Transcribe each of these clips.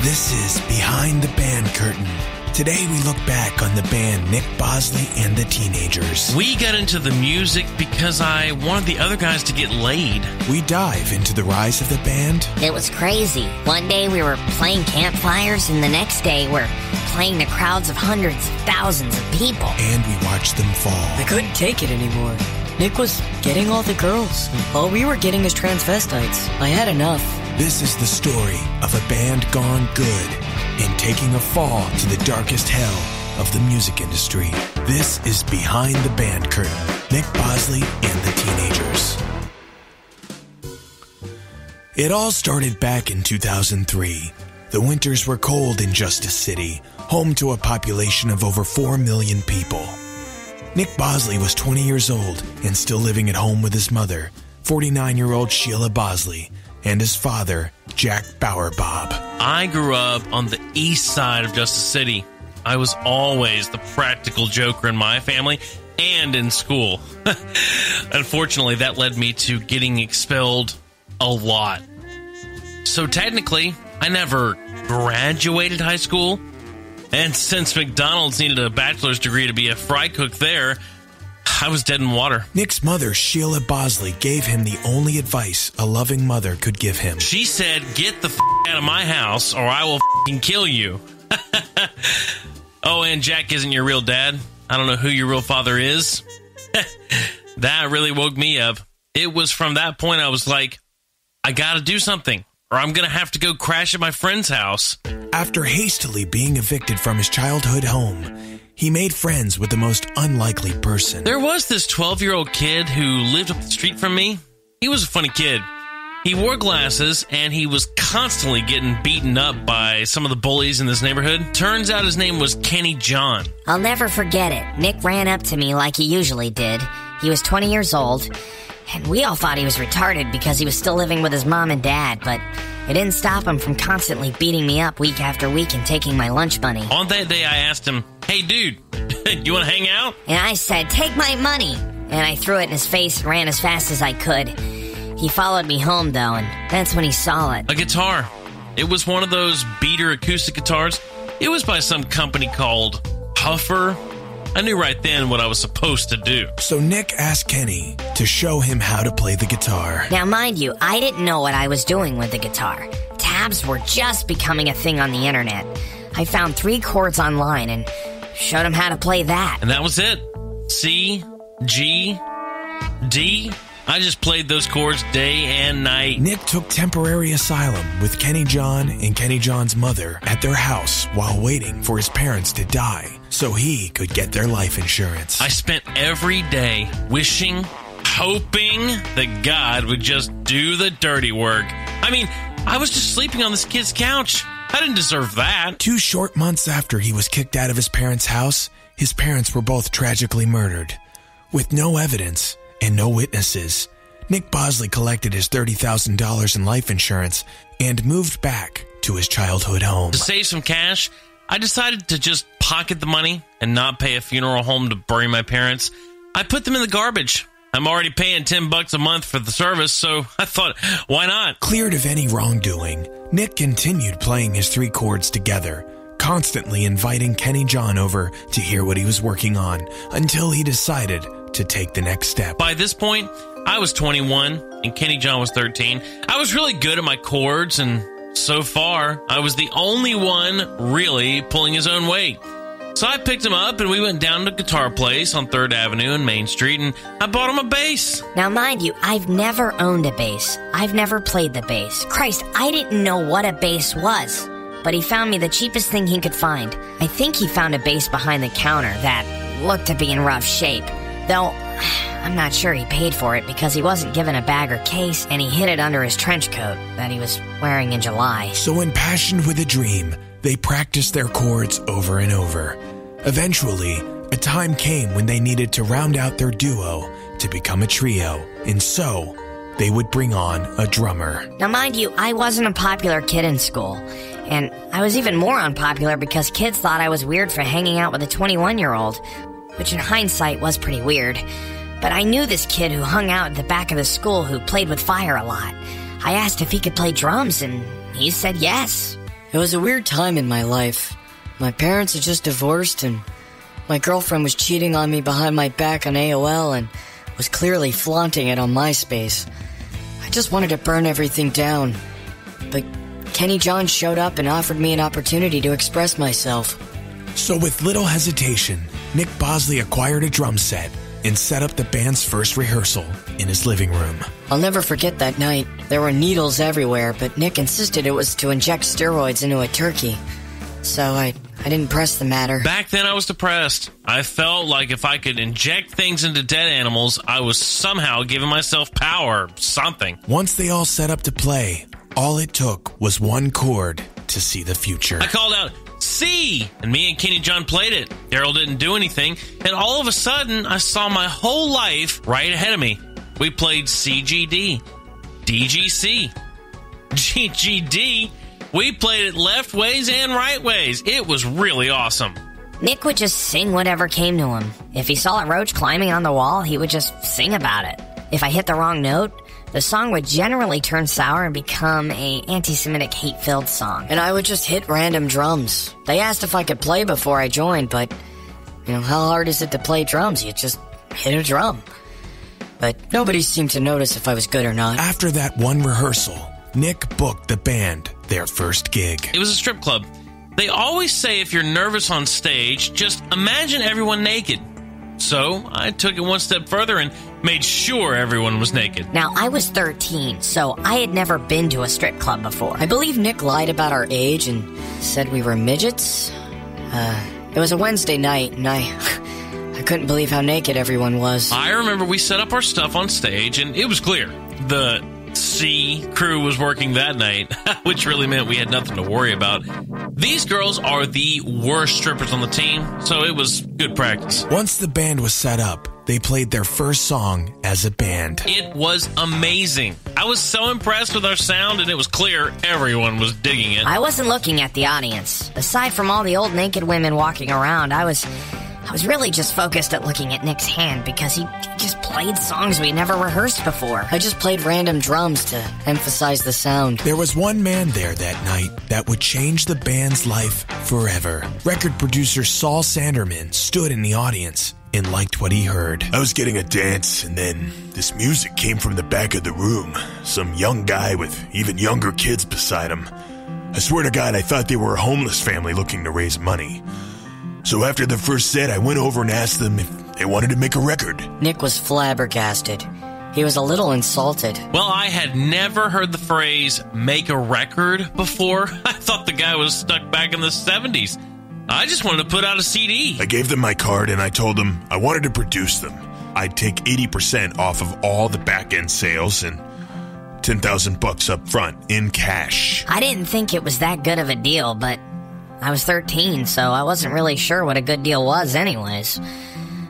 This is Behind the Band Curtain. Today we look back on the band Nick Bosley and the Teenagers. We got into the music because I wanted the other guys to get laid. We dive into the rise of the band. It was crazy. One day we were playing campfires, and the next day we're playing to crowds of hundreds of thousands of people. And we watch them fall. I couldn't take it anymore. Nick was getting all the girls, while we were getting his transvestites. I had enough. This is the story of a band gone good and taking a fall to the darkest hell of the music industry. This is Behind the Band Curtain. Nick Bosley and the Teenagers. It all started back in 2003. The winters were cold in Justice City, home to a population of over 4 million people. Nick Bosley was 20 years old and still living at home with his mother, 49-year-old Sheila Bosley, and his father, Jack Bowerbob. I grew up on the east side of Justice City. I was always the practical joker in my family and in school. Unfortunately, that led me to getting expelled a lot. So technically, I never graduated high school. And since McDonald's needed a bachelor's degree to be a fry cook there, I was dead in water. Nick's mother, Sheila Bosley, gave him the only advice a loving mother could give him. She said, "Get the out of my house or I will kill you." Oh, and Jack isn't your real dad. I don't know who your real father is. That really woke me up. It was from that point I was like, I gotta do something, or I'm gonna have to go crash at my friend's house. After hastily being evicted from his childhood home, he made friends with the most unlikely person. There was this 12-year-old kid who lived up the street from me. He was a funny kid. He wore glasses, and he was constantly getting beaten up by some of the bullies in this neighborhood. Turns out his name was Kenny John. I'll never forget it. Nick ran up to me like he usually did. He was 20 years old, and we all thought he was retarded because he was still living with his mom and dad, but it didn't stop him from constantly beating me up week after week and taking my lunch money. On that day, I asked him, "Hey, dude, you want to hang out?" And I said, "Take my money." And I threw it in his face and ran as fast as I could. He followed me home, though, and that's when he saw it. A guitar. It was one of those beater acoustic guitars. It was by some company called Huffer. I knew right then what I was supposed to do. So Nick asked Kenny to show him how to play the guitar. Now, mind you, I didn't know what I was doing with the guitar. Tabs were just becoming a thing on the internet. I found 3 chords online and showed him how to play that. And that was it. C, G, D. I just played those chords day and night. Nick took temporary asylum with Kenny John and Kenny John's mother at their house while waiting for his parents to die so he could get their life insurance. I spent every day wishing, hoping that God would just do the dirty work. I mean, I was just sleeping on this kid's couch. I didn't deserve that. 2 short months after he was kicked out of his parents' house, his parents were both tragically murdered. With no evidence and no witnesses, Nick Bosley collected his $30,000 in life insurance and moved back to his childhood home. To save some cash, I decided to just pocket the money and not pay a funeral home to bury my parents. I put them in the garbage. I'm already paying $10 a month for the service, so I thought, why not? Cleared of any wrongdoing, Nick continued playing his 3 chords together, constantly inviting Kenny John over to hear what he was working on, until he decided to take the next step. By this point, I was 21 and Kenny John was 13. I was really good at my chords, and so far, I was the only one really pulling his own weight. So I picked him up and we went down to Guitar Place on 3rd Avenue and Main Street, and I bought him a bass. Now, mind you, I've never owned a bass. I've never played the bass. Christ, I didn't know what a bass was. But he found me the cheapest thing he could find. I think he found a bass behind the counter that looked to be in rough shape. Though, I'm not sure he paid for it because he wasn't given a bag or case, and he hid it under his trench coat that he was wearing in July. So impassioned with a dream, they practiced their chords over and over. Eventually, a time came when they needed to round out their duo to become a trio, and so they would bring on a drummer. Now, mind you, I wasn't a popular kid in school, and I was even more unpopular because kids thought I was weird for hanging out with a 21-year-old, which in hindsight was pretty weird. But I knew this kid who hung out at the back of the school who played with fire a lot. I asked if he could play drums, and he said yes. It was a weird time in my life. My parents had just divorced, and my girlfriend was cheating on me behind my back on AOL and was clearly flaunting it on MySpace. I just wanted to burn everything down. But Kenny John showed up and offered me an opportunity to express myself. So with little hesitation, Nick Bosley acquired a drum set and set up the band's first rehearsal in his living room. I'll never forget that night. There were needles everywhere, but Nick insisted it was to inject steroids into a turkey. So I didn't press the matter. Back then I was depressed. I felt like if I could inject things into dead animals, I was somehow giving myself power or something. Once they all set up to play, all it took was one chord to see the future. I called out, C! And me and Kenny John played it. Daryl didn't do anything, and all of a sudden, I saw my whole life right ahead of me. We played CGD, DGC, GGD. We played it left ways and right ways. It was really awesome. Nick would just sing whatever came to him. If he saw a roach climbing on the wall, he would just sing about it. If I hit the wrong note, the song would generally turn sour and become a anti-Semitic hate-filled song. And I would just hit random drums. They asked if I could play before I joined, but, how hard is it to play drums? You just hit a drum. But nobody seemed to notice if I was good or not. After that one rehearsal, Nick booked the band their first gig. It was a strip club. They always say if you're nervous on stage, just imagine everyone naked. So I took it one step further and made sure everyone was naked. Now, I was 13, so I had never been to a strip club before. I believe Nick lied about our age and said we were midgets. It was a Wednesday night, and I couldn't believe how naked everyone was. I remember we set up our stuff on stage, and it was clear. The C crew was working that night, which really meant we had nothing to worry about. These girls are the worst strippers on the team, so it was good practice. Once the band was set up, they played their first song as a band. It was amazing. I was so impressed with our sound, and it was clear everyone was digging it. I wasn't looking at the audience. Aside from all the old naked women walking around, I was really just focused at looking at Nick's hand because he just played songs we never rehearsed before. I just played random drums to emphasize the sound. There was one man there that night that would change the band's life forever. Record producer Saul Sanderman stood in the audience and liked what he heard. I was getting a dance, and then this music came from the back of the room. Some young guy with even younger kids beside him. I swear to God, I thought they were a homeless family looking to raise money. So after the first set, I went over and asked them if they wanted to make a record. Nick was flabbergasted. He was a little insulted. Well, I had never heard the phrase, make a record, before. I thought the guy was stuck back in the 70s. I just wanted to put out a CD. I gave them my card and I told them I wanted to produce them. I'd take 80% off of all the back-end sales and $10,000 up front in cash. I didn't think it was that good of a deal, but I was 13, so I wasn't really sure what a good deal was anyways.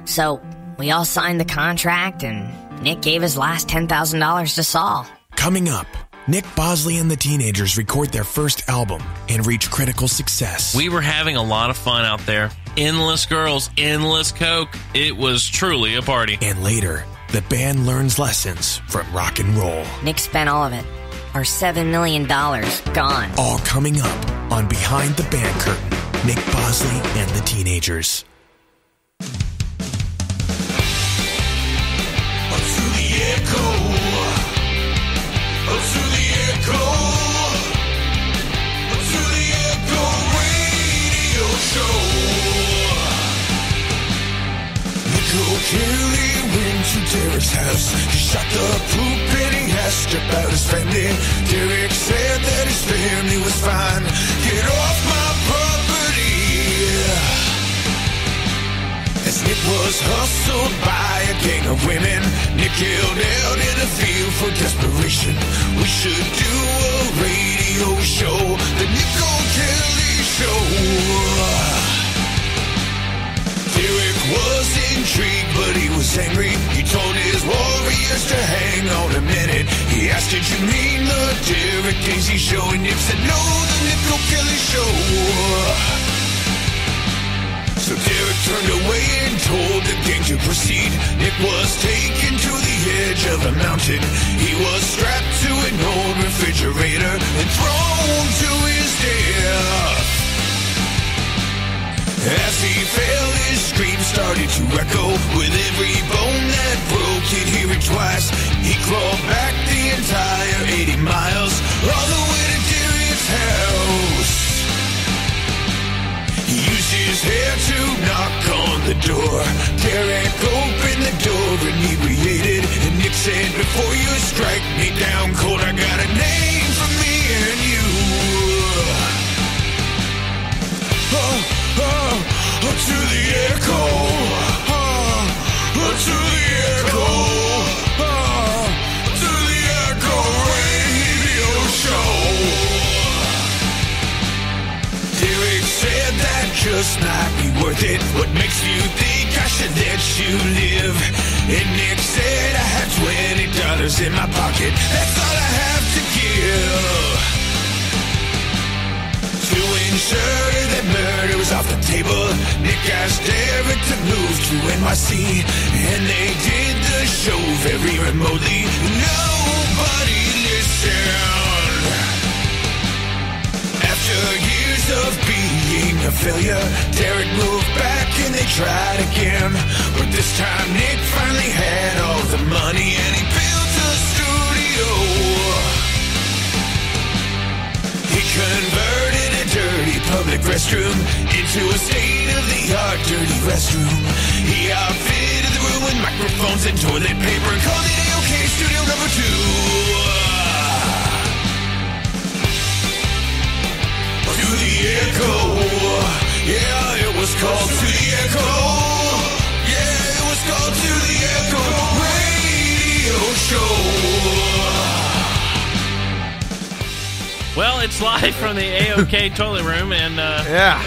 So we all signed the contract, and Nick gave his last $10,000 to Saul. Coming up, Nick Bosley and the Teenagers record their first album and reach critical success. We were having a lot of fun out there. Endless girls, endless coke. It was truly a party. And later, the band learns lessons from rock and roll. Nick spent all of it. Our $7 million gone. All coming up on Behind the Band Curtain, Nick Bosley and the Teenagers. Kelly went to Derek's house. He shot the poop and he asked about his family. Derek said that his family was fine. Get off my property. As Nick was hustled by a gang of women, Nick yelled out in a field for desperation. We should do a radio show, the Nick Kelly Show. Derek was intrigued, but he was angry. He told his warriors to hang on a minute. He asked, did you mean the Derek Daisy Show? And Nick said, no, the Nick Kelly Show. So Derek turned away and told the gang to proceed. Nick was taken to the edge of a mountain. He was strapped to an old refrigerator and thrown to his death. As he fell, his scream started to echo. With every bone that broke, he'd hear it twice. He crawled back the entire 80 miles, all the way to Darius' house. He used his hair to knock on the door. Derek opened the door, inebriated, and Nick said, before you strike me down cold, I got a name for me and you. To the echo, to the echo, to the echo radio show. Derek said that just might be worth it. What makes you think I should let you live? And Nick said I had $20 in my pocket. That's all I have to give. To ensure that murder was off the table, Nick asked Derek to move to NYC, and they did the show very remotely. Nobody listened. After years of being a failure, Derek moved back and they tried again. But this time Nick finally had all the money and he built a studio. He converted a dirty public restroom into a state-of-the-art dirty restroom. He outfitted the room with microphones and toilet paper and called it AOK Studio Number 2. To the echo, yeah, it was called To the Echo. Yeah, it was called To the Echo Radio Show. Well, it's live from the AOK toilet room, and Yeah.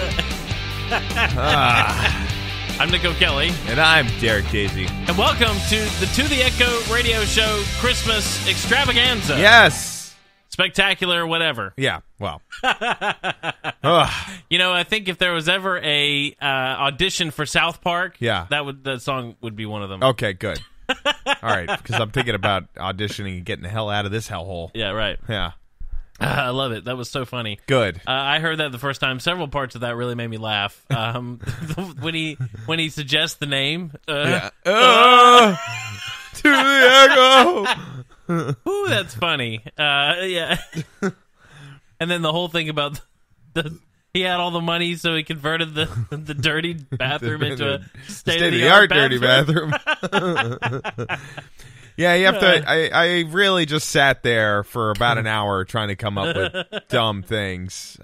I'm Nick O'Kelly. And I'm Derek Daisy. And welcome to the Echo Radio Show Christmas Extravaganza. Yes. Spectacular, whatever. Yeah. Well. You know, I think if there was ever a audition for South Park, Yeah. that song would be one of them. Okay, good. All right, because I'm thinking about auditioning and getting the hell out of this hellhole. Yeah, right. Yeah. I love it. That was so funny. Good. I heard that the first time. Several parts of that really made me laugh. When he suggests the name. To the echo. Ooh, that's funny. Yeah. And then the whole thing about he had all the money, so he converted the dirty bathroom into a state-of-the-art dirty bathroom. Yeah, you have to. I really just sat there for about an hour trying to come up with dumb things.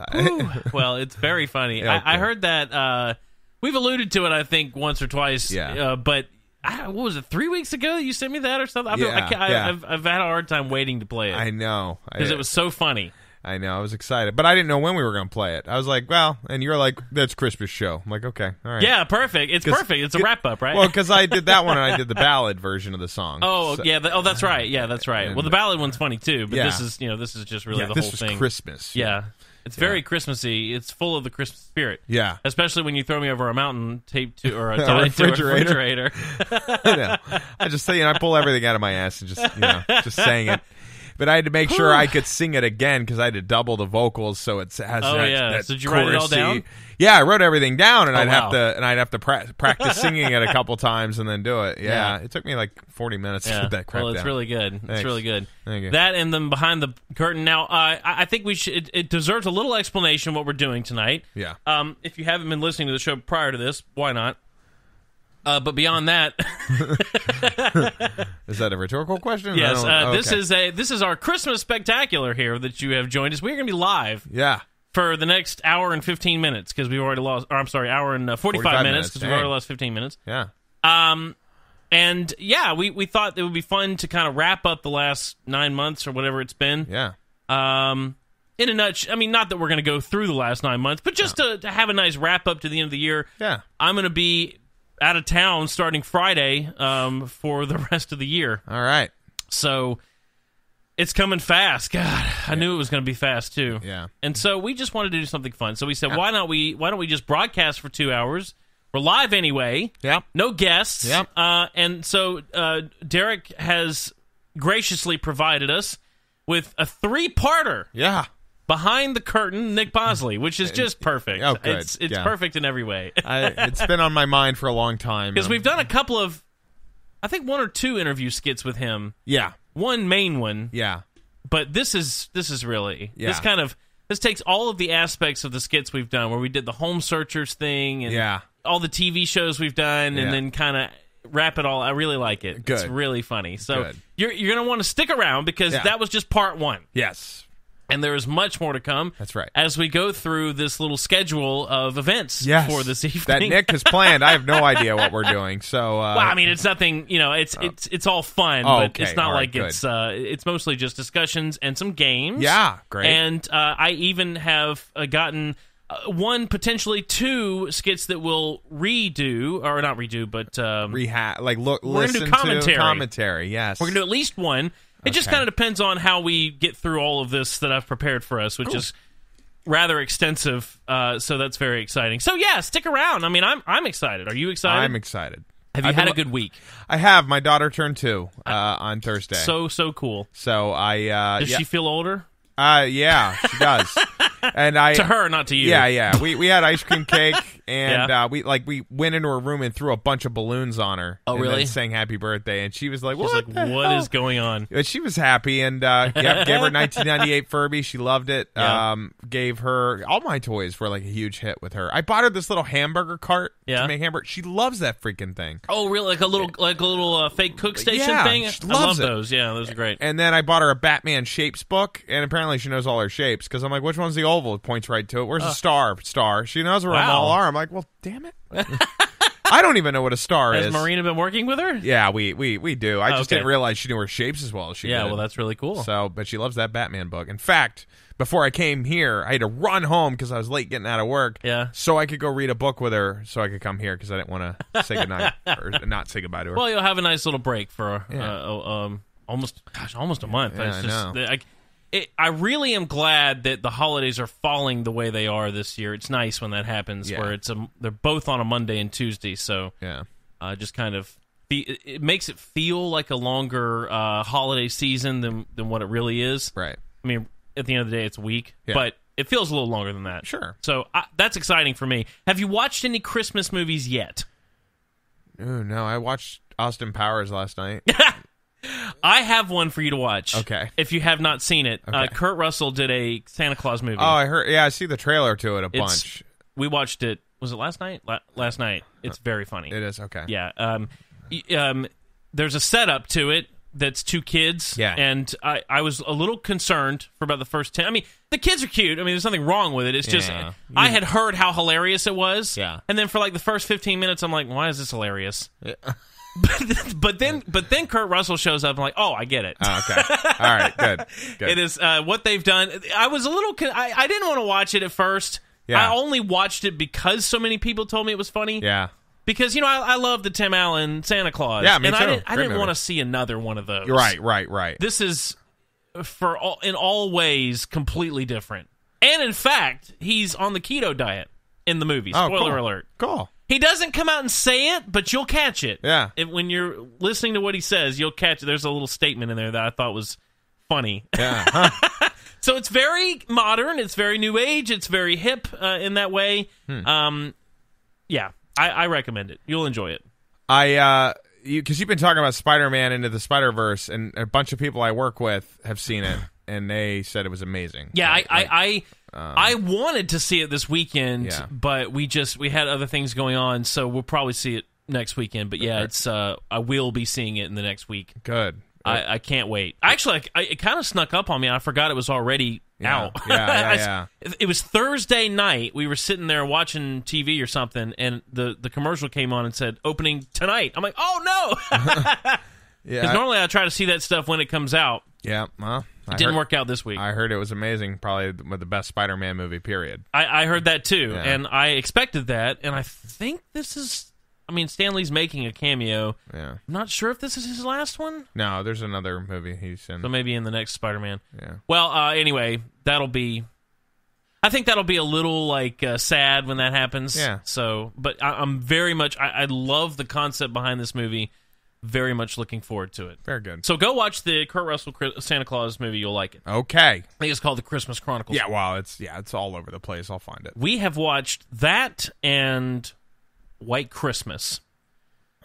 Well, it's very funny. Yeah, okay. I heard that we've alluded to it, I think, once or twice. Yeah. But what was it? 3 weeks ago you sent me that or something? Yeah. I've had a hard time waiting to play it. I know because it was so funny. I know. I was excited, but I didn't know when we were going to play it. I was like, well, and you're like, that's Christmas show. I'm like, okay, all right. Yeah, perfect. It's perfect. It's a wrap-up, right? Well, because I did that one and I did the ballad version of the song. Oh, so, yeah. That's right. Yeah, that's right. And, well, the ballad one's funny, too, but yeah. this is just really the this whole was thing. Christmas. Yeah. It's very Christmassy. It's full of the Christmas spirit. Yeah. Especially when you throw me over a mountain taped to or tied to a refrigerator. I know. I just say, I pull everything out of my ass and just saying it. But I had to make sure I could sing it again because I had to double the vocals, so it has that So did you write it all down? Yeah, I wrote everything down, and I'd wow. have to practice singing it a couple times and then do it. Yeah. It took me like 40 minutes to get that crap Well, it's down. really good. Thanks. It's really good. Thank you. That and then behind the curtain. Now, I think we should. It deserves a little explanation what we're doing tonight. Yeah. If you haven't been listening to the show prior to this, why not? But beyond that, is that a rhetorical question? Yes. Okay. This is our Christmas spectacular here that you have joined us. We're going to be live. Yeah. For the next hour and 15 minutes because we've already lost. Or I'm sorry, hour and 45 minutes because we've already lost 15 minutes. Yeah. And yeah, we thought it would be fun to kind of wrap up the last 9 months or whatever it's been. Yeah. In a nutshell, I mean, not that we're going to go through the last 9 months, but just to have a nice wrap up to the end of the year. Yeah. I'm going to be out of town starting Friday for the rest of the year. All right. So it's coming fast. God, I knew it was going to be fast too. Yeah. And so we just wanted to do something fun. So we said, why don't we just broadcast for 2 hours? We're live anyway. Yep. No guests. Yep. And so Derek has graciously provided us with a 3-parter. Yeah. Behind the Curtain, Nick Bosley, which is just perfect. Oh, good. It's perfect in every way. It's been on my mind for a long time. Because we've done a couple of, I think 1 or 2 interview skits with him. Yeah. One main one. Yeah. But this is really Yeah. This takes all of the aspects of the skits we've done, where we did the Home Searchers thing and all the TV shows we've done, and then kind of wrap it all. I really like it. Good. It's really funny. So Good. you're going to want to stick around because that was just part 1. Yes. And there is much more to come. That's right. As we go through this little schedule of events for this evening. That Nick has planned. I have no idea what we're doing. So, well, I mean, it's nothing. It's all fun, but it's not like it's mostly just discussions and some games. Yeah, great. And I even have gotten 1, potentially 2 skits that we'll redo, or not redo, but listen to commentary. Yes, we're gonna do at least 1. It just kind of depends on how we get through all of this that I've prepared for us, which is rather extensive. So that's very exciting. So yeah, stick around. I mean, I'm excited. Are you excited? I'm excited. Have you had a good week? I have. My daughter turned 2 on Thursday. So cool. So does she feel older? Yeah, she does. And to her, not to you. Yeah. We had ice cream cake, and we went into her room and threw a bunch of balloons on her. Oh, really? And then sang happy birthday, and she was like, "What? What is going on?" But she was happy, and gave her 1998 Furby. She loved it. Yeah. Gave her all my toys were like a huge hit with her. I bought her this little hamburger cart to make hamburger. She loves that freaking thing. Oh, really? Like a little fake cook station thing. She I love loves it. those. Yeah, those are great. And then I bought her a Batman shapes book, and apparently she knows all her shapes because I'm like, which one's the oval? It points right to it. Where's the star? Star. She knows where them all are. I'm like, well, damn it. I don't even know what a star is. Has Marina been working with her? Yeah, we do. I just didn't realize she knew her shapes as well as she did. Yeah, well, that's really cool. So, but she loves that Batman book. In fact, before I came here, I had to run home because I was late getting out of work. Yeah. So I could go read a book with her so I could come here because I didn't want to say goodnight or not say goodbye to her. Well, you'll have a nice little break for almost a month. Yeah, I know. I really am glad that the holidays are falling the way they are this year. It's nice when that happens, where they're both on a Monday and Tuesday. So just kind of it makes it feel like a longer holiday season than what it really is. Right. I mean, at the end of the day, it's a week, but it feels a little longer than that. Sure. So that's exciting for me. Have you watched any Christmas movies yet? Oh, no. I watched Austin Powers last night. I have one for you to watch. Okay. If you have not seen it. Okay. Kurt Russell did a Santa Claus movie. Oh, I heard. Yeah, I see the trailer to it a bunch. We watched it. Was it last night? Last night. It's very funny. It is? Okay. Yeah. There's a setup to it that's 2 kids. Yeah. And I was a little concerned for about the first 10. I mean, the kids are cute. I mean, there's nothing wrong with it. It's just, I had heard how hilarious it was. Yeah. And then for like the first 15 minutes, I'm like, why is this hilarious? Yeah. But then Kurt Russell shows up and I'm like, oh, I get it. Oh, okay. All right. Good. It is what they've done. I was a little, I didn't want to watch it at first. Yeah. I only watched it because so many people told me it was funny. Yeah. Because, I love the Tim Allen Santa Claus. Yeah, me and too. I didn't want to see another one of those. Right. This is, in all ways, completely different. And in fact, he's on the keto diet in the movie. Spoiler alert. Cool. He doesn't come out and say it, but you'll catch it. Yeah. When you're listening to what he says, you'll catch it. There's a little statement in there that I thought was funny. Yeah. Huh. So it's very modern. It's very new age. It's very hip in that way. Yeah, I recommend it. You'll enjoy it. Because you've been talking about Spider-Man Into the Spider-Verse, and a bunch of people I work with have seen it, and they said it was amazing. Yeah, I wanted to see it this weekend, but we had other things going on, so we'll probably see it next weekend. But yeah, it's I will be seeing it in the next week. Good. I can't wait. Actually, it kind of snuck up on me. I forgot it was already out. Yeah. It was Thursday night. We were sitting there watching TV or something, and the commercial came on and said, opening tonight. I'm like, oh, no! Because normally I try to see that stuff when it comes out. Yeah, well, it didn't work out this week. I heard it was amazing, probably the best Spider-Man movie, period. I heard that, too, and I expected that, and I think this is... I mean, Stan Lee's making a cameo. Yeah. I'm not sure if this is his last one. No, there's another movie he's in. So maybe in the next Spider-Man. Yeah. Well, anyway, I think that'll be a little, sad when that happens. Yeah. So, but I'm very much... I love the concept behind this movie. very much looking forward to it. Very good. So go watch the Kurt Russell Santa Claus movie. You'll like it. Okay. I think it's called The Christmas Chronicles. Yeah, well, it's all over the place. I'll find it. We have watched that and White Christmas.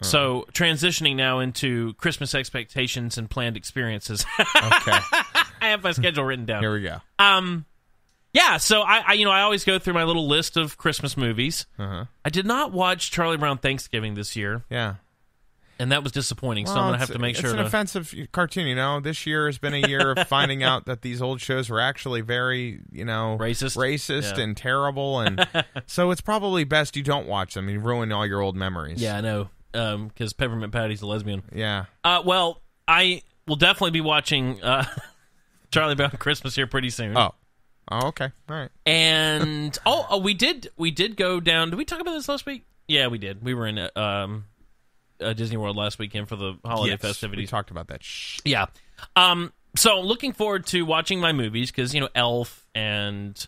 So transitioning now into Christmas expectations and planned experiences. Okay. I have my schedule written down. Here we go. Yeah, so I always go through my little list of Christmas movies. Uh-huh. I did not watch Charlie Brown Thanksgiving this year. Yeah. And that was disappointing, so I'm going to have to make sure. It's an offensive cartoon, This year has been a year of finding out that these old shows were actually very, racist Yeah. and terrible. And so it's probably best you don't watch them. You ruin all your old memories. Yeah, I know, because Peppermint Patty's a lesbian. Yeah. Well, I will definitely be watching Charlie Brown Christmas here pretty soon. Oh, okay. All right. And, we did go down. Did we talk about this last week? Yeah, we did. We were in Disney World last weekend for the holiday festivities. We talked about that. Yeah. So looking forward to watching my movies because, Elf and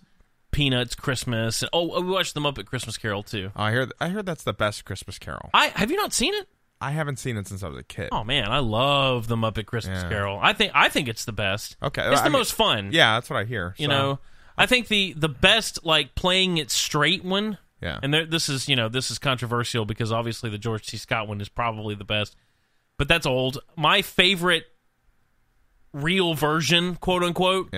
Peanuts Christmas. And, we watched the Muppet Christmas Carol, too. I heard that's the best Christmas Carol. Have you not seen it? I haven't seen it since I was a kid. Oh, man, I love the Muppet Christmas Carol. I think it's the best. Okay. It's the most fun. Yeah, that's what I hear. I think the best, playing it straight one. Yeah. And this is controversial because obviously the George C. Scott one is probably the best. But that's old. My favorite real version, quote unquote,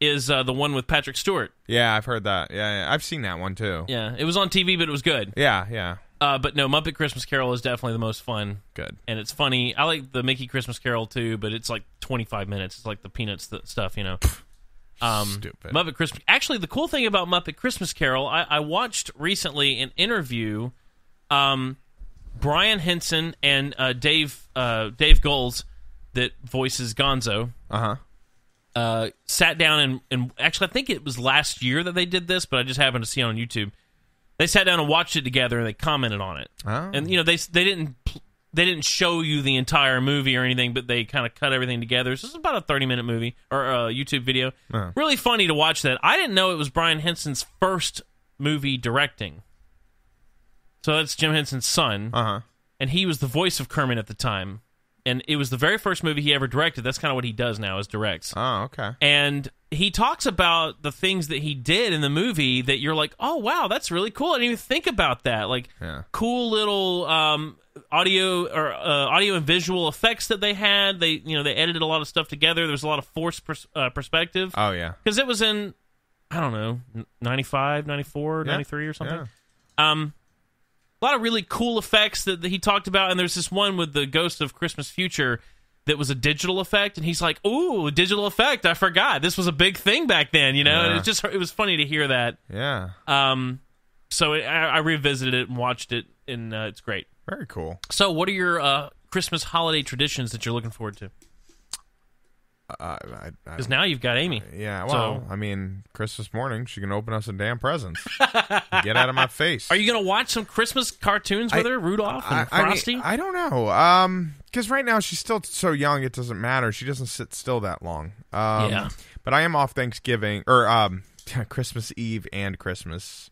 is the one with Patrick Stewart. Yeah, I've heard that. Yeah, I've seen that one too. Yeah, it was on TV, but it was good. Yeah. But no, Muppet Christmas Carol is definitely the most fun. Good. And it's funny. I like the Mickey Christmas Carol too, but it's 25 minutes. It's like the Peanuts stuff, Stupid. Muppet Christmas. Actually, the cool thing about Muppet Christmas Carol, I watched recently an interview. Brian Henson and Dave Goelz, that voices Gonzo, sat down and actually I think it was last year that they did this, but I just happened to see it on YouTube. They sat down and watched it together and they commented on it. Oh. And they didn't show you the entire movie or anything, but they kind of cut everything together. So it's about a 30-minute movie or YouTube video. Really funny to watch that. I didn't know it was Brian Henson's first movie directing. So that's Jim Henson's son. And he was the voice of Kermit at the time. And it was the very first movie he ever directed. That's kind of what he does now, is directs. Oh, okay. And he talks about the things that he did in the movie that you're like, oh, wow, that's really cool. I didn't even think about that. Cool little audio and visual effects that they had. They edited a lot of stuff together. There was a lot of forced perspective. Oh, yeah. Because it was in, I don't know, 95, 94, 93 or something. Yeah. A lot of really cool effects that he talked about, and there's this one with the Ghost of Christmas Future that was a digital effect, and he's like, ooh, digital effect, I forgot. This was a big thing back then, And it was funny to hear that. Yeah. So I revisited it and watched it, and it's great. Very cool. So what are your Christmas holiday traditions that you're looking forward to? Because now you've got Amy. Yeah, well, Christmas morning, she can open us some damn presents. Get out of my face. Are you going to watch some Christmas cartoons with her, Rudolph and Frosty? I don't know. Because right now she's still so young, it doesn't matter. She doesn't sit still that long. Yeah. But I am off Thanksgiving, or Christmas Eve and Christmas,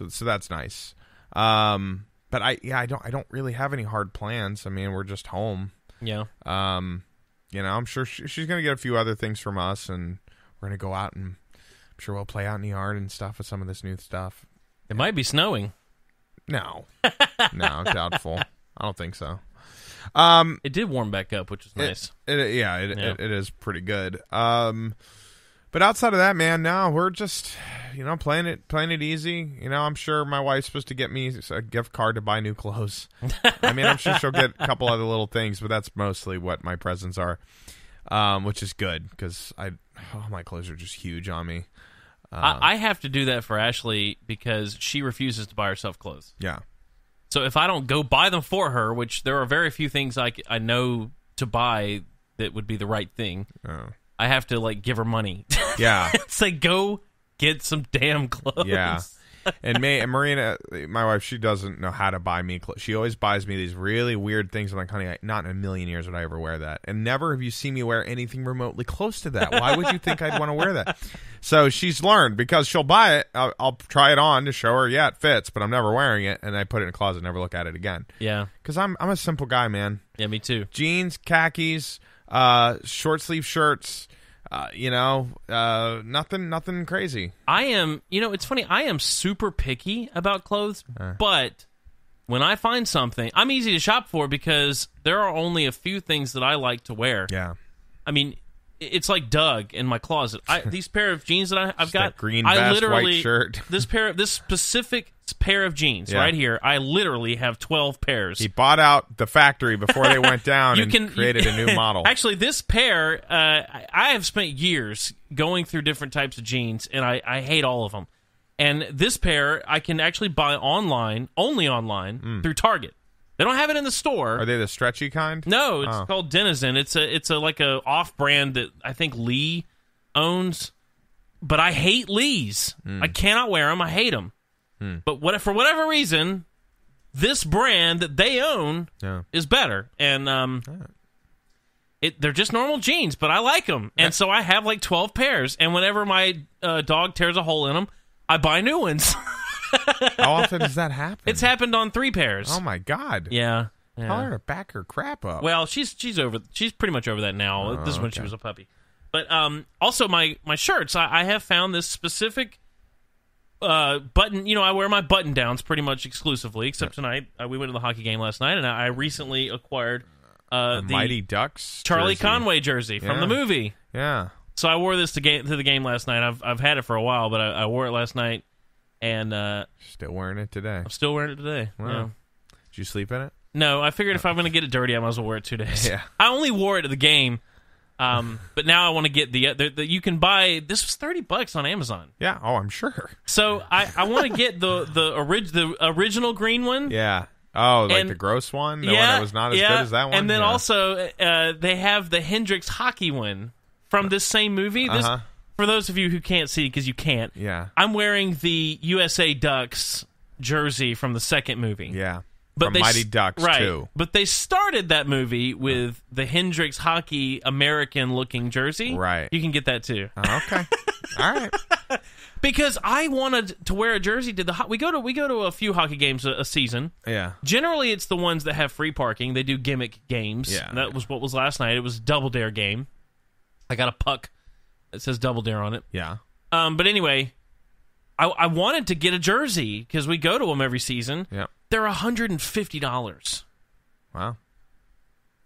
so that's nice. But I don't really have any hard plans. We're just home. Yeah. I'm sure she's going to get a few other things from us, and we're going to go out, and I'm sure we'll play out in the yard and stuff with some of this new stuff. It might be snowing. No, doubtful. I don't think so. It did warm back up, which is nice. It is pretty good. But outside of that, man, no, we're just playing it easy. I'm sure my wife's supposed to get me a gift card to buy new clothes. I'm sure she'll get a couple other little things, but that's mostly what my presents are, which is good because my clothes are just huge on me. I have to do that for Ashley because she refuses to buy herself clothes. Yeah. So if I don't go buy them for her, which there are very few things I know to buy that would be the right thing, I have to give her money. Yeah. It's go get some damn clothes. Yeah. And Marina, my wife, she doesn't know how to buy me clothes. She always buys me these really weird things. I'm like, honey, not in a million years would I ever wear that. And never have you seen me wear anything remotely close to that. Why would you think I'd want to wear that? So she's learned because she'll buy it. I'll try it on to show her, yeah, it fits, but I'm never wearing it, and I put it in a closet and never look at it again. Yeah. Because I'm a simple guy, man. Yeah, me too. Jeans, khakis, short sleeve shirts, nothing crazy. I am, it's funny, I am super picky about clothes, but when I find something, I'm easy to shop for because there are only a few things that I like to wear. Yeah. I mean, it's like Doug in my closet. These pair of jeans that I've got, that green vest, white shirt. this specific pair of jeans right here, I literally have 12 pairs. He bought out the factory before they went down created a new model. Actually, this pair, I have spent years going through different types of jeans, and I hate all of them. And this pair, I can actually buy only online, through Target. They don't have it in the store. Are they the stretchy kind? No, it's called Denizen. It's like a off-brand that I think Lee owns. But I hate Lee's. I cannot wear them. I hate them. But for whatever reason, this brand that they own is better. And they're just normal jeans, but I like them. And so I have like 12 pairs. And whenever my dog tears a hole in them, I buy new ones. How often does that happen? It's happened on 3 pairs. Oh my God! Yeah. Tell her to back her crap up. Well, she's pretty much over that now. This is when she was a puppy. But also my shirts. I have found this specific button. I wear my button downs pretty much exclusively. Except tonight, we went to the hockey game last night, and I recently acquired the Mighty Ducks Charlie jersey. Conway jersey from the movie. Yeah. So I wore this to the game last night. I've had it for a while, but I wore it last night. And still wearing it today. I'm still wearing it today. Wow. Yeah. Did you sleep in it? No, I figured if I'm going to get it dirty, I might as well wear it 2 days. Yeah. I only wore it at the game, but now I want to get the you can buy. This was $30 on Amazon. Yeah. Oh, I'm sure. So I want to get the original green one. Yeah. Oh, like the gross one? The one that was not as good as that one? And then also they have the Hendrix hockey one from this same movie. For those of you who can't see, because you can't, I'm wearing the USA Ducks jersey from the second movie. Yeah, but from Mighty Ducks, too. But they started that movie with the Hendrix hockey American-looking jersey. Right. You can get that, too. Oh, okay. All right. Because I wanted to wear a jersey to we go to a few hockey games a season. Yeah. Generally, it's the ones that have free parking. They do gimmick games. Yeah. And that was what was last night. It was a Double Dare game. I got a puck. It says Double Dare on it. Yeah. But anyway, I wanted to get a jersey because we go to them every season. Yeah. They're $150. Wow.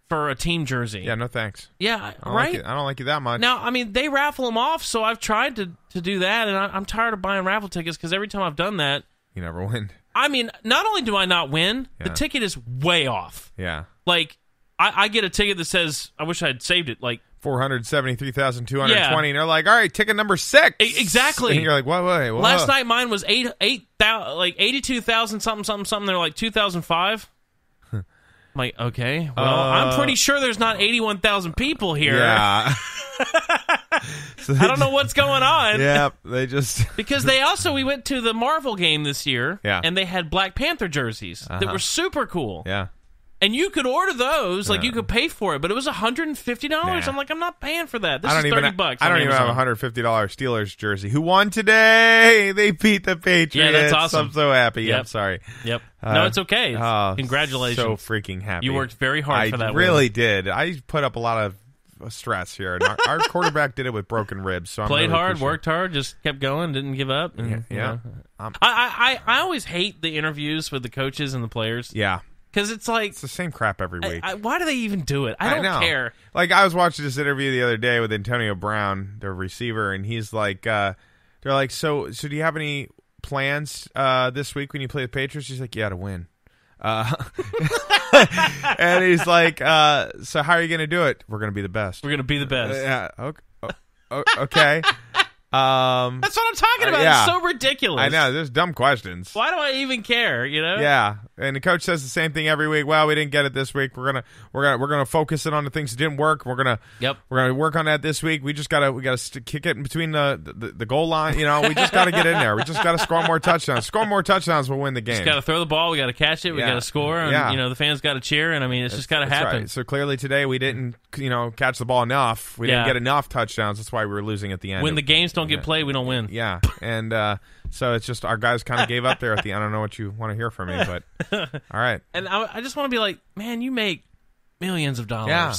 For a team jersey. Yeah, no thanks. Yeah, I right? don't like you that much. Now, I mean, they raffle them off, so I've tried to do that, and I'm tired of buying raffle tickets because every time I've done that... You never win. I mean, not only do I not win, the ticket is way off. Yeah. Like, I get a ticket that says, I wish I had saved it, like... 473,220, and they're like, all right, ticket number 6. Exactly. And you're like, what? Last night mine was 82,000 something. They're like 2,005. I'm like, okay, well, I'm pretty sure there's not 81,000 people here. Yeah. I don't know what's going on. Yeah, they just... Because we went to the Marvel game this year, and they had Black Panther jerseys that were super cool. Yeah. And you could order those, like you could pay for it, but it was $150. Nah. I'm like, I'm not paying for that. This is $30. I don't even have a $150 Steelers jersey. Who won today? They beat the Patriots. Yeah, that's awesome. I'm so happy. Yep. I'm sorry. Yep. No, it's okay. Congratulations. So freaking happy. You worked very hard for that. I really did. I put up a lot of stress here. And our quarterback did it with broken ribs. So played hard, worked hard, just kept going, didn't give up. And, yeah. I always hate the interviews with the coaches and the players. Yeah. Because it's like... It's the same crap every week. Why do they even do it? I don't care. Like, I was watching this interview the other day with Antonio Brown, the receiver, and he's like... they're like, so do you have any plans this week when you play the Patriots? He's like, yeah, to win. And he's like, so how are you going to do it? We're going to be the best. We're going to be the best. Yeah, okay. That's what I'm talking about. Yeah. It's so ridiculous. I know. There's dumb questions. Why do I even care? Yeah. And the coach says the same thing every week. Well, we didn't get it this week. We're gonna focus it on the things that didn't work. We're gonna work on that this week. We gotta kick it in between the goal line. We just gotta get in there. We just gotta score more touchdowns. Score more touchdowns will win the game. Just gotta throw the ball. We gotta catch it. We gotta score. And, the fans gotta cheer. And I mean, it's just gotta happen. Right. So clearly today we didn't catch the ball enough. We didn't get enough touchdowns. That's why we were losing at the end. When the game's don't get played, we don't win. Yeah, and so it's just our guys kind of gave up there at the end. I don't know what you want to hear from me, but all right. And I just want to be like, man, you make millions of dollars. Yeah.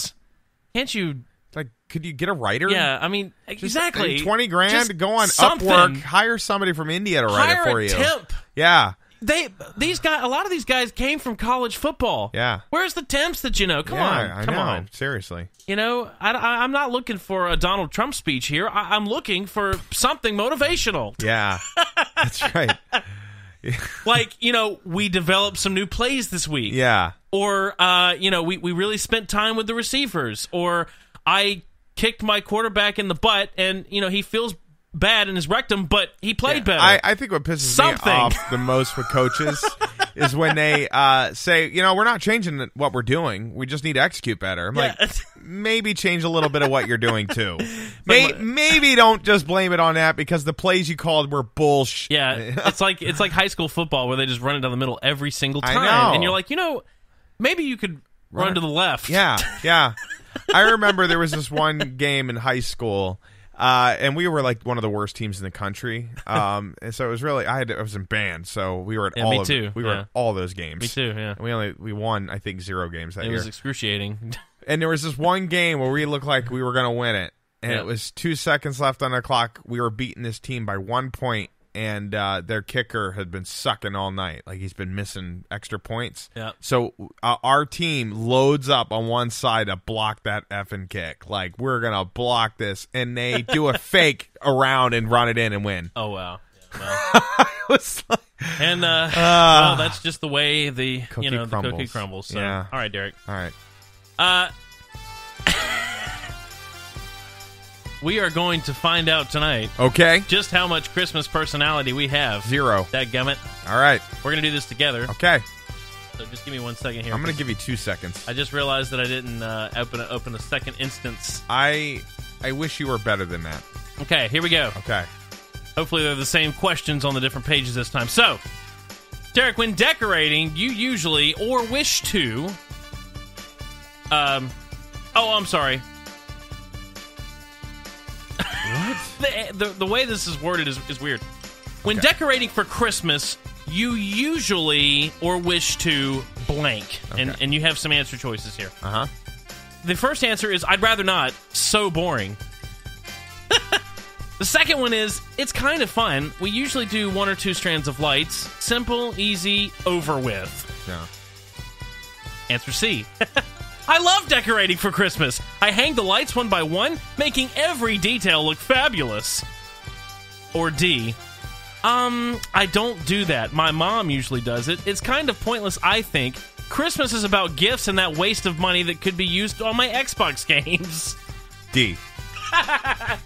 Can't you? Like, could you get a writer? Yeah, I mean, exactly. $20,000 Just to go on something. Upwork. Hire somebody from India to write it for you. Hire a temp. Yeah. A lot of these guys came from college football. Yeah. Where's the temps that you know? Come on. Seriously. You know, I'm not looking for a Donald Trump speech here. I'm looking for something motivational. Yeah. That's right. Like, you know, we developed some new plays this week. Yeah. Or, you know, we really spent time with the receivers. Or I kicked my quarterback in the butt and, you know, he feels bad in his rectum, but he played better. I think what pisses me off the most with coaches is when they say, you know, we're not changing what we're doing. We just need to execute better. I'm like, maybe change a little bit of what you're doing, too. Maybe don't just blame it on that because the plays you called were bullshit. Yeah, it's like high school football where they just run it down the middle every single time. I know. And you're like, you know, maybe you could run to the left. Yeah. I remember there was this one game in high school, and we were like one of the worst teams in the country. And so it was really I was in band, so we were at all those games. Me too. Yeah, and we won I think 0 games that year. It was excruciating. And there was this one game where we looked like we were going to win it, and it was 2 seconds left on the clock. We were beating this team by 1 point. And their kicker had been sucking all night. Like, he's been missing extra points. Yep. So our team loads up on one side to block that effing kick. Like, we're going to block this. And they do a fake around and run it in and win. Oh, wow. Yeah, well. I was like... And, well, that's just the way the crumbles. cookie crumbles. So. Yeah. All right, Derek. All right. We are going to find out tonight. Okay. Just how much Christmas personality we have. 0. Dadgummit. All right. We're going to do this together. Okay. So just give me 1 second here. I'm going to give you 2 seconds. I just realized that I didn't open a second instance. I wish you were better than that. Okay, here we go. Okay. Hopefully they're the same questions on the different pages this time. So, Derek, when decorating, you usually or wish to... I'm sorry. What? The way this is worded is weird. When decorating for Christmas, you usually or wish to blank. Okay. And you have some answer choices here. Uh-huh. The first answer is, I'd rather not. So boring. The second one is, it's kind of fun. We usually do 1 or 2 strands of lights. Simple, easy, over with. Yeah. Answer C. I love decorating for Christmas. I hang the lights one by one, making every detail look fabulous. Or D. I don't do that. My mom usually does it. It's kind of pointless, I think. Christmas is about gifts and that waste of money that could be used on my Xbox games. D.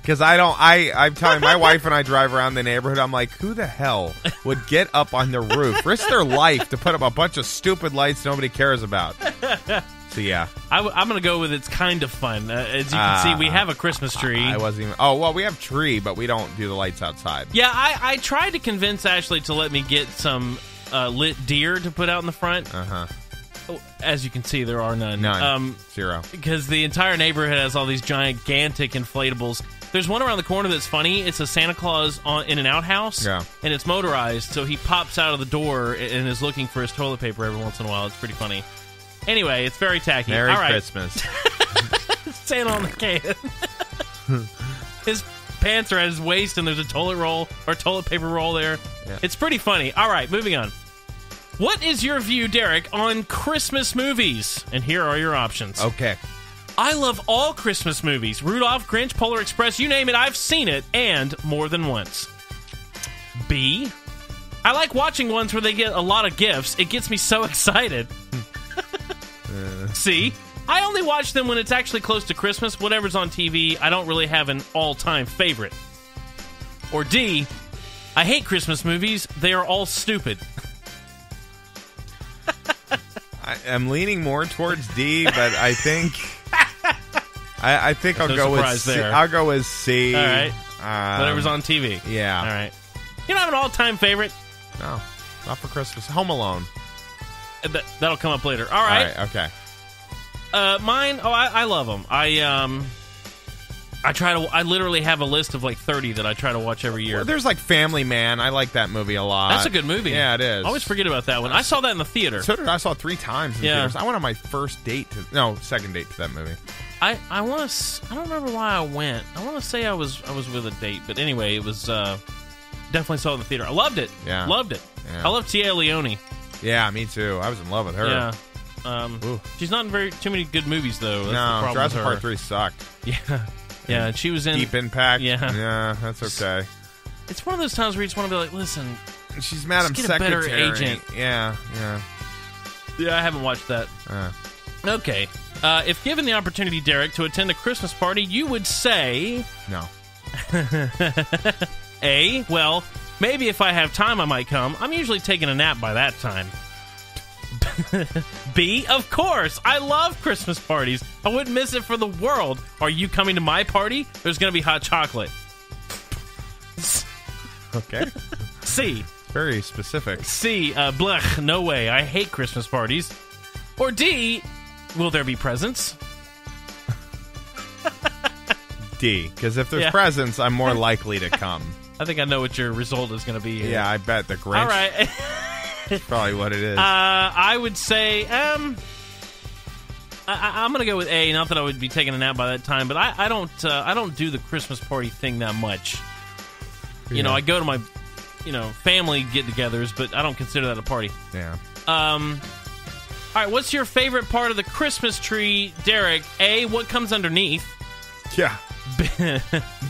Because I'm telling my wife and I drive around the neighborhood, I'm like, who the hell would get up on the roof, risk their life to put up a bunch of stupid lights nobody cares about? So, yeah. I'm going to go with it's kind of fun. As you can see, we have a Christmas tree. I wasn't even... Oh, well, we have tree, but we don't do the lights outside. Yeah, I tried to convince Ashley to let me get some lit deer to put out in the front. Uh-huh. As you can see, there are none. None. 0. Because the entire neighborhood has all these gigantic inflatables. There's one around the corner that's funny. It's a Santa Claus in an outhouse. Yeah. And it's motorized, so he pops out of the door and is looking for his toilet paper every once in a while. It's pretty funny. Anyway, it's very tacky. Merry all right. Christmas. Santa on the can. His pants are at his waist, and there's a toilet paper roll there. Yeah. It's pretty funny. All right, moving on. What is your view, Derek, on Christmas movies? And here are your options. Okay. I love all Christmas movies. Rudolph, Grinch, Polar Express, you name it, I've seen it, and more than once. B. I like watching ones where they get a lot of gifts. It gets me so excited. C. I only watch them when it's actually close to Christmas. Whatever's on TV, I don't really have an all-time favorite. Or D. I hate Christmas movies. They are all stupid. I'm leaning more towards D, but I think I think I'll go with C. I'll go with C. All right. Whatever's on TV. Yeah. All right. You don't have an all-time favorite? No, not for Christmas. Home Alone. That'll come up later. All right. Okay. Mine. Oh, I love them. I literally have a list of like 30 that I try to watch every year. Well, there's like Family Man. I like that movie a lot. That's a good movie. Yeah, it is. I always forget about that one. I saw that in the theater. So did I. Saw it 3 times in theaters. I went on my second date to that movie. I don't remember why I went. I want to say I was with a date, but anyway, it was definitely saw it in the theater. I loved it. Yeah. Loved it. Yeah. I love Tia Leone. Yeah, me too. I was in love with her. Yeah. She's not in too many good movies though. That's the problem Jurassic with her. Park 3 sucked. Yeah. Yeah, and she was in Deep Impact. Yeah. Yeah, that's okay. It's one of those times where you just want to be like, listen, she's Madam get Secretary. a better agent. Yeah. Yeah, I haven't watched that. Okay. If given the opportunity, Derek, to attend a Christmas party, you would say... No. A, well, maybe if I have time I might come. I'm usually taking a nap by that time. B, of course. I love Christmas parties. I wouldn't miss it for the world. Are you coming to my party? There's going to be hot chocolate. Okay. C. Very specific. C, blech, no way. I hate Christmas parties. Or D, will there be presents? D, because if there's presents, I'm more likely to come. I think I know what your result is going to be here. Yeah, I bet the Grinch. All right. That's probably what it is. I would say, I'm going to go with A. Not that I would be taking a nap by that time, but I don't do the Christmas party thing that much. You know, I go to my, family get-togethers, but I don't consider that a party. Yeah. All right, what's your favorite part of the Christmas tree, Derek? A, what comes underneath? Yeah.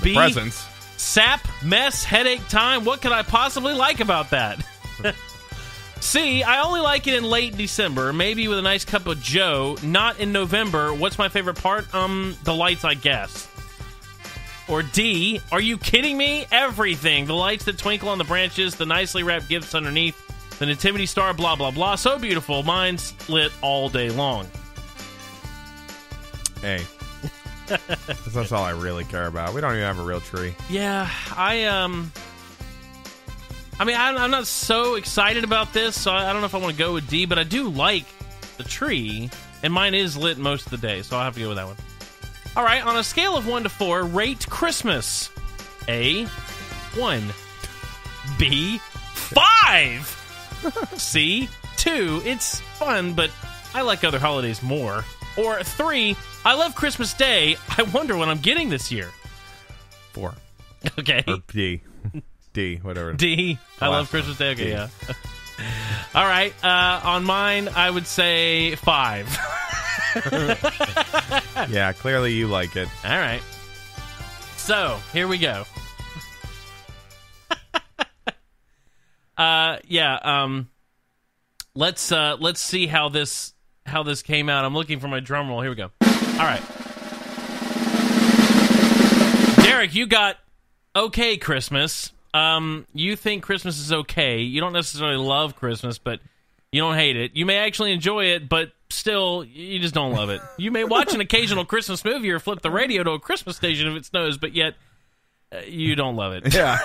B, presents. Sap, mess, headache time. What could I possibly like about that? C, I only like it in late December, maybe with a nice cup of joe, not in November. What's my favorite part? The lights, I guess. Or D, are you kidding me? Everything. The lights that twinkle on the branches, the nicely wrapped gifts underneath, the nativity star, blah, blah, blah. So beautiful. Mine's lit all day long. A. That's all I really care about. We don't even have a real tree. Yeah, I'm not so excited about this, so I don't know if I want to go with D, but I do like the tree, and mine is lit most of the day, so I'll have to go with that one. All right, on a scale of 1 to 4, rate Christmas. A, 1. B, 5. C, 2. It's fun, but I like other holidays more. Or 3, I love Christmas Day. I wonder what I'm getting this year. 4. Okay. Or D. D, whatever. D. I love Christmas Day. Okay, yeah. All right. On mine, I would say 5. Yeah, clearly you like it. All right. So, here we go. Let's see how this came out. I'm looking for my drum roll. Here we go. All right. Derek, you got okay Christmas. You think Christmas is okay. You don't necessarily love Christmas, but you don't hate it. You may actually enjoy it, but still, you just don't love it. You may watch an occasional Christmas movie or flip the radio to a Christmas station if it snows, but yet you don't love it. Yeah.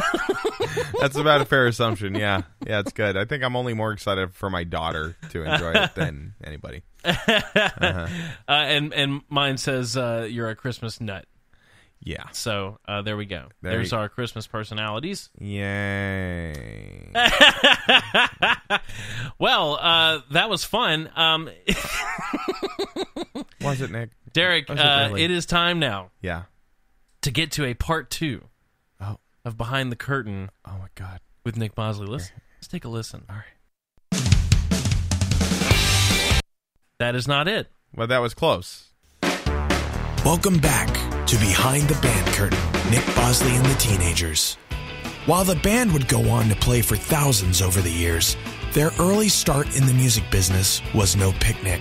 That's about a fair assumption. Yeah, it's good. I think I'm only more excited for my daughter to enjoy it than anybody. And mine says you're a Christmas nut. Yeah. So there we go. There's our Christmas personalities. Yay. Well, that was fun. Was it, Nick? Derek, really? It is time now. Yeah. To get to a part 2 of Behind the Curtain. Oh, my God. With Nick Bosley. Let's take a listen. All right. That is not it. Well, that was close. Welcome back to Behind the Band Curtain, Nick Bosley and the Teenagers. While the band would go on to play for thousands over the years, their early start in the music business was no picnic.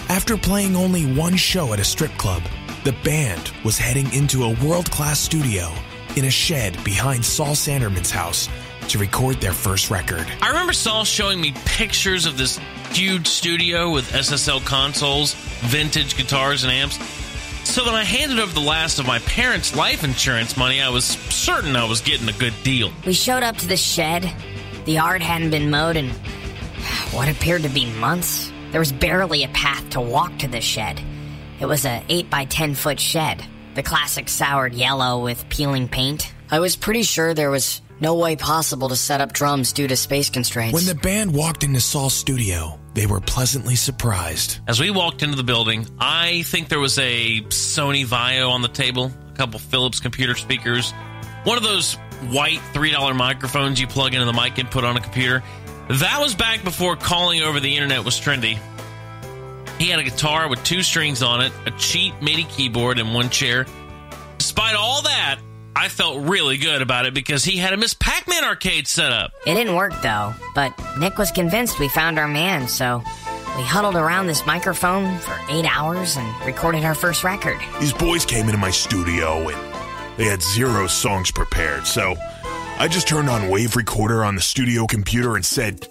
After playing only one show at a strip club, the band was heading into a world-class studio in a shed behind Saul Sanderman's house to record their first record. I remember Saul showing me pictures of this huge studio with SSL consoles, vintage guitars and amps. So when I handed over the last of my parents' life insurance money, I was certain I was getting a good deal. We showed up to the shed. The yard hadn't been mowed in what appeared to be months. There was barely a path to walk to the shed. It was a 8 by 10 foot shed. The classic soured yellow with peeling paint. I was pretty sure there was no way possible to set up drums due to space constraints. When the band walked into Saul's studio, they were pleasantly surprised. As we walked into the building, I think there was a Sony Vaio on the table, a couple Philips computer speakers, one of those white $3 microphones you plug into the mic input on a computer. That was back before calling over the internet was trendy. He had a guitar with 2 strings on it, a cheap MIDI keyboard, and 1 chair. Despite all that, I felt really good about it because he had a Miss Pac-Man arcade set up. It didn't work, though, but Nick was convinced we found our man, so we huddled around this microphone for 8 hours and recorded our first record. These boys came into my studio and they had 0 songs prepared, so I just turned on Wave Recorder on the studio computer and said,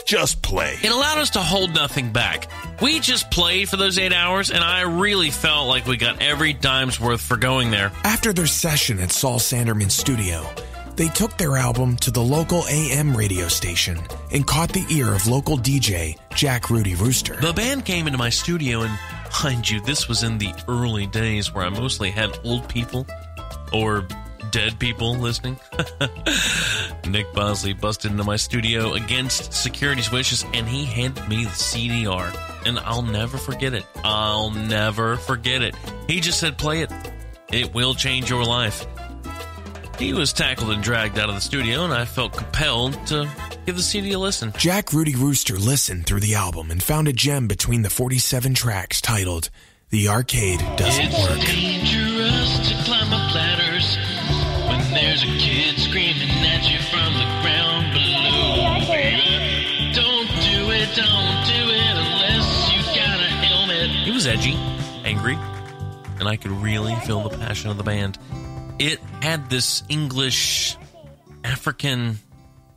just play. It allowed us to hold nothing back. We just played for those 8 hours, and I really felt like we got every dime's worth for going there. After their session at Saul Sanderman's studio, they took their album to the local AM radio station and caught the ear of local DJ Jack Rudy Rooster. The band came into my studio, and mind you, this was in the early days where I mostly had old people or dead people listening. Nick Bosley busted into my studio against security's wishes, and he handed me the CDR. And I'll never forget it. I'll never forget it. He just said, play it. It will change your life. He was tackled and dragged out of the studio, and I felt compelled to give the CD a listen. Jack Rudy Rooster listened through the album and found a gem between the 47 tracks titled The Arcade Doesn't Work. It's dangerous to climb up ladders when there's a kid screaming at you from the ground below, baby. Don't do it unless you got a helmet. He was edgy, angry, and I could really feel the passion of the band. It had this English, African,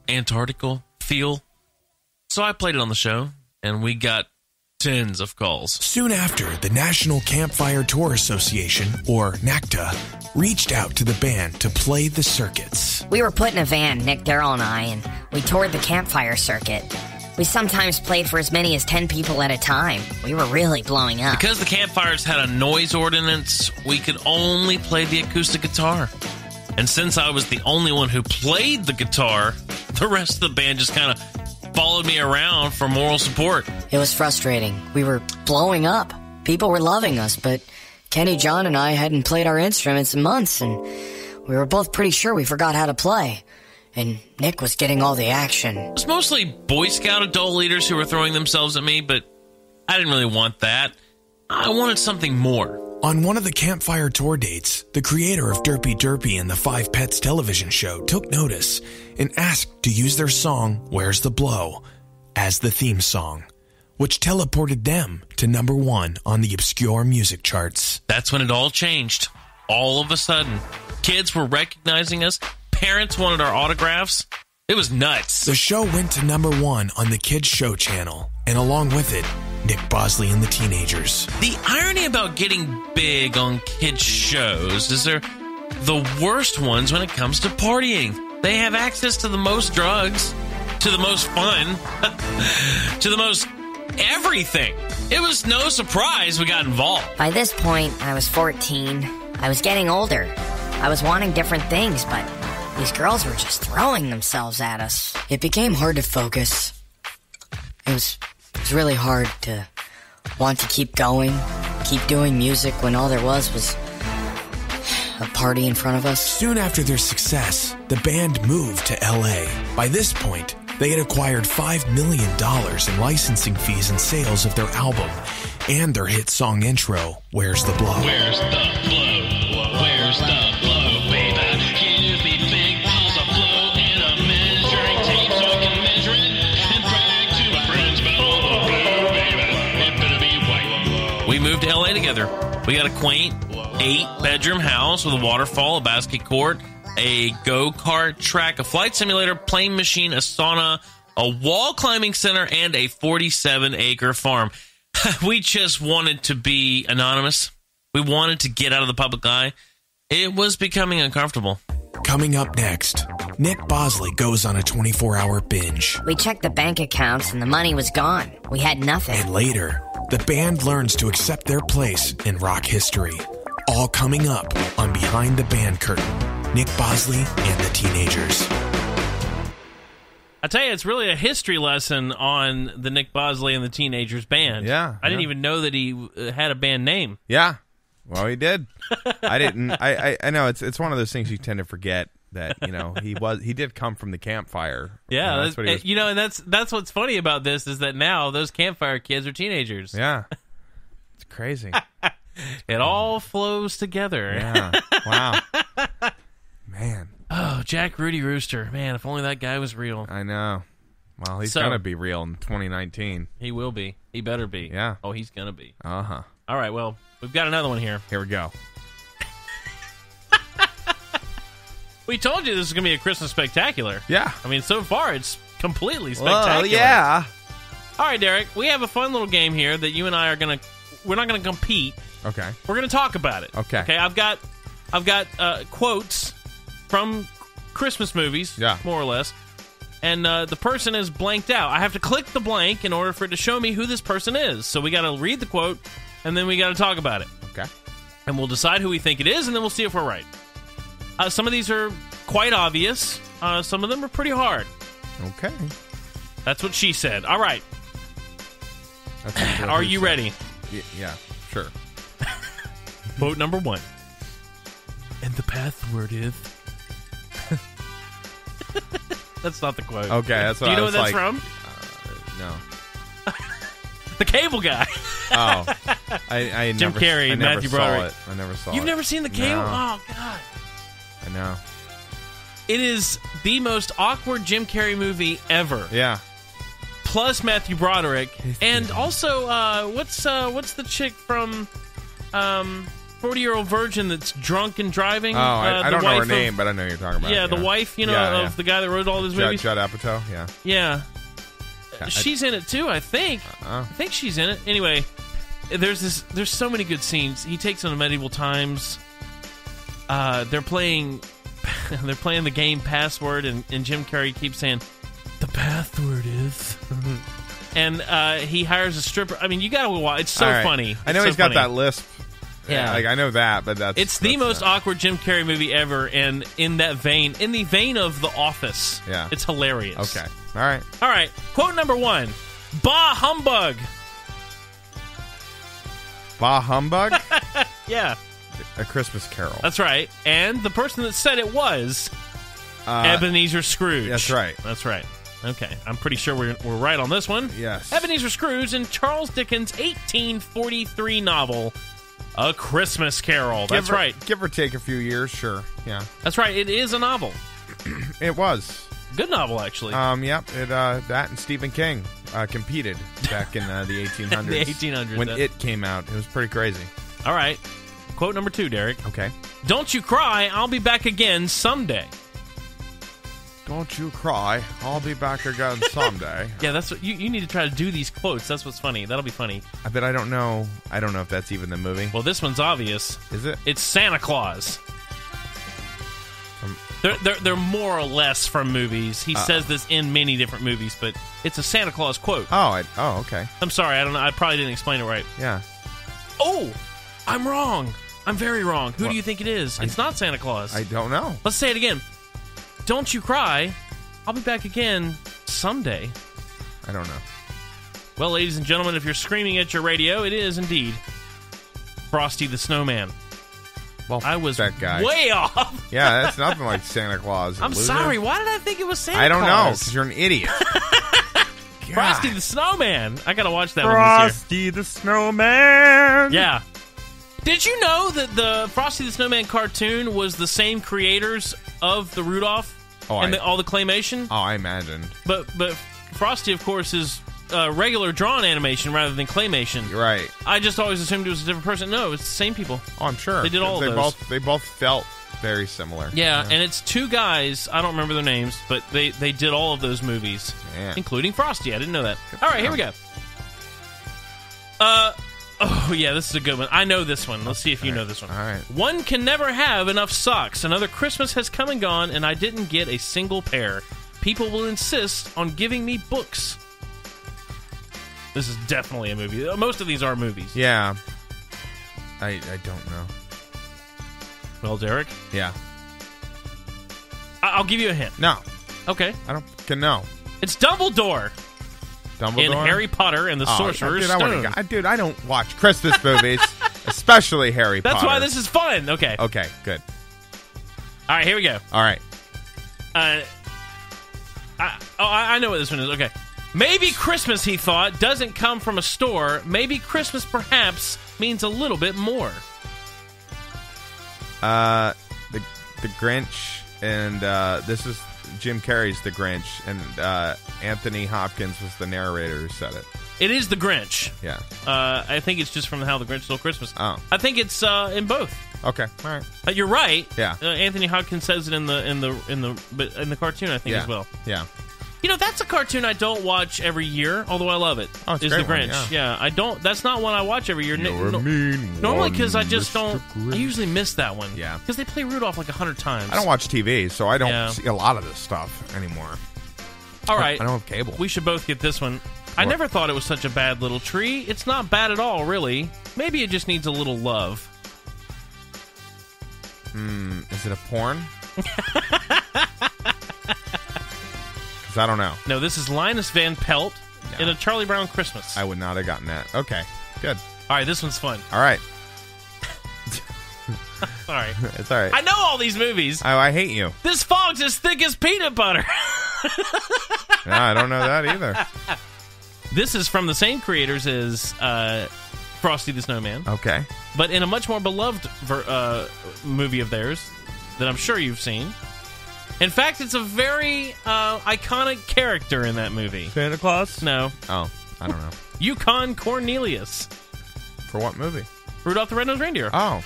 Antarctica feel. So I played it on the show, and we got tens of calls. Soon after, the National Campfire Tour Association, or NACTA, reached out to the band to play the circuits. We were put in a van, Nick, Daryl, and I, and we toured the campfire circuit. We sometimes played for as many as 10 people at a time. We were really blowing up. Because the campfires had a noise ordinance, we could only play the acoustic guitar. And since I was the only one who played the guitar, the rest of the band just kind of followed me around for moral support. It was frustrating. We were blowing up. People were loving us, but Kenny, John, and I hadn't played our instruments in months, and we were both pretty sure we forgot how to play. And Nick was getting all the action. It was mostly Boy Scout adult leaders who were throwing themselves at me, but I didn't really want that. I wanted something more. On one of the campfire tour dates, the creator of Derpy Derpy and the Five Pets television show took notice and asked to use their song, Where's the Blow, as the theme song, which teleported them to #1 on the obscure music charts. That's when it all changed. All of a sudden, kids were recognizing us. Parents wanted our autographs. It was nuts. The show went to #1 on the Kids Show channel, and along with it, Nick Bosley and the Teenagers. The irony about getting big on kids' shows is they're the worst ones when it comes to partying. They have access to the most drugs, to the most fun, to the most everything. It was no surprise we got involved. By this point, I was 14. I was getting older. I was wanting different things, but these girls were just throwing themselves at us. It became hard to focus. It was really hard to want to keep going, keep doing music when all there was a party in front of us. Soon after their success, the band moved to L.A. By this point, they had acquired $5 million in licensing fees and sales of their album and their hit song intro, Where's the Blow? Where's the blow? Where's the blow, baby? Give me big piles of flow in a measuring tape so I can measure it and brag to my friends about all the blow, baby. It better be white. We moved to LA together. We got a quaint 8-bedroom house with a waterfall, a basket court, a go-kart track, a flight simulator, plane machine, a sauna, a wall climbing center, and a 47-acre farm. We just wanted to be anonymous. We wanted to get out of the public eye. It was becoming uncomfortable. Coming up next, Nick Bosley goes on a 24-hour binge. We checked the bank accounts and the money was gone. We had nothing. And later, the band learns to accept their place in rock history. All coming up on Behind the Band Curtain. Nick Bosley and the Teenagers. I tell you, it's really a history lesson on the Nick Bosley and the Teenagers band. Yeah. I didn't even know that he had a band name. Yeah. Well, he did. I didn't. I know it's one of those things you tend to forget that, he did come from the campfire. Yeah, that's what he was. And that's what's funny about this is that now those campfire kids are teenagers. Yeah. It's crazy. It all flows together. Yeah. Wow. Man. Oh, Jack Rudy Rooster. Man, if only that guy was real. I know. Well, he's going to be real in 2019. He will be. He better be. Yeah. Oh, he's going to be. Uh-huh. All right, well, we've got another one here. Here we go. We told you this is going to be a Christmas spectacular. Yeah. I mean, so far, it's completely spectacular. Well, yeah. All right, Derek, we have a fun little game here that you and I are going to... We're not going to compete. Okay. We're going to talk about it. Okay. Okay, I've got quotes from Christmas movies, yeah, more or less, and the person is blanked out. I have to click the blank in order for it to show me who this person is. So we got to read the quote, and then we got to talk about it. Okay. And we'll decide who we think it is, and then we'll see if we're right. Some of these are quite obvious. Some of them are pretty hard. Okay. That's what she said. All right. Are you ready? Yeah, sure. Quote number 1. And the password is... That's not the quote. Okay, that's what Do you know I what was that's like, from? No. The Cable Guy. Oh. I Jim never, Carrey, I never Matthew saw Broderick. it. I never saw You've it. never seen The Cable? No. Oh, God. I know. It is the most awkward Jim Carrey movie ever. Yeah. Plus Matthew Broderick. And also, what's the chick from 40-Year-Old Virgin that's drunk and driving? Oh, I don't know her name, but I know who you're talking about. Yeah, the wife, of the guy that wrote all those movies. Judd Apatow, yeah. Yeah. She's in it too, I think. I think she's in it. Anyway, there's so many good scenes. He takes on medieval times. They're playing the game Password, and Jim Carrey keeps saying, "The password is." And he hires a stripper. I mean, you gotta watch. It's so funny. I know he's got that lisp. Yeah, I know that, but it's the most awkward Jim Carrey movie ever, and in the vein of The Office. Yeah, it's hilarious. Okay, all right. Quote number 1: "Bah humbug." Bah humbug. Yeah. A Christmas Carol. That's right. And the person that said it was Ebenezer Scrooge. That's right. That's right. Okay. I'm pretty sure we're right on this one. Yes. Ebenezer Scrooge in Charles Dickens' 1843 novel, A Christmas Carol. That's right. Give or take a few years, sure. Yeah. That's right. It is a novel. It was. Good novel, actually. Yep. That and Stephen King competed back in the 1800s. The 1800s. When it came out. It was pretty crazy. All right. Quote number 2, Derek. Okay. "Don't you cry, I'll be back again someday." Don't you cry, I'll be back again someday. Yeah, that's what you need to try to do these quotes. That's what's funny. That'll be funny. But I don't know if that's even the movie. Well, this one's obvious. Is it? It's Santa Claus. They're more or less from movies. He says this in many different movies, but it's a Santa Claus quote. Oh, okay. I'm sorry, I don't know. I probably didn't explain it right. Yeah. Oh, I'm wrong. I'm very wrong. Who do you think it is? It's not Santa Claus. I don't know. Let's say it again. "Don't you cry. I'll be back again someday." I don't know. Well, ladies and gentlemen, if you're screaming at your radio, it is indeed Frosty the Snowman. Well, I was that guy. way off. Yeah, that's nothing like Santa Claus. I'm sorry. Why did I think it was Santa Claus? I don't know, because you're an idiot. Frosty the Snowman. I gotta watch that one Frosty the Snowman. Yeah. Did you know that the Frosty the Snowman cartoon was the same creators of the Rudolph and all the claymation? Oh, I imagined. But Frosty, of course, is regular drawn animation rather than claymation. You're right. I just always assumed it was a different person. No, it's the same people. Oh, I'm sure. They did all of those. They both felt very similar. Yeah, and it's 2 guys. I don't remember their names, but they did all of those movies, including Frosty. I didn't know that. All right, here we go. Oh, yeah, this is a good one. I know this one. Let's see if you know this one. All right. "One can never have enough socks. Another Christmas has come and gone, and I didn't get a single pair. People will insist on giving me books." This is definitely a movie. Most of these are movies. Yeah. I don't know. Well, Derek, Yeah. I'll give you a hint. No. Okay. I don't can know. It's Dumbledore Dumbledore? in Harry Potter and the Sorcerer's Stone. Dude, I don't watch Christmas movies, especially Harry Potter. That's why this is fun. Okay. Okay, good. All right, here we go. All right. I know what this one is. Okay. Maybe Christmas, he thought, doesn't come from a store. Maybe Christmas, perhaps, means a little bit more. The Grinch, and this is Jim Carrey's The Grinch, and Anthony Hopkins was the narrator who said it. It is The Grinch. Yeah. I think it's just from How the Grinch Stole Christmas. Oh. I think it's in both. Okay. All right. You're right. Yeah. Anthony Hopkins says it in the cartoon, I think, Yeah. as well. Yeah. You know, that's a cartoon I don't watch every year, although I love it. Oh, it's is a The great Grinch. one, Yeah, I don't. That's not one I watch every year. Normally, because I just don't. I usually miss that one. Yeah. Because they play Rudolph like 100 times. I don't watch TV, so I don't see a lot of this stuff anymore. All right. I don't have cable. We should both get this one. I What? never thought it was such a bad little tree. It's not bad at all, really. Maybe it just needs a little love. Is it a porn? Because I don't know. No, this is Linus Van Pelt No. in A Charlie Brown Christmas. I would not have gotten that. Okay. Good. All right, this one's fun. All right. All right. It's all right. I know all these movies. I hate you. This fog's as thick as peanut butter. No, I don't know that either. This is from the same creators as Frosty the Snowman, Okay. but in a much more beloved movie of theirs that I'm sure you've seen. In fact, it's a very iconic character in that movie. Santa Claus? No. Oh, I don't know. Yukon Cornelius. For what movie? Rudolph the Red-Nosed Reindeer. Oh,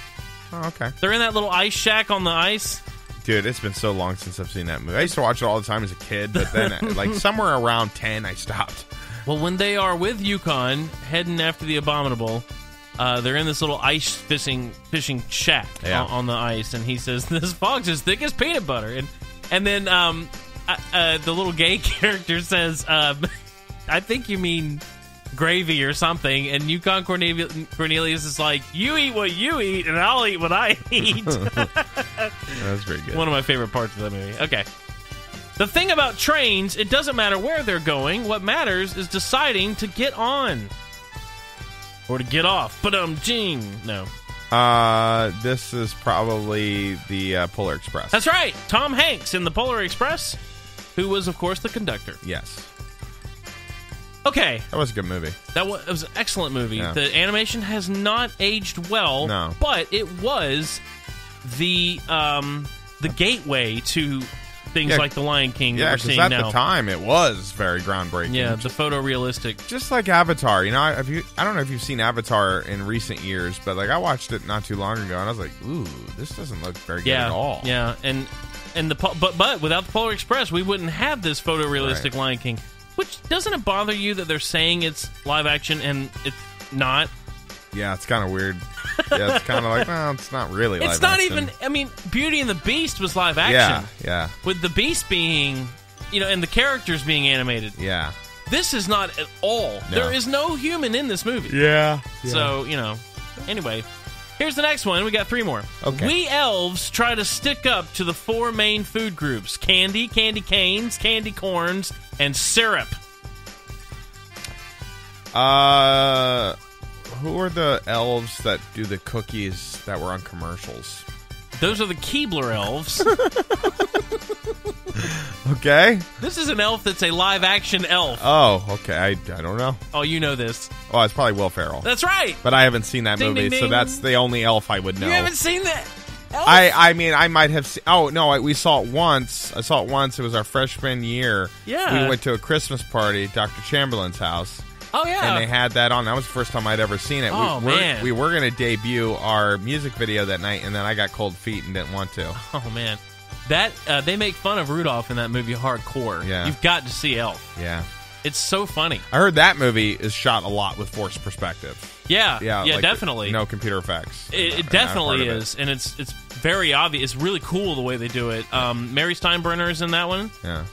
okay. They're in that little ice shack on the ice. Dude, it's been so long since I've seen that movie. I used to watch it all the time as a kid, but then, like, somewhere around 10, I stopped. Well, when they are with Yukon, heading after the Abominable, they're in this little ice fishing shack on the ice, and he says, "This fog's as thick as peanut butter." And then the little gay character says, "I think you mean gravy or something." And Yukon Cornelius is like, "You eat what you eat, and I'll eat what I eat." That's pretty good. One of my favorite parts of that movie. Okay. The thing about trains, it doesn't matter where they're going. What matters is deciding to get on. Or to get off. But jing. No. This is probably the Polar Express. That's right. Tom Hanks in the Polar Express, who was, of course, the conductor. Yes. Okay. That was a good movie. It was an excellent movie. Yeah. The animation has not aged well. No. But it was the gateway to things like The Lion King that we're because seeing at now. the time it was very groundbreaking. Yeah, the photorealistic. Just like Avatar, you know, I don't know if you've seen Avatar in recent years, but like I watched it not too long ago, and I was like, "Ooh, this doesn't look very good at all." Yeah, and but without the Polar Express, we wouldn't have this photorealistic Lion King. Which doesn't it bother you that they're saying it's live action and it's not? Yeah, it's kind of weird. Yeah, it's kind of like, no, it's not really live action. It's not even, I mean, Beauty and the Beast was live action. Yeah. With the Beast being, and the characters being animated. Yeah. This is not at all. No. There is no human in this movie. Yeah. So, anyway. Here's the next one. We got 3 more. Okay. We elves try to stick up to the 4 main food groups. Candy, candy canes, candy corns, and syrup. Who are the elves that do the cookies that were on commercials? Those are the Keebler elves. Okay. This is an elf that's a live-action elf. Oh, okay. I don't know. Oh, you know this. Oh, it's probably Will Ferrell. That's right. But I haven't seen that Ding, movie, ding, so ding. that's the only elf I would know. You haven't seen that elf? I mean, I might have seen... Oh, no, we saw it once. I saw it once. It was our freshman year. Yeah. We went to a Christmas party at Dr. Chamberlain's house. Oh, yeah. And they had that on. That was the first time I'd ever seen it. Oh, man. We were going to debut our music video that night, and then I got cold feet and didn't want to. Oh, man. That they make fun of Rudolph in that movie hardcore. Yeah. You've got to see Elf. Yeah. It's so funny. I heard that movie is shot a lot with forced perspective. Yeah, like definitely. No computer effects. It definitely is, and it's very obvious. It's really cool the way they do it. Mary Steinbrenner is in that one. Yeah.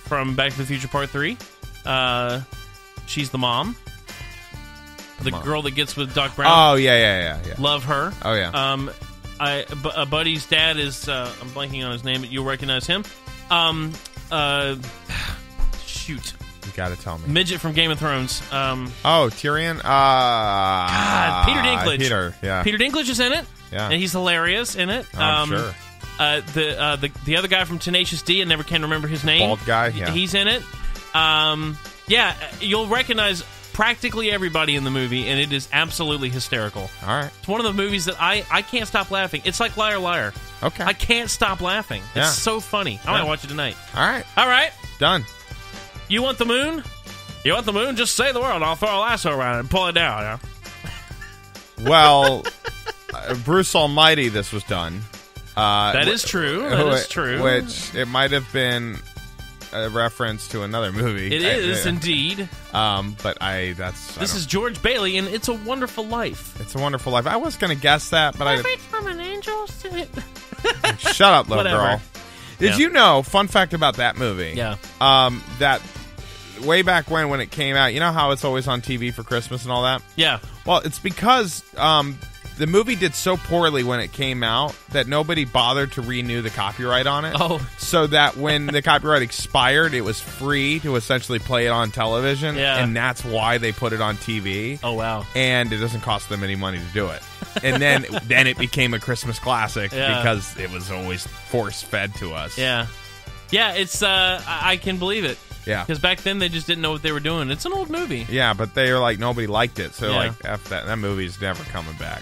From Back to the Future Part 3. She's the mom. The girl that gets with Doc Brown. Oh, yeah. Love her. Oh, yeah. a buddy's dad is I'm blanking on his name, but you'll recognize him. Shoot. You gotta tell me. Midget from Game of Thrones. Tyrion? God, Peter Dinklage. Peter Dinklage is in it. Yeah. And he's hilarious in it. I'm sure. The other guy from Tenacious D, I never can remember his name. Bald guy, yeah. He's in it. You'll recognize practically everybody in the movie, and it is absolutely hysterical. All right. It's one of the movies that I can't stop laughing. It's like Liar Liar. Okay. I can't stop laughing. It's so funny. I might watch it tonight. All right. Done. You want the moon? You want the moon? Just say the word. I'll throw a lasso around it and pull it down. Yeah? Well, Bruce Almighty, this was done. That is true. That is true. Which it might have been a reference to another movie. It is indeed. This is George Bailey, and It's a Wonderful Life. It's a Wonderful Life. I was going to guess that, but from an angel. Shut up, little girl. Did you know? Fun fact about that movie. Yeah. That way back when it came out, you know how it's always on TV for Christmas and all that? Yeah. Well, it's because the movie did so poorly when it came out that nobody bothered to renew the copyright on it. Oh. So that when the copyright expired, it was free to essentially play it on television. Yeah. And that's why they put it on TV. Oh, wow. And it doesn't cost them any money to do it. And then it became a Christmas classic because it was always force-fed to us. Yeah. Yeah, it's, I can believe it. Yeah. Because back then they just didn't know what they were doing. It's an old movie. Yeah, but they were like, nobody liked it. So, after that movie's never coming back.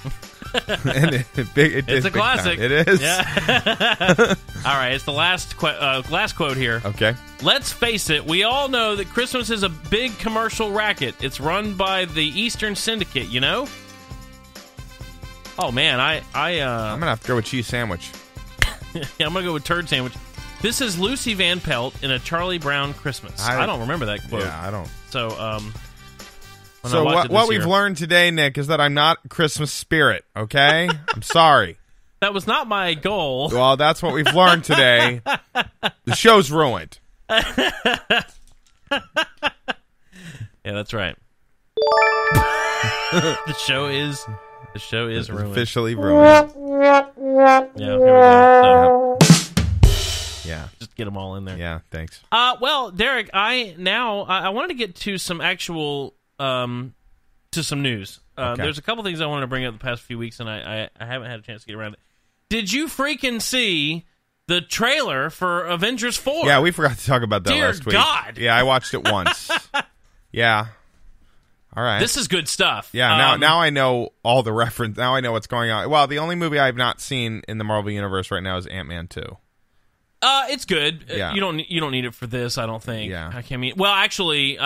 And it's a classic. It is. Yeah. All right, it's the last quote here. Okay. Let's face it, we all know that Christmas is a big commercial racket. It's run by the Eastern Syndicate, you know? Oh, man, I'm going to have to go with cheese sandwich. Yeah, I'm going to go with turd sandwich. This is Lucy Van Pelt in A Charlie Brown Christmas. I don't remember that quote. Yeah, I don't. So, what we've learned today, Nick, is that I'm not Christmas spirit, okay? I'm sorry. That was not my goal. Well, that's what we've learned today. The show's ruined. Yeah, that's right. The show is ruined. Officially ruined. Yeah, here we go. Yeah. Just get them all in there. Yeah, thanks. Well, Derek, I wanted to get to some actual to some news. Okay. There's a couple things I wanted to bring up the past few weeks, and I haven't had a chance to get around to it. Did you freaking see the trailer for Avengers 4? Yeah, we forgot to talk about that Dear last week. God. Yeah, I watched it once. Yeah. All right. This is good stuff. Yeah, now I know all the reference. Now I know what's going on. Well, the only movie I have not seen in the Marvel Universe right now is Ant-Man 2. It's good. Yeah. You don't need it for this, I don't think. Yeah. I can't mean. Well, actually,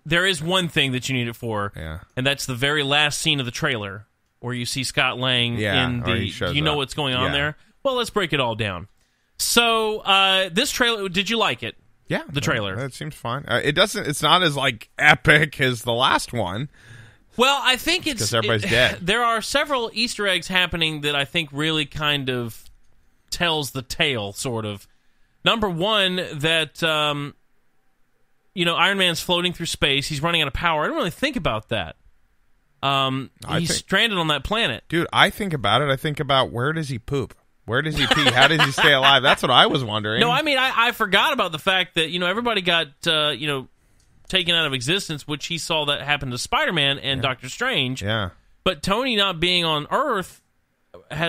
there is one thing that you need it for. Yeah. And that's the very last scene of the trailer where you see Scott Lang in the. You know what's going on there? Well, let's break it all down. So, this trailer, did you like it? Yeah, the trailer. It seems fine. It's not as like epic as the last one. Well, I think it's because everybody's dead. There are several Easter eggs happening that I think really kind of tells the tale, sort of. Number one, that Iron Man's floating through space. He's running out of power. I don't really think about that. He's stranded on that planet. Dude, I think about it. I think about where does he poop? Where does he pee? How does he stay alive? That's what I was wondering. No, I mean, I forgot about the fact that, everybody got, taken out of existence, which he saw that happen to Spider-Man and Doctor Strange. Yeah. But Tony not being on Earth I'm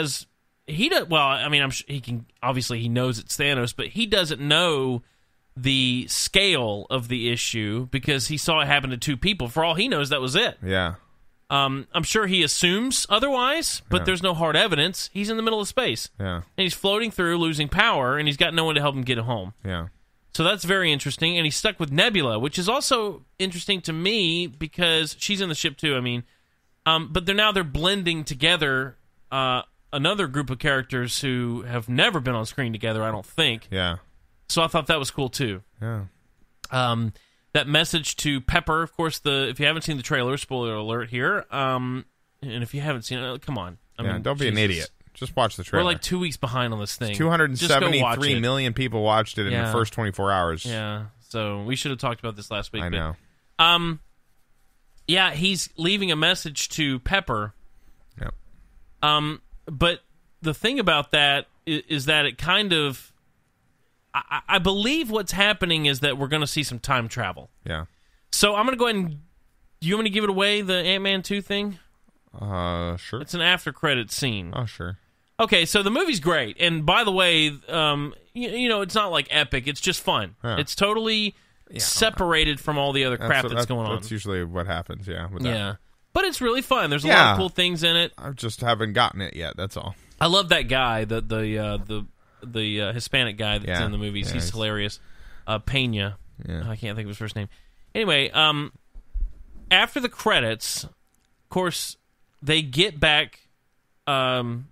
sure he knows it's Thanos, but he doesn't know the scale of the issue because he saw it happen to two people. For all he knows, that was it. Yeah. I'm sure he assumes otherwise, but there's no hard evidence. He's in the middle of space. Yeah. And he's floating through, losing power, and he's got no one to help him get home. Yeah. So that's very interesting. And he's stuck with Nebula, which is also interesting to me because she's in the ship too, but they're blending together another group of characters who have never been on screen together, I don't think. Yeah. So I thought that was cool too. Yeah. That message to Pepper, of course, if you haven't seen the trailer, spoiler alert here, and if you haven't seen it, come on. Don't be an idiot. Just watch the trailer. We're like 2 weeks behind on this thing. 273 million people watched it in the first 24 hours. Yeah, so we should have talked about this last week. I know. Yeah, he's leaving a message to Pepper. Yep. but the thing about that is that it kind of... I believe what's happening is that we're going to see some time travel. Yeah. So I'm going to go ahead and... Do you want me to give it away, the Ant-Man 2 thing? Sure. It's an after-credit scene. Oh, sure. Okay, so the movie's great. And by the way, you know, it's not like epic. It's just fun. Yeah. It's totally separated from all the other crap that's going on. That's usually what happens, yeah. With Yeah. that. But it's really fun. There's a lot of cool things in it. I just haven't gotten it yet, that's all. I love that guy, the Hispanic guy that's in the movies. He's hilarious. Pena. Yeah. I can't think of his first name. Anyway, after the credits, of course, they get back the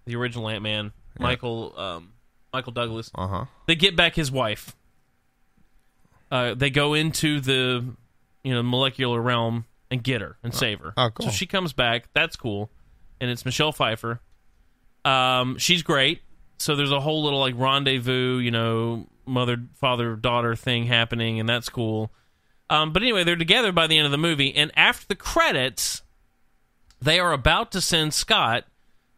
original Ant-Man, Michael Douglas. Uh-huh. They get back his wife. They go into the molecular realm and get her and save her. Oh, cool. So she comes back. That's cool. And it's Michelle Pfeiffer. She's great. So there's a whole little like rendezvous, mother, father, daughter thing happening, and that's cool. But anyway, they're together by the end of the movie, and after the credits, they are about to send Scott.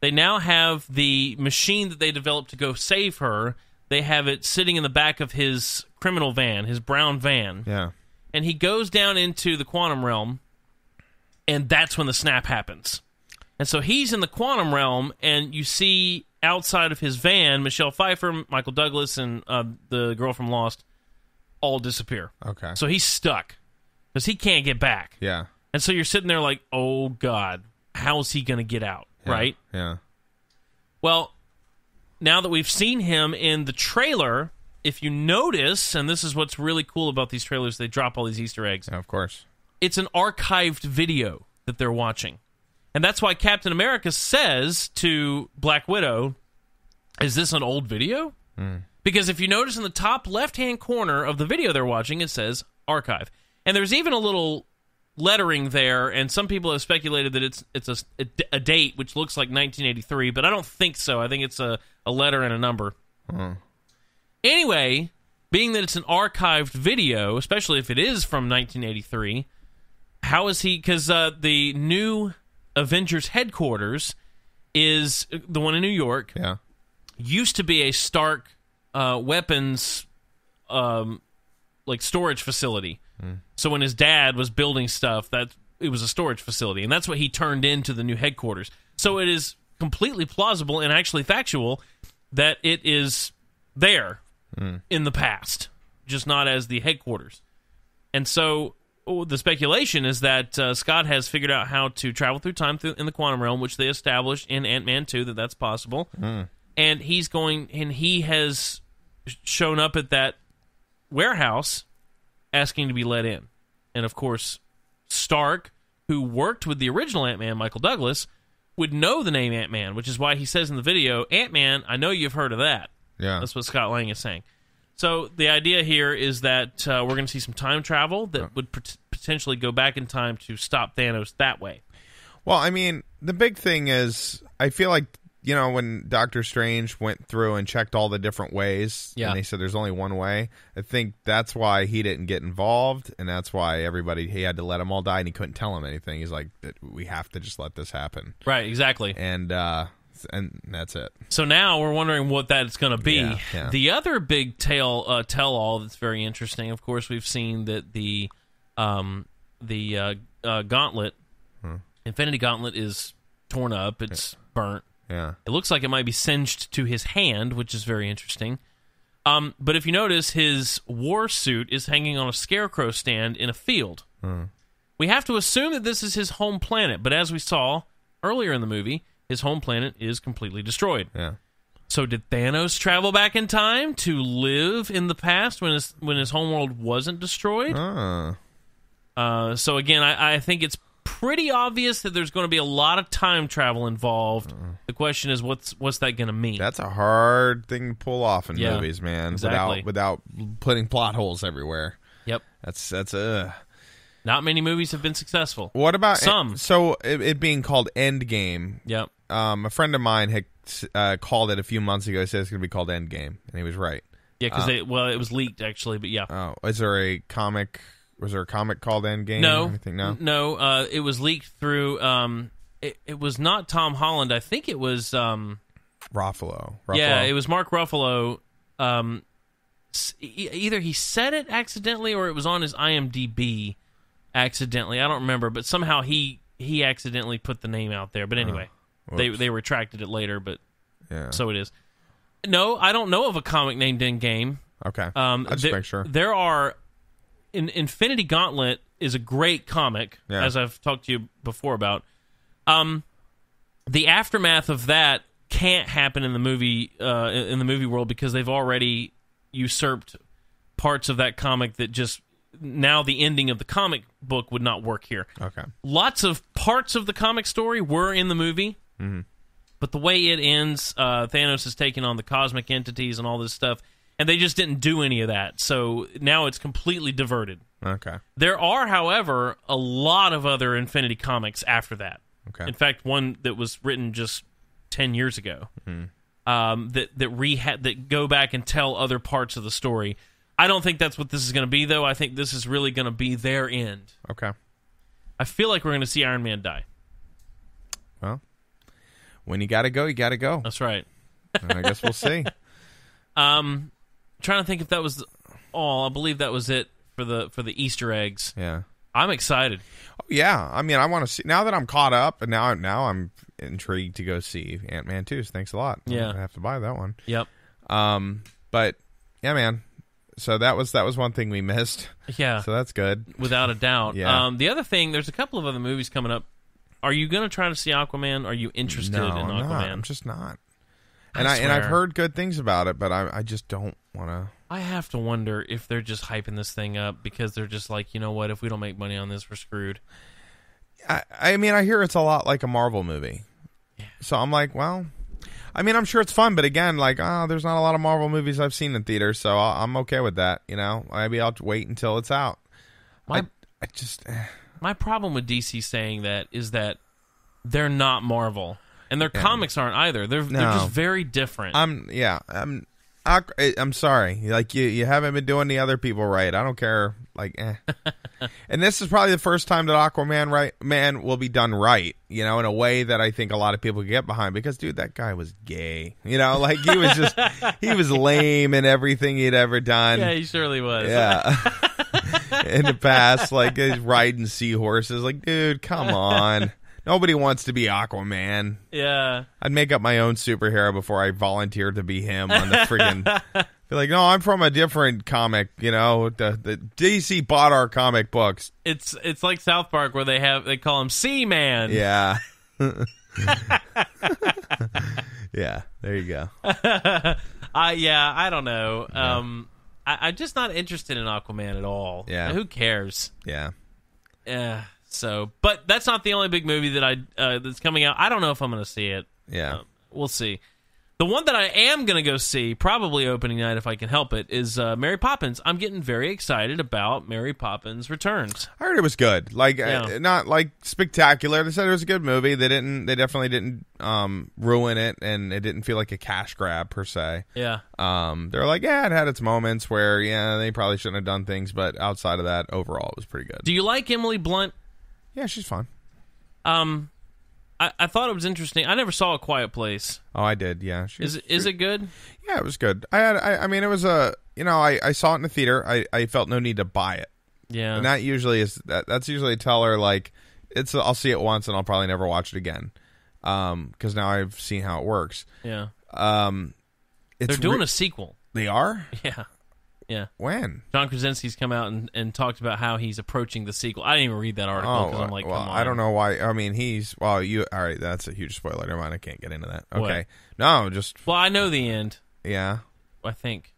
They now have the machine that they developed to go save her. They have it sitting in the back of his criminal van, his brown van. Yeah. And he goes down into the quantum realm, and that's when the snap happens. And so he's in the quantum realm, and you see outside of his van, Michelle Pfeiffer, Michael Douglas, and the girl from Lost all disappear. Okay. So he's stuck because he can't get back. Yeah. And so you're sitting there like, oh, God, how's he going to get out, right? Yeah. Well, now that we've seen him in the trailer, if you notice, and this is what's really cool about these trailers, they drop all these Easter eggs. Yeah, of course. It's an archived video that they're watching. And that's why Captain America says to Black Widow, is this an old video? Because if you notice in the top left-hand corner of the video they're watching, it says archive. And there's even a little lettering there, and some people have speculated that it's a date, which looks like 1983, but I don't think so. I think it's a letter and a number. Anyway, being that it's an archived video, especially if it is from 1983, how is he... Because the new Avengers headquarters is the one in New York. Yeah. Used to be a Stark weapons like storage facility. So when his dad was building stuff, it was a storage facility, and that's what he turned into the new headquarters. So it is completely plausible and actually factual that it is there in the past, just not as the headquarters. And so the speculation is that Scott has figured out how to travel through time in the quantum realm, which they established in Ant-Man 2 that's possible. And he has shown up at that warehouse asking to be let in. And of course, Stark, who worked with the original Ant-Man, Michael Douglas, would know the name Ant-Man, which is why he says in the video, Ant-Man, I know you've heard of that. Yeah. That's what Scott Lang is saying. So the idea here is that we're going to see some time travel that would potentially go back in time to stop Thanos that way. Well, I mean, the big thing is, I feel like, when Doctor Strange went through and checked all the different ways, and they said there's only one way, I think that's why he didn't get involved, and that's why he had to let them all die, and he couldn't tell them anything. He's like, we have to just let this happen. Right, exactly. And that's it. So now we're wondering what that's going to be. Yeah. The other big tell-all that's very interesting, of course, we've seen that the gauntlet, Infinity Gauntlet, is torn up. It's burnt. Yeah. It looks like it might be singed to his hand, which is very interesting. But if you notice, his war suit is hanging on a scarecrow stand in a field. We have to assume that this is his home planet, but as we saw earlier in the movie, his home planet is completely destroyed. Yeah. So did Thanos travel back in time to live in the past when his homeworld wasn't destroyed? So again, I think it's pretty obvious that there's going to be a lot of time travel involved. The question is, what's that going to mean? That's a hard thing to pull off in movies, man. Exactly. Without putting plot holes everywhere. Yep. That's Not many movies have been successful. What about some? So it being called Endgame. Yep. A friend of mine had called it a few months ago. He said it's going to be called Endgame, and he was right. Yeah, because it was leaked actually, but yeah. Oh, is there a comic? Was there a comic called Endgame? No, or anything? No. It was leaked through it was not Tom Holland. I think it was Ruffalo. Yeah, it was Mark Ruffalo. Either he said it accidentally or it was on his IMDb accidentally. I don't remember, but somehow he accidentally put the name out there. But anyway, they retracted it later, but so it is. No, I don't know of a comic named Endgame. Okay. I'll just make sure. There are... Infinity Gauntlet is a great comic, as I've talked to you before about. The aftermath of that can't happen in the movie world because they've already usurped parts of that comic that just... Now the ending of the comic book would not work here. Okay. Lots of parts of the comic story were in the movie, but the way it ends, Thanos is taking on the cosmic entities and all this stuff, and they just didn't do any of that. So now it's completely diverted. Okay. There are, however, a lot of other Infinity comics after that. Okay. In fact, one that was written just 10 years ago that go back and tell other parts of the story. I don't think that's what this is going to be, though. I think this is really going to be their end. Okay. I feel like we're going to see Iron Man die. Well, when you got to go, you got to go. That's right. And I guess we'll see. Trying to think if that was all. I believe that was it for the Easter eggs. Yeah. I'm excited. Oh, yeah. I mean, I want to see... Now that I'm caught up, and now I'm intrigued to go see Ant-Man 2. So thanks a lot. Yeah. I have to buy that one. Yep. But, yeah, man. So that was one thing we missed. Yeah. So that's good. Without a doubt. Yeah. The other thing, there's a couple of other movies coming up. Are you going to try to see Aquaman? Are you interested in Aquaman? No, I'm just not. I And swear. I've heard good things about it, but I just don't want to... I have to wonder if they're just hyping this thing up because they're just like, you know what, if we don't make money on this, we're screwed. I mean, I hear it's a lot like a Marvel movie. Yeah. So I'm like, well... I mean, I'm sure it's fun, but again, like, there's not a lot of Marvel movies I've seen in theaters, so I'm okay with that, you know? Maybe I'll wait until it's out. I just... My problem with DC saying that is that they're not Marvel. And their comics aren't either. They're just very different. I'm sorry. Like, you haven't been doing the other people right. I don't care. Like, And this is probably the first time that Aquaman will be done right, you know, in a way that I think a lot of people can get behind. Because, dude, that guy was gay. You know, like, he was just, he was lame in everything he'd ever done. Yeah, he surely was. Yeah. In the past, like, he's riding seahorses. Like, dude, come on. Nobody wants to be Aquaman. Yeah. I'd make up my own superhero before I volunteered to be him on the friggin'... Be like, no, I'm from a different comic, you know. The DC bought our comic books. It's like South Park where they call him Seaman. Yeah. Yeah, there you go. I don't know. Yeah. I'm just not interested in Aquaman at all. Yeah. Who cares? Yeah. So, but that's not the only big movie that that's coming out. I don't know if I'm going to see it. Yeah. We'll see. The one that I am going to go see, probably opening night if I can help it, is Mary Poppins. I'm getting very excited about Mary Poppins Returns. I heard it was good. Like, not like spectacular. They said it was a good movie. They definitely didn't ruin it, and it didn't feel like a cash grab per se. Yeah. They're like, yeah, it had its moments where, they probably shouldn't have done things, but outside of that, overall, it was pretty good. Do you like Emily Blunt? Yeah, she's fun. I thought it was interesting. I never saw A Quiet Place. Oh, I did. Yeah. Is it good? Yeah, it was good. I mean, it was I saw it in the theater. I felt no need to buy it. Yeah. And that usually is that's usually a teller like I'll see it once and I'll probably never watch it again. Because now I've seen how it works. Yeah. They're doing a sequel. They are? Yeah. Yeah. When? John Krasinski's come out and talked about how he's approaching the sequel. I didn't even read that article because I'm like, well, come on. I don't know why. I mean, all right, that's a huge spoiler. Never mind, I can't get into that. Okay. What? No, just... Well, I know the end. Yeah. I think.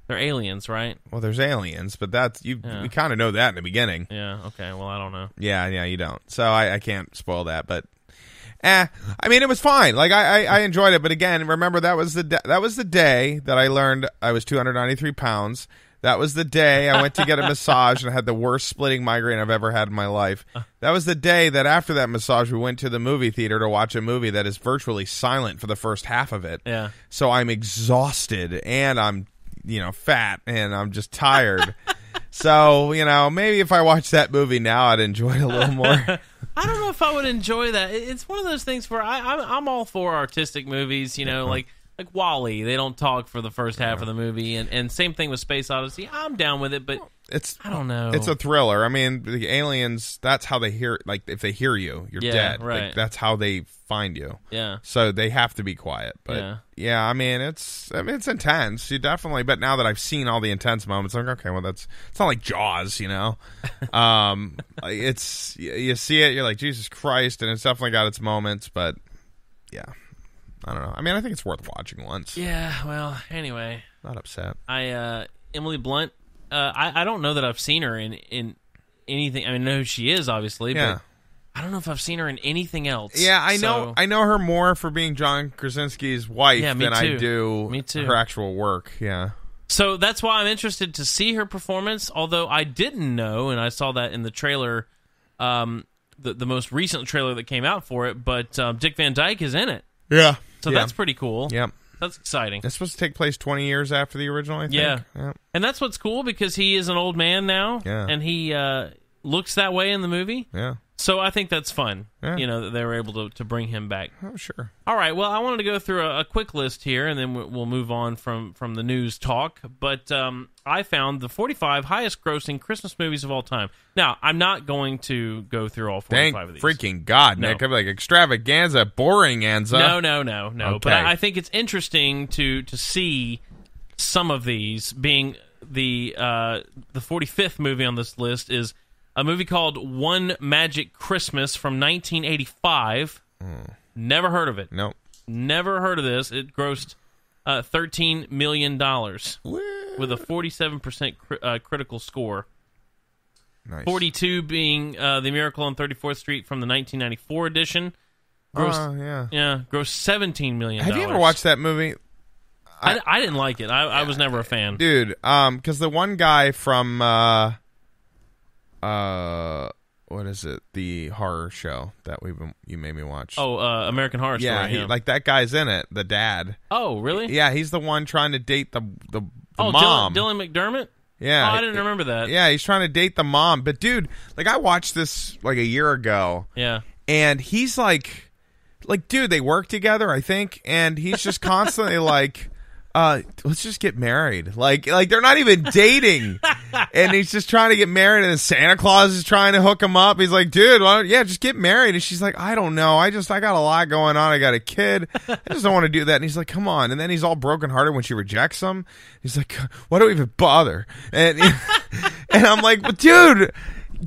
They're aliens, right? Well, there's aliens, but we kind of know that in the beginning. Yeah, okay. Well, I don't know. Yeah, you don't. So I can't spoil that, but... I mean, it was fine. Like, I enjoyed it, but again, remember, that was the day that I learned I was 293 pounds. That was the day I went to get a massage and I had the worst splitting migraine I've ever had in my life. That was the day that after that massage, we went to the movie theater to watch a movie that is virtually silent for the first half of it. Yeah. So I'm exhausted, and I'm, fat, and I'm just tired. So, maybe if I watched that movie now, I'd enjoy it a little more. I don't know if I would enjoy that. It's one of those things where I'm all for artistic movies, like WALL-E. They don't talk for the first half of the movie, and same thing with Space Odyssey. I'm down with it, but I don't know. It's a thriller. I mean, the aliens, that's how they hear, like, if they hear you, you're dead. Right. Like, that's how they find you. Yeah. So they have to be quiet. But, I mean, it's intense. You definitely, but now that I've seen all the intense moments, I'm like, okay, well, it's not like Jaws, it's, you see it, you're like, Jesus Christ, and it's definitely got its moments, but, yeah. I don't know. I mean, I think it's worth watching once. Yeah, well, anyway. Not upset. Emily Blunt, I don't know that I've seen her in anything. I mean, I know who she is, obviously, but I don't know if I've seen her in anything else. Yeah, I know her more for being John Krasinski's wife than I do her actual work. Yeah. So that's why I'm interested to see her performance, although I didn't know, and I saw that in the trailer, the most recent trailer that came out for it, but Dick Van Dyke is in it. Yeah. So that's pretty cool. Yep. That's exciting. It's supposed to take place 20 years after the original, I think. Yeah. And that's what's cool, because he is an old man now, and he looks that way in the movie. Yeah. So I think that's fun, that they were able to bring him back. Oh, sure. All right, well, I wanted to go through a quick list here, and then we'll move on from the news talk. But I found the 45 highest-grossing Christmas movies of all time. Now, I'm not going to go through all 45 of these. Thank freaking God, Nick. I'm like, extravaganza, boring-anza. No. Okay. But I think it's interesting to see some of these, being the 45th movie on this list is a movie called One Magic Christmas from 1985. Never heard of it. Nope. Never heard of this. It grossed $13 million with a 47% critical score. Nice. 42 being The Miracle on 34th Street from the 1994 edition. Grossed, grossed $17 million. Have you ever watched that movie? I didn't like it. I was never a fan. Dude, because the one guy from... what is it? The horror show that you made me watch. Oh, American Horror Story. Yeah, like that guy's in it. The dad. Oh, really? Yeah, he's the one trying to date the mom. Dylan McDermott. Yeah, I didn't remember that. Yeah, he's trying to date the mom. But dude, like I watched this like a year ago. Yeah, and he's like, dude, they work together, I think, and he's just constantly like. Let's just get married. Like they're not even dating, and he's just trying to get married. And then Santa Claus is trying to hook him up. He's like, dude, just get married. And she's like, I don't know. I got a lot going on. I got a kid. I just don't want to do that. And he's like, come on. And then he's all brokenhearted when she rejects him. He's like, why do we even bother? And and I'm like, but dude.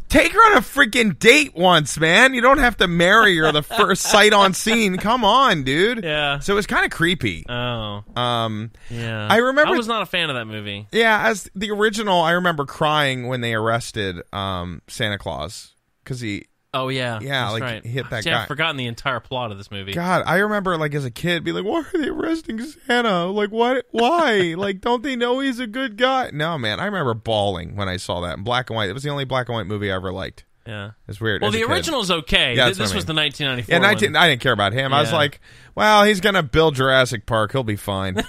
Take her on a freaking date once, man. You don't have to marry her the first sight on scene. Come on, dude. Yeah. So it was kind of creepy. Oh. Yeah. I remember. I was not a fan of that movie. Yeah, as the original, I remember crying when they arrested Santa Claus because he. Oh yeah. Yeah, that's like right. he hit that guy. I've forgotten the entire plot of this movie. God, I remember like as a kid, be like, "Why are they arresting Santa? Like, what? Why? Like, don't they know he's a good guy?" No, man, I remember bawling when I saw that in black and white. It was the only black and white movie I ever liked. Yeah, it's weird. Well, the original's okay. Yeah, this was the 1994. Yeah, one. I didn't care about him. Yeah. I was like, well, he's gonna build Jurassic Park. He'll be fine.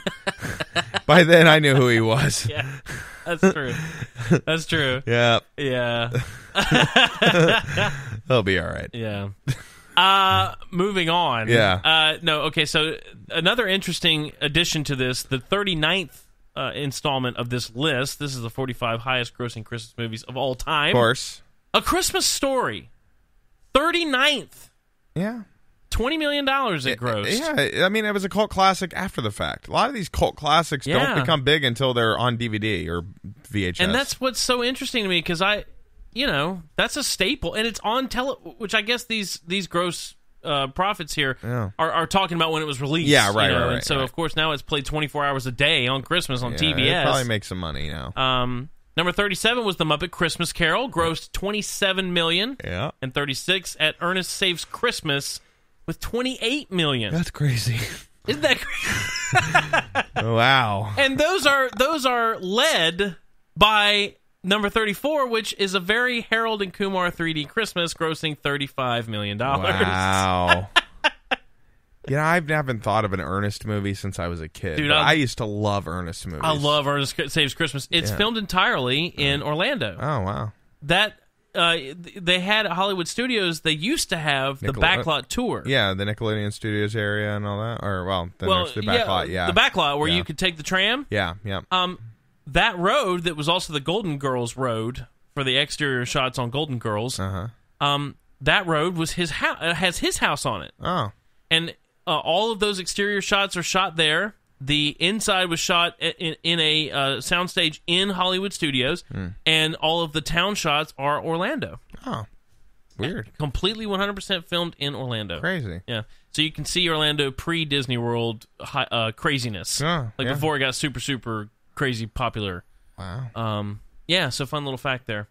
By then, I knew who he was. Yeah, that's true. That's true. Yeah. Yeah. He'll be all right. Yeah. Moving on. Yeah. No, okay, so another interesting addition to this, the 39th installment of this list. This is the 45 highest grossing Christmas movies of all time. Of course. A Christmas Story. 39th. Yeah. $20 million it grossed. Yeah, I mean, it was a cult classic after the fact. A lot of these cult classics don't become big until they're on DVD or VHS. And that's what's so interesting to me, because that's a staple, and it's on which I guess these gross profits here are talking about when it was released. Yeah, right. And so, of course, now it's played 24 hours a day on Christmas on TBS. It probably makes some money now. Number 37 was The Muppet Christmas Carol, grossed $27 million. Yeah. And 36 at Ernest Saves Christmas with $28 million. That's crazy. Isn't that crazy? Wow. And those are led by number 34, which is a very Harold and Kumar 3D Christmas, grossing $35 million. Wow. I haven't thought of an Ernest movie since I was a kid. Dude, I used to love Ernest movies. I love Ernest Saves Christmas. It's filmed entirely in Orlando. Oh, wow. That they had at Hollywood Studios, they used to have the backlot tour. Yeah, the Nickelodeon Studios area and all that. Or, the backlot, yeah. The backlot where you could take the tram. Yeah. That road that was also the Golden Girls road for the exterior shots on Golden Girls, that road was his has his house on it. Oh. And all of those exterior shots are shot there. The inside was shot in a soundstage in Hollywood Studios, and all of the town shots are Orlando. Oh, weird. Completely 100% filmed in Orlando. Crazy. Yeah. So you can see Orlando pre-Disney World craziness. Before it got super, super crazy popular. Wow. Yeah, so fun little fact there.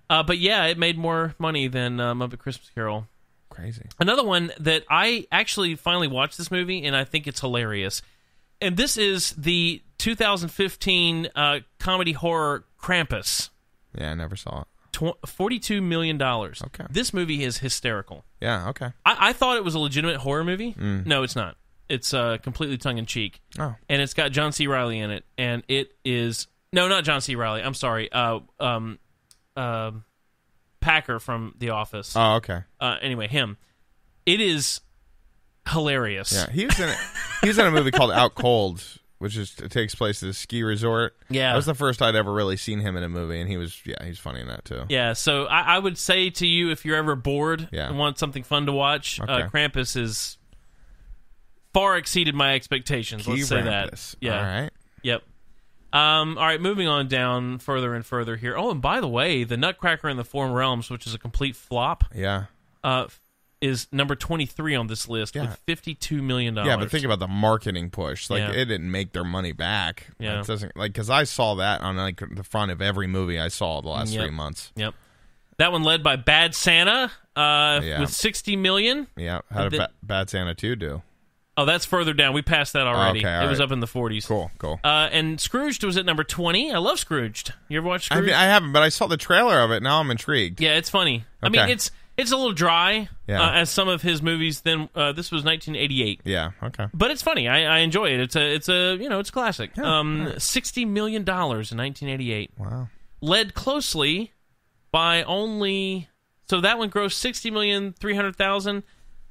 But yeah, it made more money than Muppet Christmas Carol. Crazy. Another one that I actually finally watched this movie, and I think it's hilarious. And this is the 2015 comedy horror Krampus. Yeah, I never saw it. $42 million. Okay. This movie is hysterical. Yeah, okay. I thought it was a legitimate horror movie. No, it's not. It's completely tongue-in-cheek. Oh. And it's got John C. Reilly in it. And it is... No, not John C. Reilly. I'm sorry. Packer from The Office. Oh, okay. Anyway, him. It is hilarious. Yeah, he was in a movie called Out Cold, which takes place at a ski resort. Yeah. That was the first I'd ever really seen him in a movie, and he's funny in that too. Yeah, so I would say to you, if you're ever bored and want something fun to watch, Krampus is far exceeded my expectations. Let's say that. Yeah. All right. Yep. All right, moving on down further and further here. Oh, and by the way, The Nutcracker and the Four Realms, which is a complete flop, is number 23 on this list with $52 million. Yeah, but think about the marketing push. Like, it didn't make their money back. Yeah. It doesn't, because I saw that on the front of every movie I saw the last 3 months. Yep. That one led by Bad Santa with $60 million. Yeah. How did Bad Santa 2 do? Oh, that's further down. We passed that already. Okay, it was up in the 40s. Cool. And Scrooged was at number 20. I love Scrooged. You ever watch Scrooged? I haven't, but I saw the trailer of it. Now I'm intrigued. Yeah, it's funny. Okay. I mean, it's a little dry as some of his movies. Then this was 1988. Yeah. Okay. But it's funny. I enjoy it. It's a classic. Yeah, $60 million in 1988. Wow. Led closely by only that one grossed $60,300,000.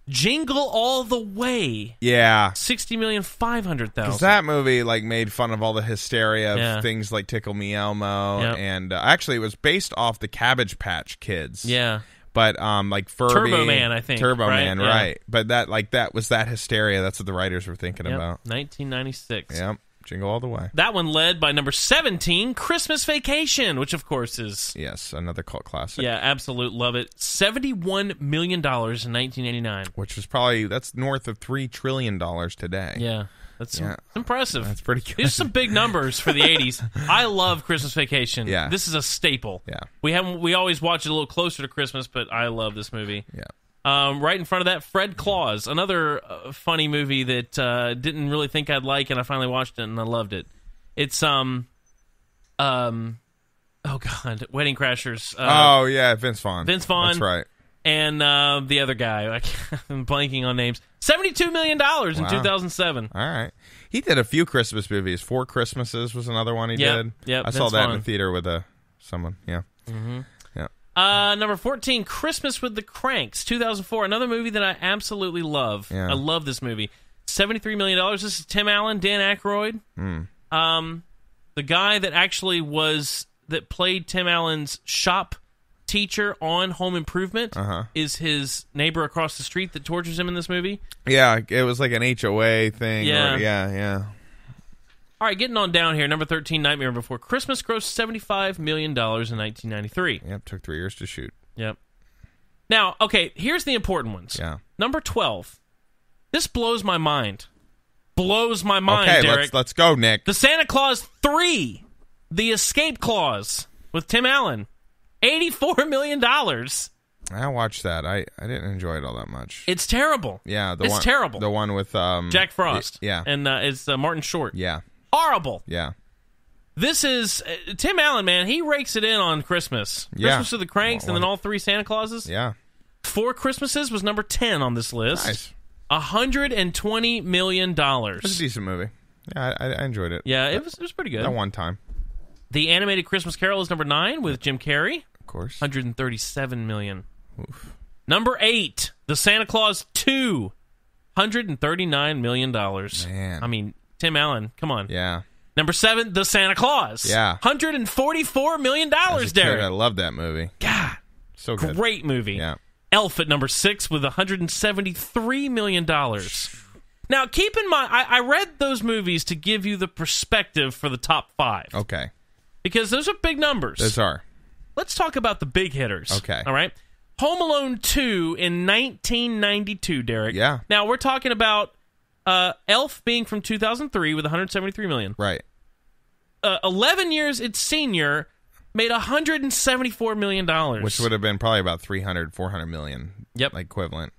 Jingle All the Way. Yeah. $60,500,000. Because that movie made fun of all the hysteria of things like Tickle Me Elmo, and actually it was based off the Cabbage Patch Kids. Yeah. But like Furby, Turbo Man, I think. Turbo Man, Yeah. right? But that was that hysteria. That's what the writers were thinking about. 1996. Yep. Jingle All the Way. That one led by number 17, Christmas Vacation, which of course is... Yes, another cult classic. Yeah, absolute love it. $71 million in 1989. Which is that's north of $3 trillion today. Yeah, that's impressive. That's pretty good. These are some big numbers for the 80s. I love Christmas Vacation. Yeah. This is a staple. Yeah. We always watch it a little closer to Christmas, but I love this movie. Yeah. Right in front of that, Fred Claus, another funny movie that didn't really think I'd like, and I finally watched it and I loved it. It's oh god, Wedding Crashers. Vince Vaughn. Vince Vaughn. That's right. And the other guy, I'm blanking on names. $72 million in 2007. All right. He did a few Christmas movies. 4 Christmases was another one he did. Yep, I saw that in the theater with someone. Yeah. Mm-hmm. Yeah. Number 14, Christmas with the Cranks, 2004. Another movie that I absolutely love. Yeah. I love this movie. $73 million. This is Tim Allen, Dan Aykroyd. The guy that played Tim Allen's shop teacher on Home Improvement is his neighbor across the street that tortures him in this movie. Yeah, it was like an HOA thing. Yeah. Yeah. All right, getting on down here. Number 13, Nightmare Before Christmas, grossed $75 million in 1993. Yep, took 3 years to shoot. Yep. Now, okay, here's the important ones. Yeah. Number 12. This blows my mind. Blows my mind, okay, Derek. let's go, Nick. The Santa Claus 3, The Escape Clause, with Tim Allen. $84 million. I watched that. I didn't enjoy it all that much. It's terrible. Yeah, it's terrible. The one with Jack Frost. Yeah. And it's Martin Short. Yeah. Horrible. Yeah. This is Tim Allen, man. He rakes it in on Christmas. Yeah. Christmas with the Cranks, and then all 3 Santa Clauses. Yeah. 4 Christmases was number 10 on this list. Nice. $120 million. It's a decent movie. Yeah, I enjoyed it. Yeah, it was pretty good. That one time. The Animated Christmas Carol is number 9 with Jim Carrey. course. 137 million. Oof. Number 8, The Santa Claus 2, $139 million. Man. I mean, Tim Allen, come on. Yeah. Number 7, The Santa Claus. Yeah. $144 million, As a kid, Derek. I love that movie. God. So good. Great movie. Yeah. Elf at number 6 with $173 million. Now, keep in mind, I read those movies to give you the perspective for the top 5. Okay. Because those are big numbers. Those are. Let's talk about the big hitters. Okay. All right. Home Alone 2 in 1992, Derek. Yeah. Now, we're talking about Elf being from 2003 with $173 million. Right. 11 years its senior made $174 million. Which would have been probably about 300, 400 million. Yep. Equivalent.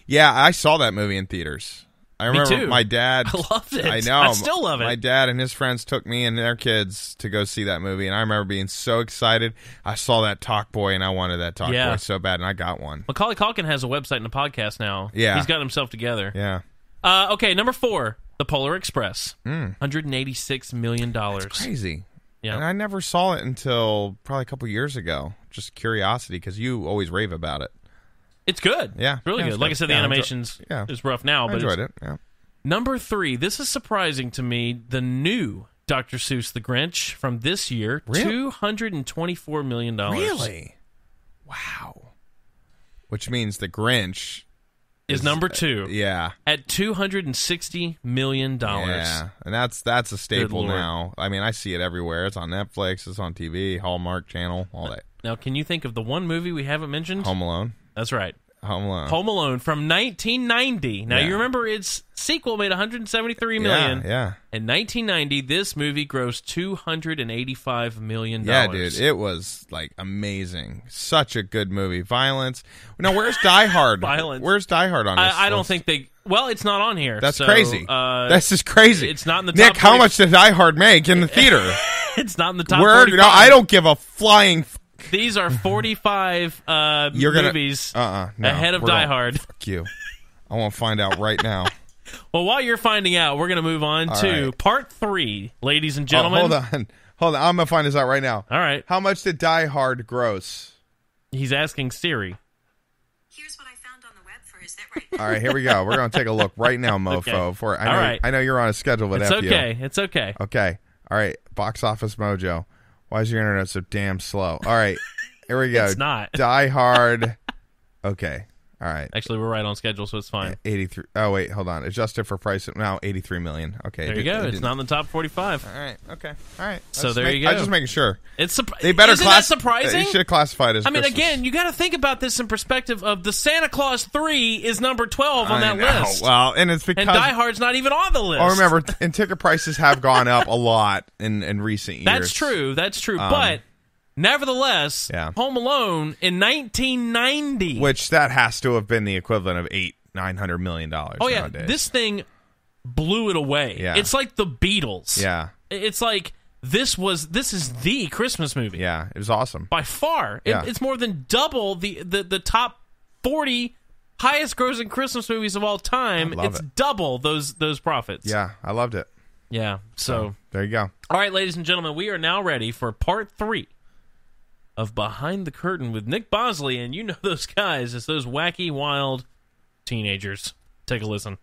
Yeah, I saw that movie in theaters. I remember too. my dad. I loved it. I know. I still love it. My dad and his friends took me and their kids to go see that movie, and I remember being so excited. I saw that Talk Boy, and I wanted that Talk Boy so bad, and I got one. Macaulay Culkin has a website and a podcast now. Yeah. He's got himself together. Yeah. Okay, number 4, The Polar Express. $186 million. That's crazy. Yeah. And I never saw it until probably a couple years ago. Just curiosity, because you always rave about it. It's good. Yeah. It's really Yeah, good. it's Like good. I said, the Yeah, animation's is rough now. I But enjoyed it. Yeah. Number 3, this is surprising to me, the new Dr. Seuss The Grinch from this year, $224 million. Really? Wow. Which means The Grinch is number 2. Yeah. At $260 million. Yeah. And that's a staple Good Lord. now. I mean, I see it everywhere. It's on Netflix, it's on TV, Hallmark Channel, all that. Now, can you think of the one movie we haven't mentioned? Home Alone. That's right. Home Alone. Home Alone from 1990. Now, you remember its sequel made $173 million. Yeah. In 1990, this movie grossed $285 million. Yeah, dude. It was, like, amazing. Such a good movie. Violence. Now, where's Die Hard? Violence. Where's Die Hard on this I don't list? think they... Well, it's not on here. That's so, crazy. That's just crazy. It's not in the Nick, top how 40 much did Die Hard make in the theater? It's not in the top Where? 45. No, I don't give a flying... These are 45 movies ahead of Die Hard. Fuck you. I want to find out right now. Well, while you're finding out, we're going to move on to right. part 3, ladies and gentlemen. Hold on. I'm going to find this out right now. All right. How much did Die Hard gross? He's asking Siri. Here's what I found on the web for Is That Right? All right, here we go. We're going to take a look right now, mofo. Okay. I know you're on a schedule, but It's F you. okay. It's okay. Okay. All right. Box Office Mojo. Why is your internet so damn slow? All right. Here we go. It's not. Die Hard. Okay. All right. Actually, we're right on schedule, so it's fine. 83. Oh, wait. Hold on. Adjusted for price. Now, 83 million. Okay. There you go. It's not in the top 45. All right. Okay. All right. So there you go. I was just making sure. They better Isn't that surprising? They should have classified it as I mean, Christmas. again, you got to think about this in perspective of the Santa Claus 3 is number 12 on that list. Well, and it's because... And Die Hard's not even on the list. Oh, remember, and ticket prices have gone up a lot in recent years. That's true. That's true. But... Nevertheless, Home Alone in 1990, which that has to have been the equivalent of $900 million. Oh yeah, nowadays. this thing blew it away. Yeah. It's like the Beatles. Yeah, it's like this is the Christmas movie. Yeah, it was awesome by far. Yeah. It's more than double the top 40 highest grossing Christmas movies of all time. It's double those profits. Yeah, I loved it. Yeah, so there you go. All right, ladies and gentlemen, we are now ready for part 3 of Behind the Curtain with Nick Bosley, and you know those guys. It's those wacky, wild teenagers. Take a listen.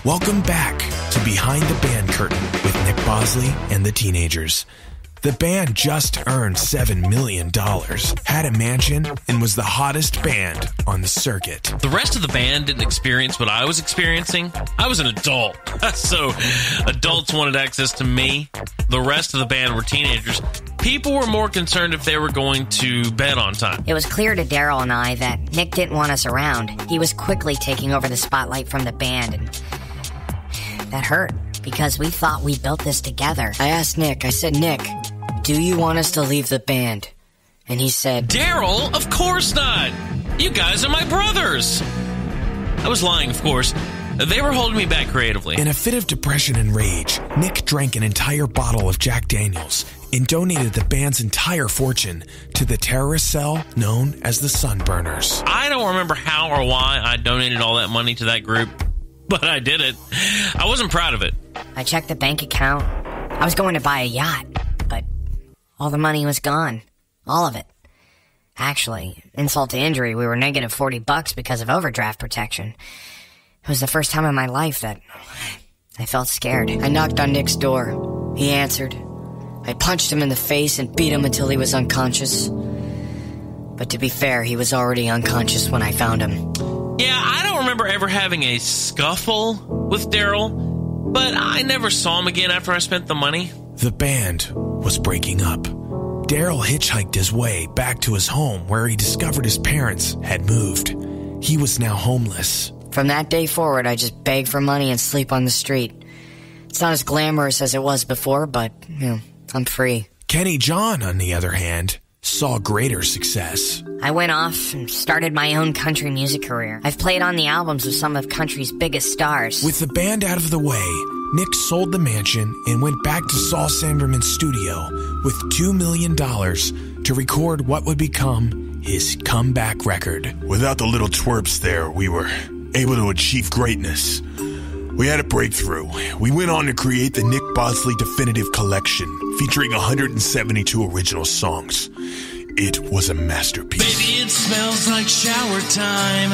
Welcome back to Behind the Band Curtain with Nick Bosley and the Teenagers. The band just earned $7 million, had a mansion, and was the hottest band on the circuit. The rest of the band didn't experience what I was experiencing. I was an adult, so adults wanted access to me. The rest of the band were teenagers. People were more concerned if they were going to bed on time. It was clear to Daryl and I that Nick didn't want us around. He was quickly taking over the spotlight from the band, and that hurt, because we thought we built this together. I asked Nick, I said, Nick, do you want us to leave the band? And he said, Daryl, of course not. You guys are my brothers. I was lying, of course. They were holding me back creatively. In a fit of depression and rage, Nick drank an entire bottle of Jack Daniels and donated the band's entire fortune to the terrorist cell known as the Sunburners. I don't remember how or why I donated all that money to that group, but I did it. I wasn't proud of it. I checked the bank account. I was going to buy a yacht, but all the money was gone. All of it. Actually, insult to injury, we were negative $40 because of overdraft protection. It was the first time in my life that I felt scared. I knocked on Nick's door. He answered. I punched him in the face and beat him until he was unconscious. But to be fair, he was already unconscious when I found him. Yeah, I don't remember ever having a scuffle with Daryl, but I never saw him again after I spent the money. The band was breaking up. Daryl hitchhiked his way back to his home where he discovered his parents had moved. He was now homeless. From that day forward, I just begged for money and sleep on the street. It's not as glamorous as it was before, but, I'm free. Kenny John, on the other hand, saw greater success. I went off and started my own country music career. I've played on the albums of some of country's biggest stars. With the band out of the way, Nick sold the mansion and went back to Saul Sanderman's studio with $2 million to record what would become his comeback record. Without the little twerps there, we were able to achieve greatness. We had a breakthrough. We went on to create the Nick Bosley Definitive Collection, featuring 172 original songs. It was a masterpiece. Baby, it smells like shower time.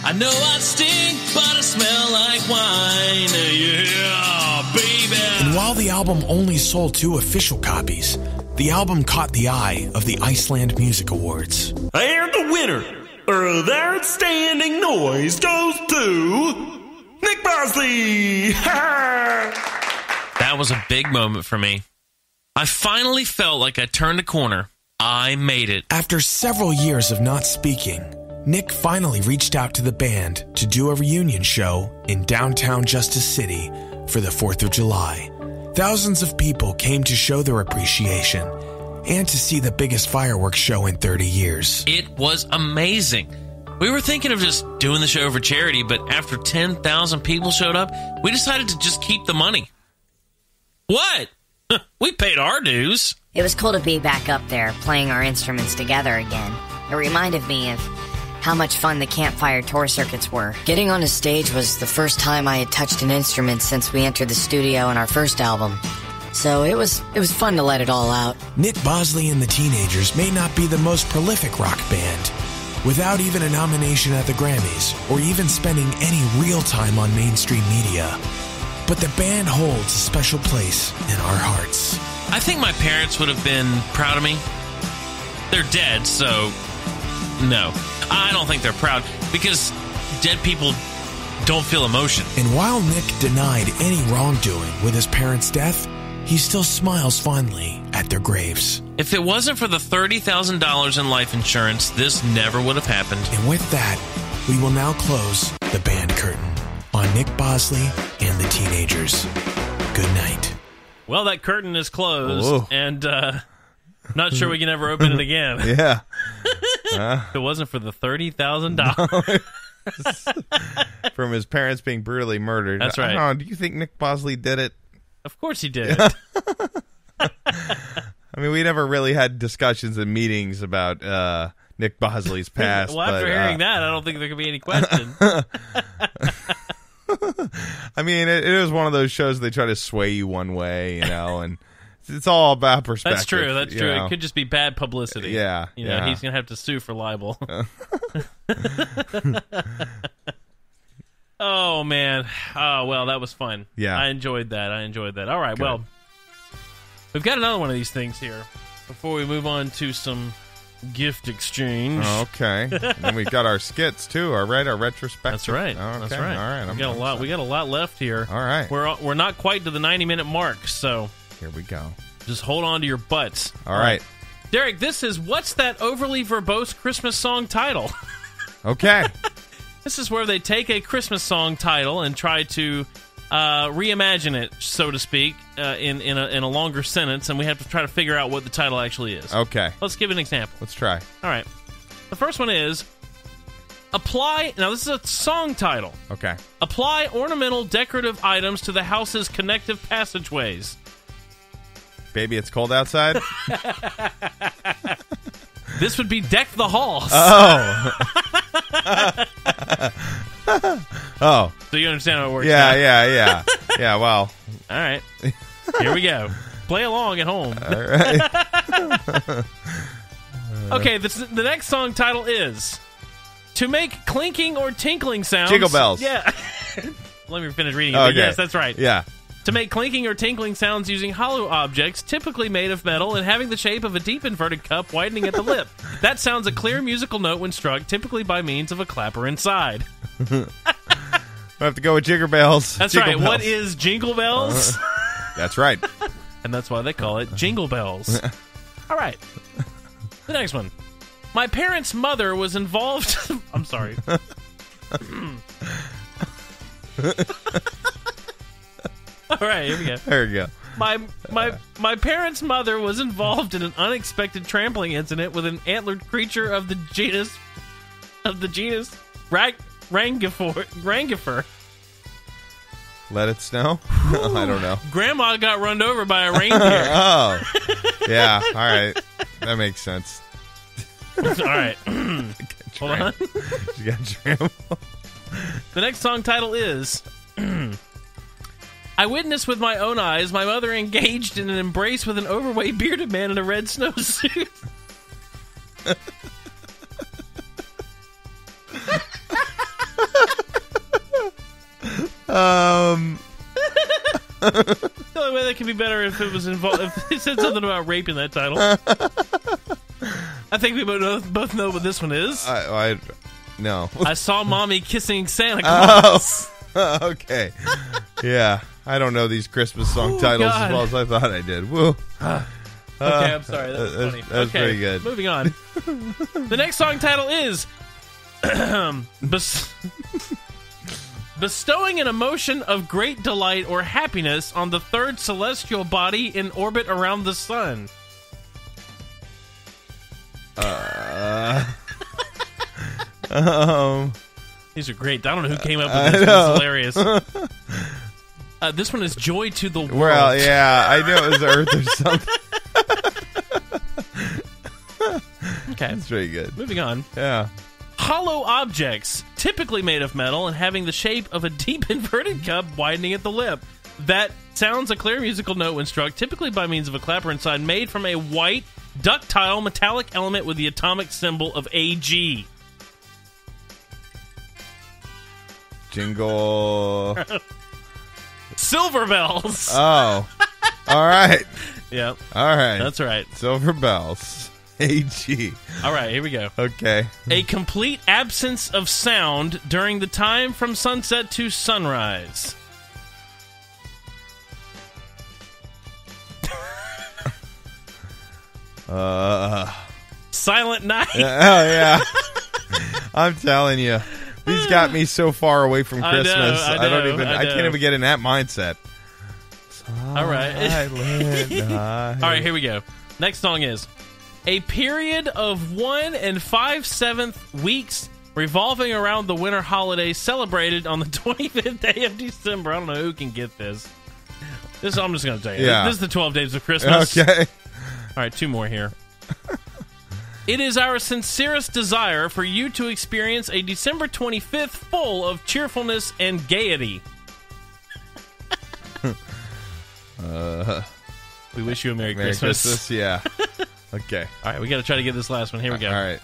I know I stink, but I smell like wine. Yeah, baby. And while the album only sold 2 official copies, the album caught the eye of the Iceland Music Awards. And the winner of the outstanding noise goes to Nick Bosley. That was a big moment for me. I finally felt like I turned a corner. I made it. After several years of not speaking, Nick finally reached out to the band to do a reunion show in downtown Justice City for the 4th of July. Thousands of people came to show their appreciation and to see the biggest fireworks show in 30 years. It was amazing. We were thinking of just doing the show for charity, but after 10,000 people showed up, we decided to just keep the money. What? We paid our dues. It was cool to be back up there, playing our instruments together again. It reminded me of how much fun the campfire tour circuits were. Getting on a stage was the first time I had touched an instrument since we entered the studio in our first album. So it was fun to let it all out. Nick Bosley and the Teenagers may not be the most prolific rock band, without even a nomination at the Grammys or even spending any real time on mainstream media. But the band holds a special place in our hearts. I think my parents would have been proud of me. They're dead, so no. I don't think they're proud because dead people don't feel emotion. And while Nick denied any wrongdoing with his parents' death, he still smiles fondly at their graves. If it wasn't for the $30,000 in life insurance, this never would have happened. And with that, we will now close the band curtain on Nick Bosley and the Teenagers. Good night. Well, that curtain is closed, Whoa. and not sure we can ever open it again. Yeah. If it wasn't for the $30,000. From his parents being brutally murdered. That's right. I don't know, do you think Nick Bosley did it? Of course he did. I mean, we never really had discussions and meetings about Nick Bosley's past. Well, after hearing that, I don't think there could be any question. I mean, it is one of those shows they try to sway you one way, and it's all about perspective. That's true. That's true. know. It could just be bad publicity. Yeah. You know, yeah. he's going to have to sue for libel. Oh, man. Oh, well, that was fun. Yeah. I enjoyed that. All right, Good. well, we've got another one of these things here before we move on to some gift exchange. Okay. And then we got our skits too. Our retrospective. That's right. Okay. That's right. All right. We got a lot left here. All right. We're not quite to the 90-minute mark, so Here we go. just hold on to your butts. All right. Derek, this is What's That Overly Verbose Christmas Song Title? Okay. This is where they take a Christmas song title and try to reimagine it, so to speak, in a longer sentence, and we have to try to figure out what the title actually is. Okay. Let's give an example. Let's try. All right. The first one is apply. Now, this is a song title. Okay. Apply ornamental decorative items to the house's connective passageways. Baby, it's cold outside. This would be Deck the Halls. Oh. Oh. So you understand how it works Yeah, now? yeah, yeah. Yeah, well. All right. Here we go. Play along at home. All right. Okay, the next song title is To Make Clinking or Tinkling Sounds. Jingle bells. Yeah. Let me finish reading it. Okay. But yes, that's right. Yeah. To make clinking or tinkling sounds using hollow objects, typically made of metal and having the shape of a deep inverted cup widening at the lip. That sounds a clear musical note when struck, typically by means of a clapper inside. I have to go with Jingle Bells. That's Jingle right. bells. What is Jingle Bells? That's right. And that's why they call it Jingle Bells. All right. The next one. My parents' mother was involved... I'm sorry. All right, here we go. There we go. My parents' mother was involved in an unexpected trampling incident with an antlered creature of the genus Rangifer. Let it snow? I don't know. Grandma got run over by a reindeer. Oh. Yeah, all right. That makes sense. All right. Hold on. You got trample. The next song title is I witnessed with my own eyes my mother engaged in an embrace with an overweight bearded man in a red snowsuit. The only way that could be better if it was involved. If it said something about rape in that title. I think we both know what this one is. No. I saw Mommy kissing Santa Claus. Oh, okay. Yeah, I don't know these Christmas song titles God. as well as I thought I did. Woo. Okay, I'm sorry. That's funny. That's okay, pretty good. Moving on. The next song title is Bestowing an emotion of great delight or happiness on the third celestial body in orbit around the sun. These are great. I don't know who came up with this. It's hilarious. This one is Joy to the World. Well, yeah, I knew it was Earth or something. Okay. That's pretty good. Moving on. Yeah. Hollow objects, typically made of metal and having the shape of a deep inverted cup widening at the lip. That sounds a clear musical note when struck, typically by means of a clapper inside, made from a white, ductile, metallic element with the atomic symbol of Ag. Jingle. Silver bells. Oh. All right. Yep. All right. That's right. Silver bells. AG. All right, here we go. Okay. A complete absence of sound during the time from sunset to sunrise. Silent Night. Oh, yeah. I'm telling you. These got me so far away from Christmas. I can't even get in that mindset. All right. All All right, here we go. Next song is a period of 1 5/7 weeks revolving around the winter holiday celebrated on the 25th day of December. I don't know who can get this. I'm just going to tell you. Yeah. This is the 12 days of Christmas. Okay. All right, 2 more here. It is our sincerest desire for you to experience a December 25th full of cheerfulness and gaiety. We wish you a Merry Christmas. Yeah. Okay. All right, we got to try to get this last one. Here we go. All right.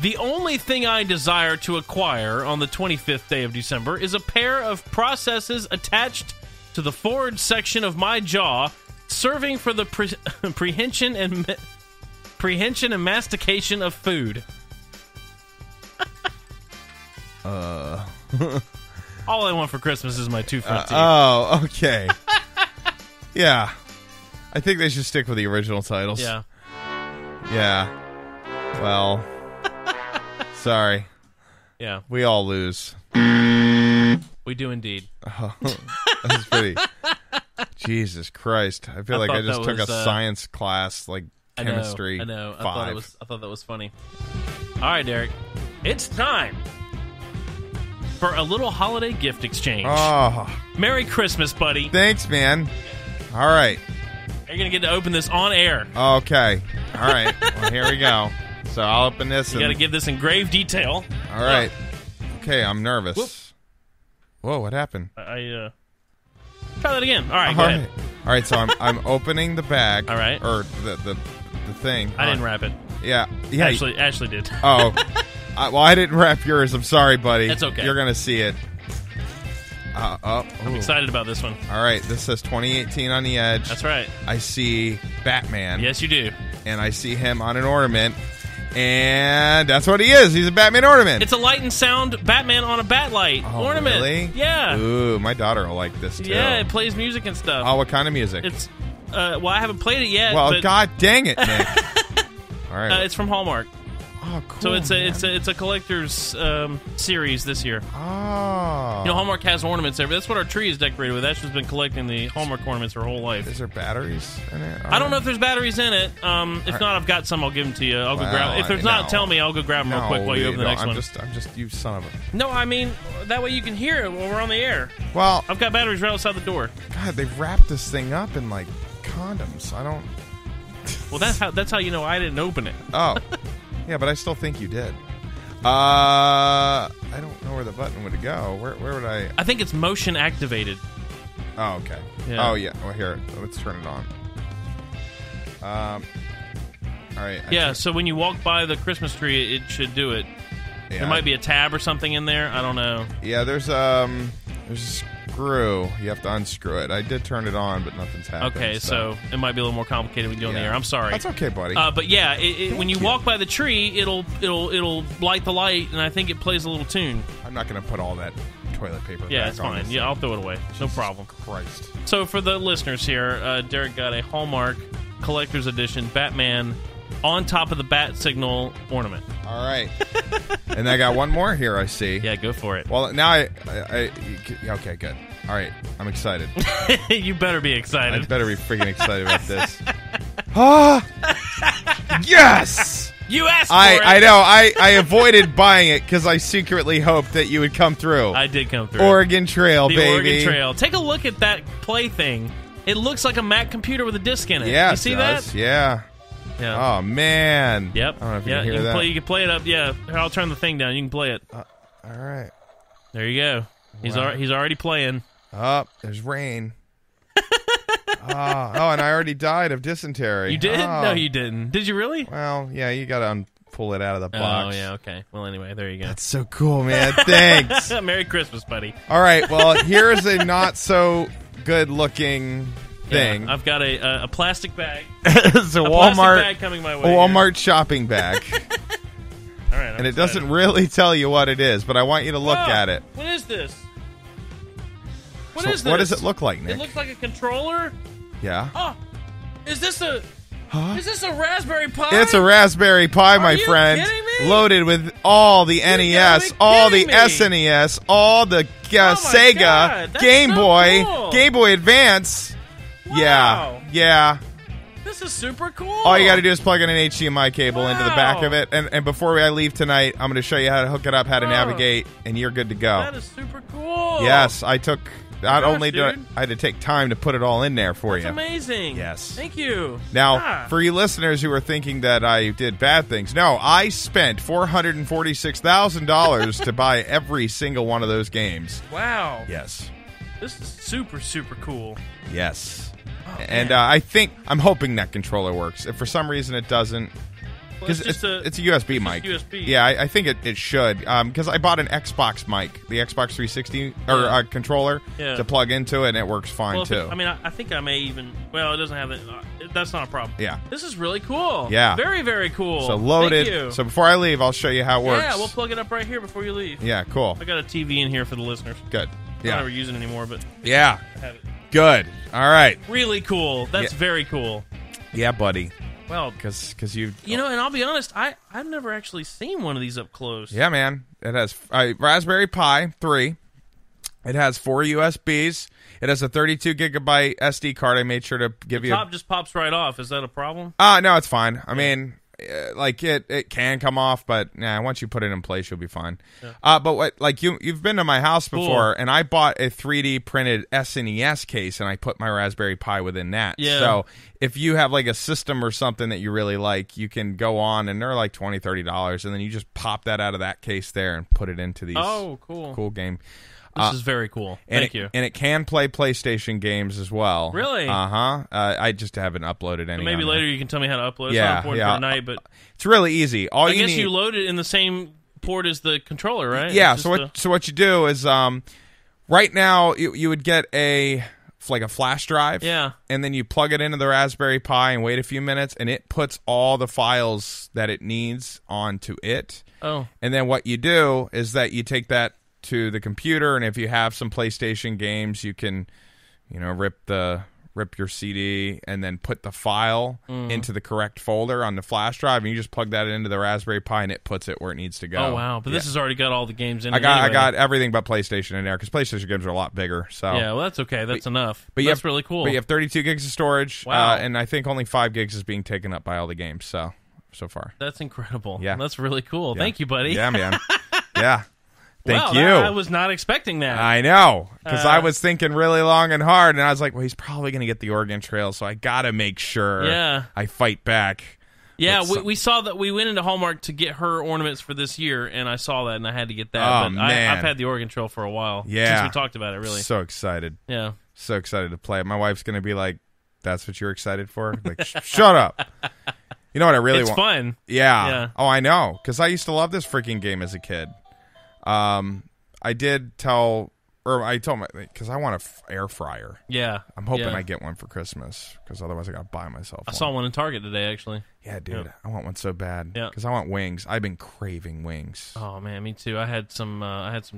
The only thing I desire to acquire on the 25th day of December is a pair of processes attached to the forward section of my jaw, serving for the prehension and mastication of food. All I want for Christmas is my 2 front teeth. Oh, okay. Yeah. I think they should stick with the original titles. Yeah. Yeah. Well, sorry. Yeah. We all lose. We do indeed. Oh, that's pretty. Jesus Christ. I feel like I just took a science class, like chemistry. I know. 5. I thought that was funny. All right, Derek. It's time for a little holiday gift exchange. Oh. Merry Christmas, buddy. Thanks, man. All right. You're going to get to open this on air. Okay. All right. Well, here we go. So I'll open this. You got to give this in grave detail. All right. Okay, I'm nervous. Whoop. Whoa, what happened? Try that again. All right, go ahead. All All right, so I'm opening the bag. All right. Or the thing. I didn't wrap it. Yeah. Ashley did. Oh. Well, I didn't wrap yours. I'm sorry, buddy. That's okay. You're going to see it. I'm excited about this one. All right, this says 2018 on the edge. That's right. I see Batman. Yes, you do. And I see him on an ornament. And that's what he is. He's a Batman ornament. It's a light and sound Batman on a bat light ornament. Really? Yeah. Ooh, my daughter will like this, too. Yeah, it plays music and stuff. Oh, what kind of music? It's, well, I haven't played it yet. Well, but, God dang it, Nick. All right. it's from Hallmark. Oh, cool. So it's man. a collector's series this year. Oh. You know, Hallmark has ornaments there. That's what our tree is decorated with. Ashley's been collecting the Hallmark ornaments her whole life. Is there batteries in it? I don't know if there's batteries in it. If not, I've got some. I'll give them to you. I'll go grab. If there's not, tell me. I'll go grab them real quick while you open the next one. I'm just you son of a. No, I mean that way you can hear it while we're on the air. Well, I've got batteries right outside the door. God, they've wrapped this thing up in like condoms. I don't. Well, that's how you know I didn't open it. Oh. Yeah, but I still think you did. I don't know where the button would go. Where would I? I think it's motion activated. Oh, okay. Yeah. Oh, yeah. Well, here, let's turn it on. All right. Yeah. So when you walk by the Christmas tree, it should do it. Yeah. There might be a tab or something in there. I don't know. Yeah, there's a screw. You have to unscrew it. I did turn it on, but nothing's happened. Okay, so it might be a little more complicated when you go on the air. I'm sorry. That's okay, buddy. But yeah, when you walk by the tree, it'll light the light, and I think it plays a little tune. I'm not going to put all that toilet paper Yeah, back it's on fine. this Yeah, thing. I'll throw it away. No problem. Christ. So for the listeners here, Derek got a Hallmark Collector's Edition Batman on top of the bat signal ornament. All right. And I got one more here, I see. Yeah, go for it. Well, now I okay, good. All right, I'm excited. You better be excited. I better be freaking excited about this. Ah! Yes! You asked for it. I know. I avoided buying it because I secretly hoped that you would come through. I did come through. Oregon Trail, the baby. Oregon Trail. Take a look at that plaything. It looks like a Mac computer with a disc in it. Yeah, you see it does. that? Yeah. Yeah. Oh, man. Yep. I don't know if you yeah, can hear you that. you can play it up. Yeah. Here, I'll turn the thing down. You can play it. All right. There you go. He's Wow. he's already playing. Oh, there's rain. And I already died of dysentery. You did? Oh. No, you didn't. Did you really? Well, yeah, you got to pull it out of the box. Oh, yeah, okay. Well, anyway, there you go. That's so cool, man. Thanks. Merry Christmas, buddy. All right, well, here's a not so good-looking thing. Yeah, I've got a plastic bag. It's a Walmart Walmart, bag coming my way. Walmart shopping bag. All right, And it doesn't really tell you what it is, but I want you to look at it. What is this? What So is this? what does it look like, Nick? It looks like a controller. Yeah. Oh, is this a Raspberry Pi? It's a Raspberry Pi, my you friend, kidding me? loaded with all the NES, be all the kidding me. SNES, all the Sega, God, that's Game so Boy, cool. Game Boy Advance. Wow. Yeah. This is super cool. All you got to do is plug in an HDMI cable into the back Wow. of it, and before I leave tonight, I'm going to show you how to hook it up, how to navigate, and you're good to go. That is super cool. Yes, I took. Not Gosh, only did dude. I had to take time to put it all in there for That's you. amazing. Yes. Thank you. Now, for you listeners who are thinking that I did bad things, no, I spent $446,000 to buy every single one of those games. Wow. Yes. This is super, super cool. Yes. Oh, And man. I'm hoping that controller works. If for some reason it doesn't, Well, because it's a USB mic. USB. Yeah, I think it should. Because I bought an Xbox mic, the Xbox 360 or controller Yeah. to plug into it, and it works fine Well, too. I think I may even. Well, it doesn't have it. That's not a problem. Yeah. This is really cool. Yeah. Very, very cool. So loaded. Thank you. So before I leave, I'll show you how it works. Yeah, we'll plug it up right here before you leave. Yeah, cool. I got a TV in here for the listeners. Good. I'm Yeah. not ever using it anymore, but Yeah. I have it. Good. All right. Really cool. That's Yeah. very cool. Yeah, buddy. Well, Because you. you know, and I'll be honest, I've never actually seen one of these up close. Yeah, man. It has Raspberry Pi 3. It has 4 USBs. It has a 32 gigabyte SD card. I made sure to give you. Top just pops right off. Is that a problem? No, it's fine. I mean, like it can come off, but once you put it in place, you'll be fine. Yeah. But what, like you've been to my house before, Cool. and I bought a 3D printed SNES case, and I put my Raspberry Pi within that. Yeah. So if you have like a system or something that you really like, you can go on, and they're like $20-$30, and then you just pop that out of that case there and put it into these. Oh, cool. Cool game. This is very cool. Thank you. And it can play PlayStation games as well. Really? I just haven't uploaded any. So maybe later you can tell me how to upload. It's not important for tonight, but it's really easy. I guess you load it in the same port as the controller, right? Yeah. So what you do is right now you would get a flash drive. Yeah. And then you plug it into the Raspberry Pi and wait a few minutes, and it puts all the files that it needs onto it. Oh. And then what you do is that you take that to the computer, and if you have some PlayStation games, you can, rip your CD and then put the file into the correct folder on the flash drive, and you just plug that into the Raspberry Pi, and it puts it where it needs to go. Oh wow! But this has already got all the games in. I anyway. got everything but PlayStation in there because PlayStation games are a lot bigger. So yeah, well that's okay. That's enough. But that's really cool. But you have 32 gigs of storage, Wow. and I think only 5 gigs is being taken up by all the games. So far, that's incredible. Yeah, that's really cool. Yeah. Thank you, buddy. Yeah, man. Yeah. Thank you. I was not expecting that. I know, because I was thinking really long and hard, and I was like, well, he's probably going to get the Oregon Trail, so I got to make sure I fight back. Yeah, we saw that. We went into Hallmark to get her ornaments for this year, and I saw that, and I had to get that. Oh, but man. I've had the Oregon Trail for a while. Yeah. Since we talked about it, really. So excited. Yeah. So excited to play it. My wife's going to be like, that's what you're excited for? Like, shut up. You know what I really want? It's fun. Yeah. Oh, I know, because I used to love this freaking game as a kid. I told my, because I want an air fryer. Yeah. I'm hoping I get one for Christmas, because otherwise I got to buy myself one. I saw one in Target today, actually. Yeah, dude. Yeah. I want one so bad. Yeah. Because I want wings. I've been craving wings. Oh, man, me too. I had some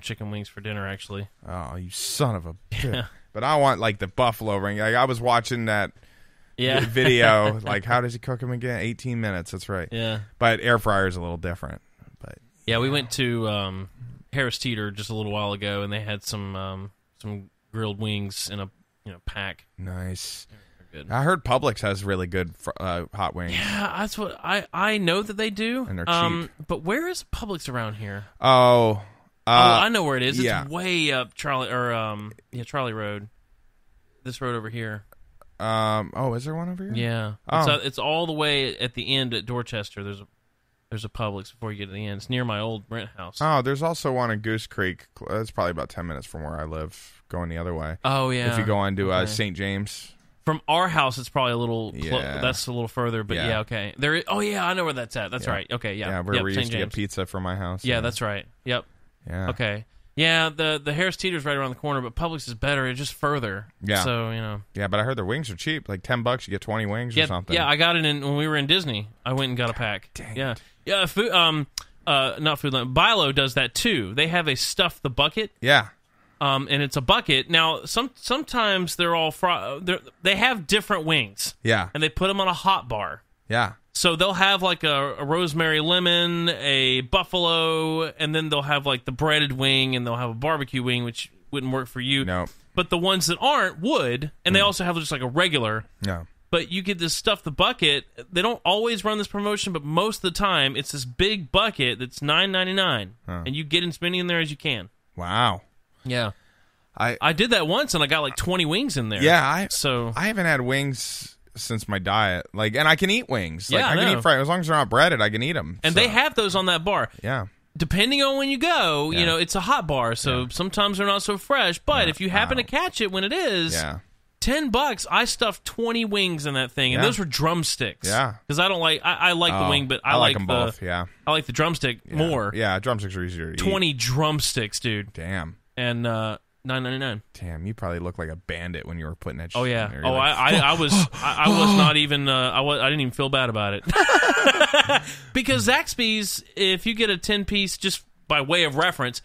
chicken wings for dinner, actually. Oh, you son of a bitch. Yeah. But I want, like, the buffalo ring. Like, I was watching that video. Like, how does he cook them again? 18 minutes. That's right. Yeah. But air fryer is a little different. But yeah, we went to Harris Teeter just a little while ago, and they had some grilled wings in a pack. Nice. Good. I heard Publix has really good hot wings. Yeah, that's what I know that they do. And they're cheap. But where is Publix around here? I know where it is. Yeah. It's way up Charlie Road. This road over here. Is there one over here? Yeah. Oh. It's all the way at the end at Dorchester. There's a Publix before you get to the end. It's near my old rent house. Oh, there's also one in Goose Creek. It's probably about 10 minutes from where I live, going the other way. Oh, yeah. If you go on to St. James. From our house, it's probably a little that's a little further, but okay. I know where that's at. That's right. Okay, yeah. Yeah, where we St. used to James. get pizza from my house. Yeah, that's right. Yep. Yeah. Okay. Yeah, the Harris Teeter's right around the corner, but Publix is better. It's just further. Yeah. So, Yeah, but I heard their wings are cheap. Like $10, you get 20 wings or something. Yeah, I got it when we were in Disney. I went and got a pack. Dang. Yeah. Yeah, not Foodland. Bilo does that too. They have a Stuff the Bucket. Yeah. And it's a bucket. Now, sometimes they're all they have different wings. Yeah. And they put them on a hot bar. Yeah. So they'll have like a rosemary lemon, a buffalo, and then they'll have like the breaded wing, and they'll have a barbecue wing, which wouldn't work for you. No. But the ones that aren't would, and they also have just like a regular. Yeah. But you get this Stuff the Bucket. They don't always run this promotion, but most of the time it's this big bucket that's $9.99, and you get as many in there as you can. Wow. Yeah. I did that once, and I got like 20 wings in there. Yeah. I haven't had wings since my diet. Like, and I can eat wings. Like, Yeah, I can eat fried. As long as they're not breaded, I can eat them. And they have those on that bar. Yeah. Depending on when you go, it's a hot bar, so sometimes they're not so fresh. But if you happen to catch it when it is, $10, I stuffed 20 wings in that thing, and those were drumsticks. Yeah, because I don't like I like the wing, but I like them both. Yeah, I like the drumstick more. Yeah, drumsticks are easier to eat. 20 drumsticks, dude. Damn. And $9.99. Damn, you probably look like a bandit when you were putting that shit in there. You're I was not even I didn't even feel bad about it. Because Zaxby's, if you get a 10-piece, just by way of reference,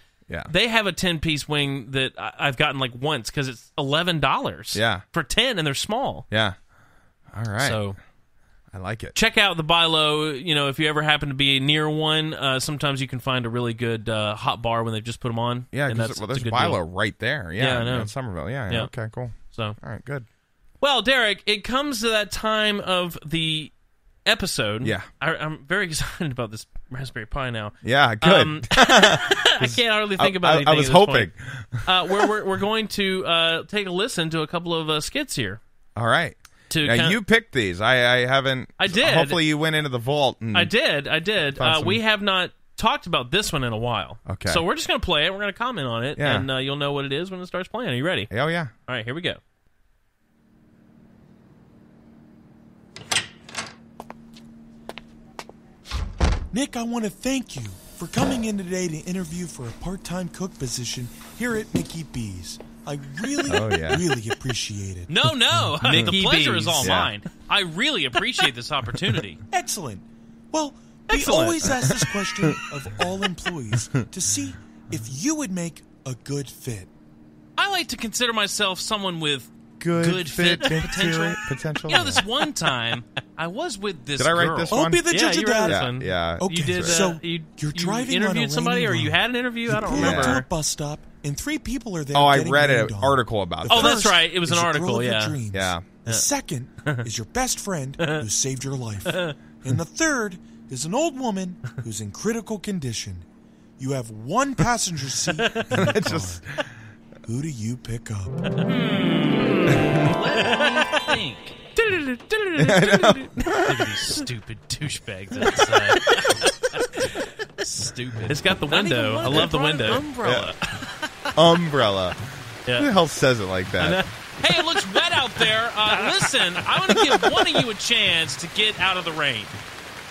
they have a 10-piece wing that I've gotten like once because it's $11. Yeah. For 10, and they're small. Yeah. All right. So I like it. Check out the Bilo. If you ever happen to be near one, sometimes you can find a really good hot bar when they've just put them on. Yeah, there's Bilo right there. Yeah, I know. In Somerville. Yeah. Okay, cool. So, all right, good. Well, Derek, it comes to that time of the episode. Yeah. I'm very excited about this Raspberry Pi now. Yeah, good. I can't hardly think about anything. I was hoping. We're going to take a listen to a couple of skits here. All right. Now, you picked these. I haven't. I did. Hopefully you went into the vault. I did. We have not talked about this one in a while. Okay. So we're just going to play it. We're going to comment on it, Yeah. and you'll know what it is when it starts playing. Are you ready? Oh, yeah. All right, here we go. Nick, I want to thank you for coming in today to interview for a part-time cook position here at Mickey B's. I really, really appreciate it. No. The pleasure is all Yeah. mine. I really appreciate this opportunity. Excellent. Well, Excellent. we always ask this question of all employees to see if you would make a good fit. I like to consider myself someone with Good fit potential. You know, this one time, I was with this Did I write girl. this I'll one? be the judge you of read that. this one. Yeah. Okay, You did. so You driving on a interviewed somebody, rainy or you road. had an interview? I don't pull up to a remember. bus stop, and 3 people are there. Oh, I getting read rained an on. article about The that. Oh, that's first right. It was an is your article, girl of your yeah. dreams. Yeah. The second is your best friend who saved your life. And the third is an old woman who's in critical condition. You have one passenger seat in the car. Who do you pick up? Let me think. Look at these stupid douchebags outside. Stupid. It's got the window. I love the window. Umbrella. Umbrella. Yeah. Who the hell says it like that? Hey, it looks wet out there. Listen, I want to give one of you a chance to get out of the rain.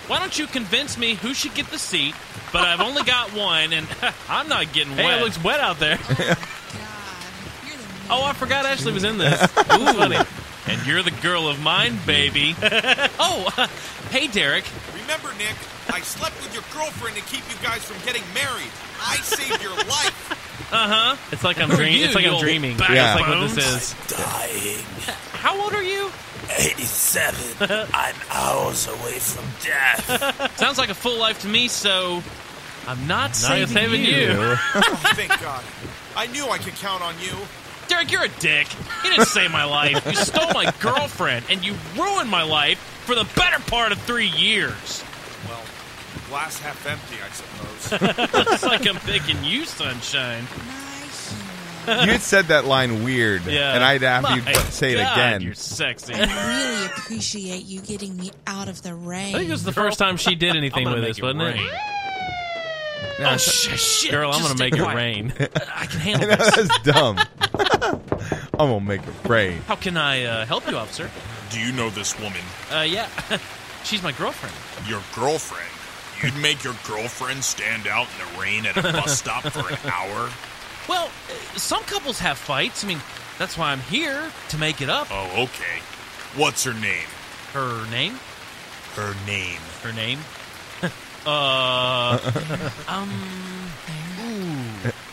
Why don't you convince me who should get the seat? But I've only got one, and I'm not getting wet. Hey, it looks wet out there. Oh, I forgot Ashley was in this. Ooh, funny. And you're the girl of mine, baby. Hey, Derek. Remember, Nick, I slept with your girlfriend to keep you guys from getting married. I saved your life. Uh-huh. It's like I'm dreaming. It's like I'm dreaming. Yeah. That's like what this is. Dying. How old are you? 87. I'm hours away from death. Sounds like a full life to me, so I'm not saving you. Oh, thank God. I knew I could count on you. Derek, you're a dick. You didn't save my life. You stole my girlfriend, and you ruined my life for the better part of 3 years. Well, glass half empty, I suppose. It's like I'm picking you, sunshine. You had said that line weird, Yeah. and I'd have you My say it God, again. You're sexy. I really appreciate you getting me out of the rain. I think it was the first time she did anything with us, wasn't it? Yeah, Oh, shit. Girl, I'm going to make it rain. I can handle that this. was dumb. I'm gonna make it rain. How can I help you, officer? Do you know this woman? Yeah. She's my girlfriend. Your girlfriend? You'd make your girlfriend stand out in the rain at a bus stop for an hour? Well, some couples have fights. I mean, that's why I'm here, to make it up. Oh, okay. What's her name? Her name? Her name. Her name?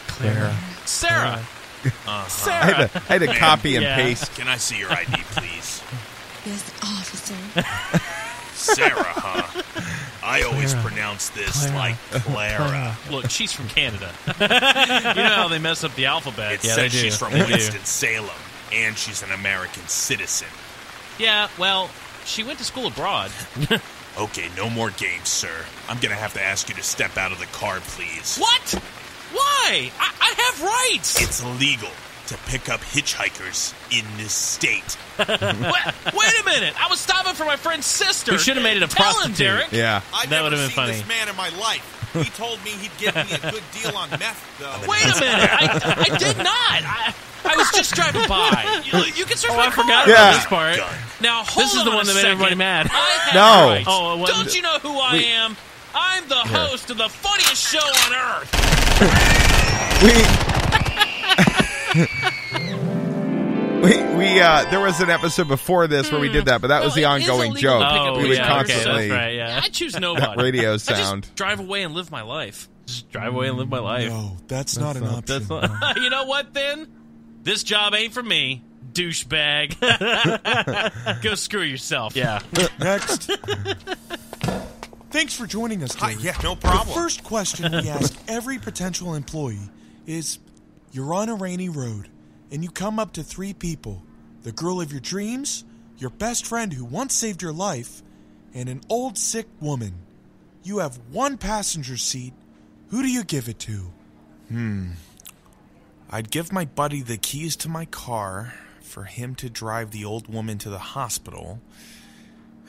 Clara. Sarah. I had to copy and Yeah. paste. Can I see your ID, please? Yes, officer. Sarah, huh? I always pronounce this like Clara. Look, she's from Canada. You know how they mess up the alphabet. It Yeah, they says do. she's from They do. Winston-Salem, and she's an American citizen. Yeah, well, she went to school abroad. Okay, no more games, sir. I'm gonna have to ask you to step out of the car, please. What? Why? I have rights. It's illegal to pick up hitchhikers in this state. Wait a minute. I was stopping for my friend's sister. We should have made it a Tell him, prostitute. Derek. Yeah. I've That never would've been seen funny. this man in my life. He told me he'd give me a good deal on meth, though. Wait a minute. I did not. I was just driving by. You can search my car. I forgot about this part. Now, hold This is on the a one that made second. everybody mad. I have No. rights. Oh, it wasn't- Don't you know who I am? I'm the Here. host of the funniest show on earth. There was an episode before this where we did that, but that was the ongoing joke. We would constantly I choose nobody. radio I sound. just drive away and live my life. Just drive away and live my life. No, that's not an option. That's not, you know what, then? This job ain't for me, douchebag. Go screw yourself. Yeah. Next. Thanks for joining us, Hi, Gary. yeah, no problem. The first question we ask every potential employee is, you're on a rainy road, and you come up to 3 people, the girl of your dreams, your best friend who once saved your life, and an old sick woman. You have one passenger seat. Who do you give it to? I'd give my buddy the keys to my car for him to drive the old woman to the hospital,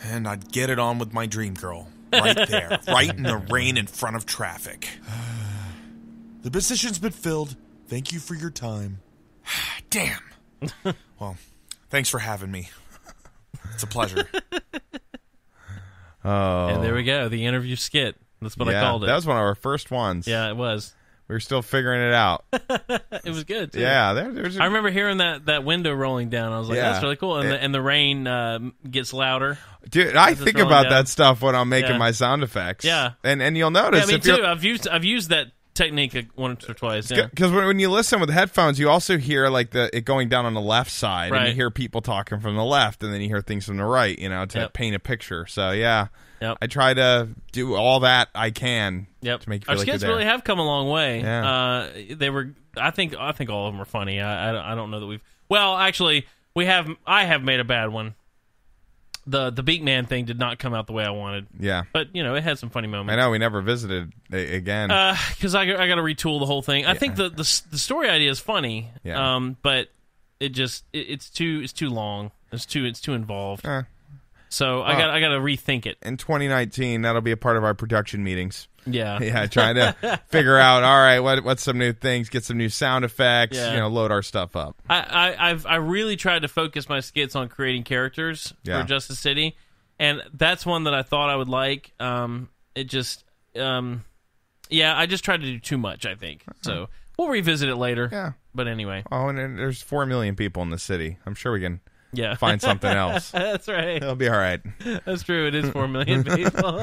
and I'd get it on with my dream girl. Right there. Right in the rain in front of traffic. The position's been filled. Thank you for your time. Damn. Well, thanks for having me. It's a pleasure. Oh. And there we go. The interview skit. That's what I called it. That was one of our first ones. Yeah, it was. We were still figuring it out. It was good, too. Yeah. I remember hearing that window rolling down. I was like, that's really cool. And the rain gets louder. Dude, I think about that stuff when I'm making my sound effects. Yeah. And you'll notice. Yeah, me too. I've used that technique once or twice. Yeah. Because when you listen with headphones, you also hear like it going down on the left side, right. and you hear people talking from the left, and then you hear things from the right, to paint a picture. So yeah, I try to do all that I can to make you feel Our like you're skits there. really have come a long way. Yeah. They were. I think all of them are funny. I don't know that we've. Well, actually, we have. I have made a bad one. The Beak Man thing did not come out the way I wanted. Yeah. But, it had some funny moments. I know, we never visited again. Because I got to retool the whole thing. I think the story idea is funny, but it's too long. It's too involved. So I got to rethink it. In 2019, that'll be a part of our production meetings. Yeah. Yeah, trying to figure out, all right, what's some new things, get some new sound effects, load our stuff up. I really tried to focus my skits on creating characters for Justice City, and that's one that I thought I would like. I just tried to do too much, I think. So we'll revisit it later. Yeah. But anyway. Oh, and there's 4 million people in the city. I'm sure we can find something else. That's right. It'll be all right. That's true. It is 4 million people.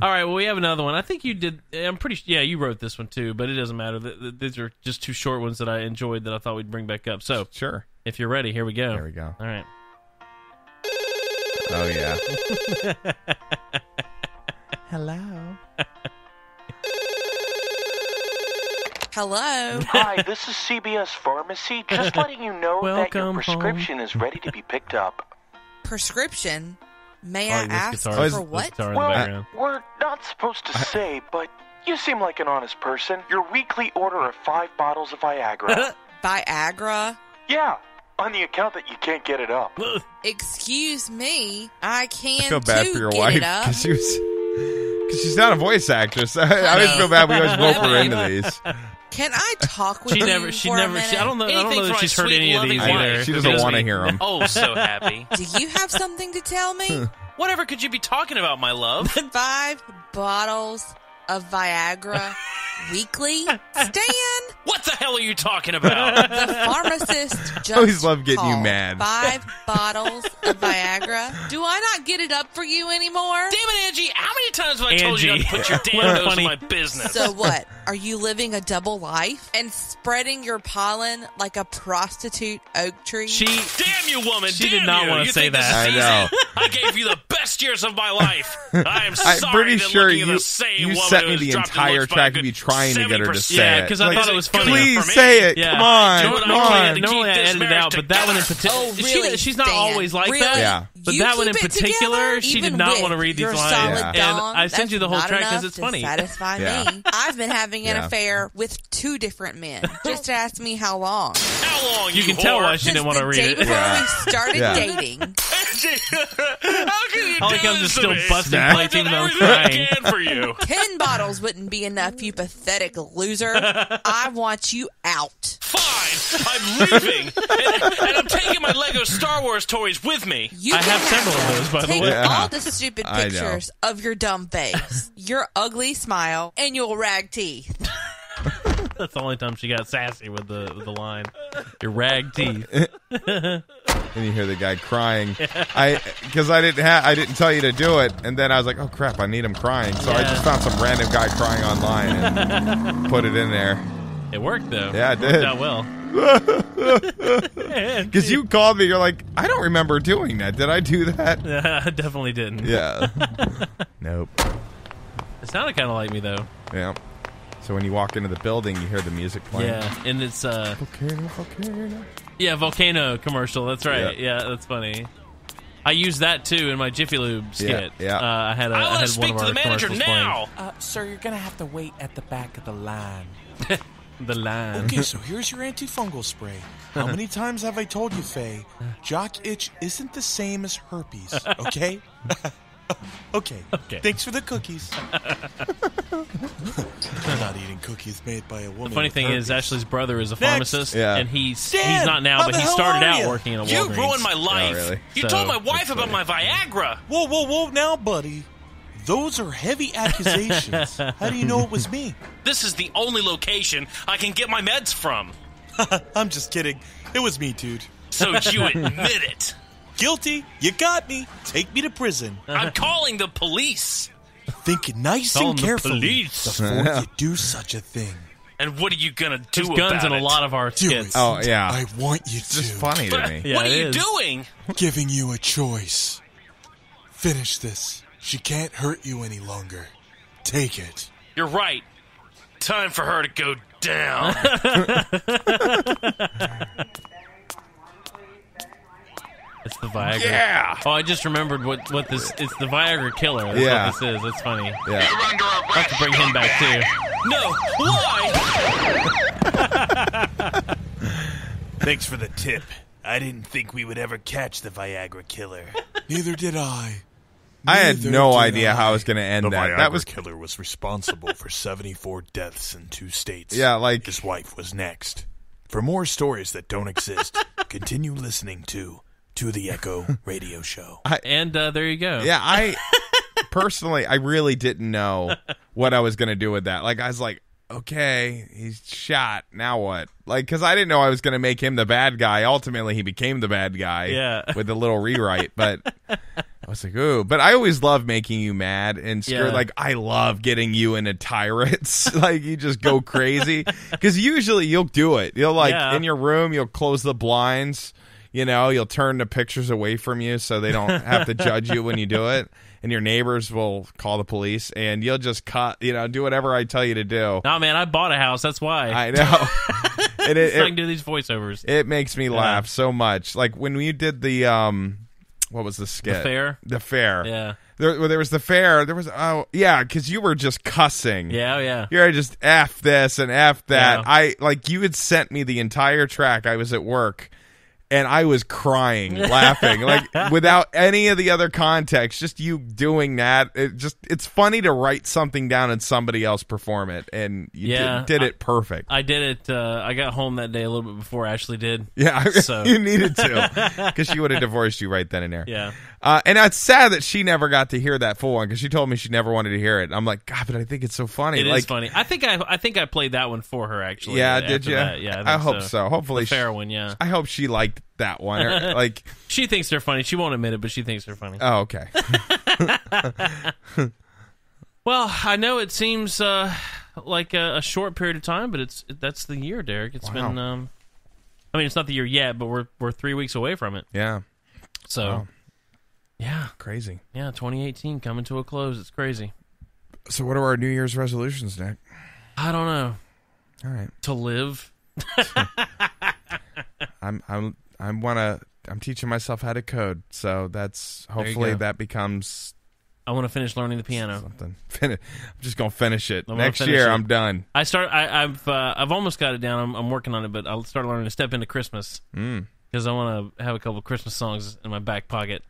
All right, well, we have another one. I think you did. I'm pretty sure. Yeah, you wrote this one too, but it doesn't matter. These are just two short ones that I enjoyed that I thought we'd bring back up. So, sure. If you're ready, here we go. Here we go. All right. Oh, yeah. Hello. Hello. Hi, this is CBS Pharmacy. Just letting you know that your prescription is ready to be picked up. Prescription? May I ask for what? Well, we're not supposed to say, but you seem like an honest person. Your weekly order of 5 bottles of Viagra. Viagra? Yeah, on the account that you can't get it up. Excuse me, I feel bad for your wife because she's not a voice actress. I always feel bad. We always rope her into these. Can I talk with you for a minute? I don't know that she's heard any of these either. She doesn't want to hear them. Oh, so happy. Do you have something to tell me? Whatever could you be talking about, my love? 5 bottles of Viagra weekly? Stan! What the hell are you talking about? The pharmacist just I always love getting you mad. 5 bottles of Viagra. Do I not get it up for you anymore? Damn it, Angie! How many times have I told you not to put your damn nose in my business? So what? Are you living a double life and spreading your pollen like a prostitute oak tree? Damn you, woman! She did not want to say that. I know. I gave you the best years of my life. I am sorry. I'm pretty sure you sent me the entire track of you trying to get her to say it. Yeah, because I thought it was funny. Please say it. Yeah. Come on. Normally I edit it out, but that one in particular. Oh, really, she's not always like really? that. Yeah. But you that one in together, particular, she did not want to read these lines. And I sent you the whole track because it's funny. Satisfy me. I've been having an affair with 2 different men. Just ask me how long. How long? You can tell why she didn't want to read it. Before we started dating. How can you do I'm just still busting plates even though I'm crying. For you. 10 bottles wouldn't be enough, you pathetic loser. I want you out. Fine. I'm leaving. and I'm taking my Lego Star Wars toys with me. I have several of those, by the way. Take all the stupid pictures of your dumb face, your ugly smile, and your rag teeth. That's the only time she got sassy with the line. Your rag teeth. And you hear the guy crying. Because I didn't tell you to do it, and then I was like, oh crap, I need him crying. So I just found some random guy crying online and put it in there. It worked though. Yeah, it did. Worked out well. Because you called me, you're like, I don't remember doing that. Did I do that? I definitely didn't. Yeah. Nope. It sounded kind of like me though. Yeah. So when you walk into the building, you hear the music playing. Yeah, and it's Volcano. Yeah, Volcano commercial. That's right. Yeah, that's funny. I used that too in my Jiffy Lube skit. Yeah. I had one of our commercials now. Sir, you're gonna have to wait at the back of the line. The line. Okay, so here's your antifungal spray. How many times have I told you, Faye? Jock itch isn't the same as herpes, okay? Okay. Thanks for the cookies. I'm not eating cookies made by a woman. The funny thing is, Ashley's brother is a pharmacist, and he's Dan, not now, how but the he hell started are out you? working in a You Walgreens. ruined my life. Oh, really? You So, told my wife that's about my Viagra. Whoa, now, buddy. Those are heavy accusations. How do you know it was me? This is the only location I can get my meds from. I'm just kidding. It was me, dude. So you admit it. Guilty. You got me. Take me to prison. I'm calling the police. Think nice Call and the carefully police. before you do such a thing. And what are you gonna do There's about guns in a it? lot of our Do skits. it. Oh, yeah. I want you It's to. just funny to me. What are you doing? Giving you a choice. Finish this. She can't hurt you any longer. Take it. You're right. Time for her to go down. It's the Viagra. Yeah. Oh, I just remembered what this. It's the Viagra killer. That's Yeah. what this is. That's funny. Yeah. I'll have to bring him back too. No, why? Thanks for the tip. I didn't think we would ever catch the Viagra killer. Neither did I. I had Neither no did idea how I was going to end The that. Viagra That was killer was responsible for 74 deaths in 2 states. Yeah, like- his wife was next. For more stories that don't exist, continue listening to the Echo Radio Show. And there you go. Yeah, I personally, I really didn't know what I was going to do with that. Like, I was like, okay, he's shot. Now what? Like, because I didn't know I was going to make him the bad guy. Ultimately, he became the bad guy. Yeah. With the little rewrite. But I was like, ooh. But I always love making you mad and scared. Yeah. Like, I love getting you into tirades. Like, you just go crazy. Because usually you'll do it. You'll, like, Yeah. in your room, you'll close the blinds. You know, you'll turn the pictures away from you so they don't have to judge you when you do it. And your neighbors will call the police, and you'll just do whatever I tell you to do. No, man, I bought a house. That's why. I know. And So I can do these voiceovers. it makes me laugh so much. Like when we did the, what was the skit? The fair? The fair. Yeah. There was the fair. There was, because you were just cussing. Yeah, yeah. You're just F this and F that. Yeah. You had sent me the entire track. I was at work. And I was crying, laughing, like without any of the other context, just you doing that. It's funny to write something down and somebody else perform it. And you did it perfect. I did it. I got home that day a little bit before Ashley did. Yeah, So. you needed to, because she would have divorced you right then and there. Yeah. And it's sad that she never got to hear that full one, because she told me she never wanted to hear it. I'm like, God, but I think it's so funny. It is funny. I think I played that one for her actually. Yeah, after did you? that. Yeah, I hope so. Hopefully, the fair one. Yeah. I hope she liked that one. Or, she thinks they're funny. She won't admit it, but she thinks they're funny. Oh, okay. Well, I know it seems like a short period of time, but that's the year, Derek. It's been. I mean, it's not the year yet, but we're 3 weeks away from it. Yeah. So. Wow. Yeah. Crazy. Yeah, 2018 coming to a close. It's crazy. So, what are our New Year's resolutions, Nick? I don't know. All right. To live. I'm teaching myself how to code, so that's hopefully that becomes. I want to finish learning the piano. Something. I'm just gonna finish it next finish year. it. I'm done. I've almost got it down. I'm working on it, but I'll start learning to step into Christmas because I want to have a couple of Christmas songs in my back pocket.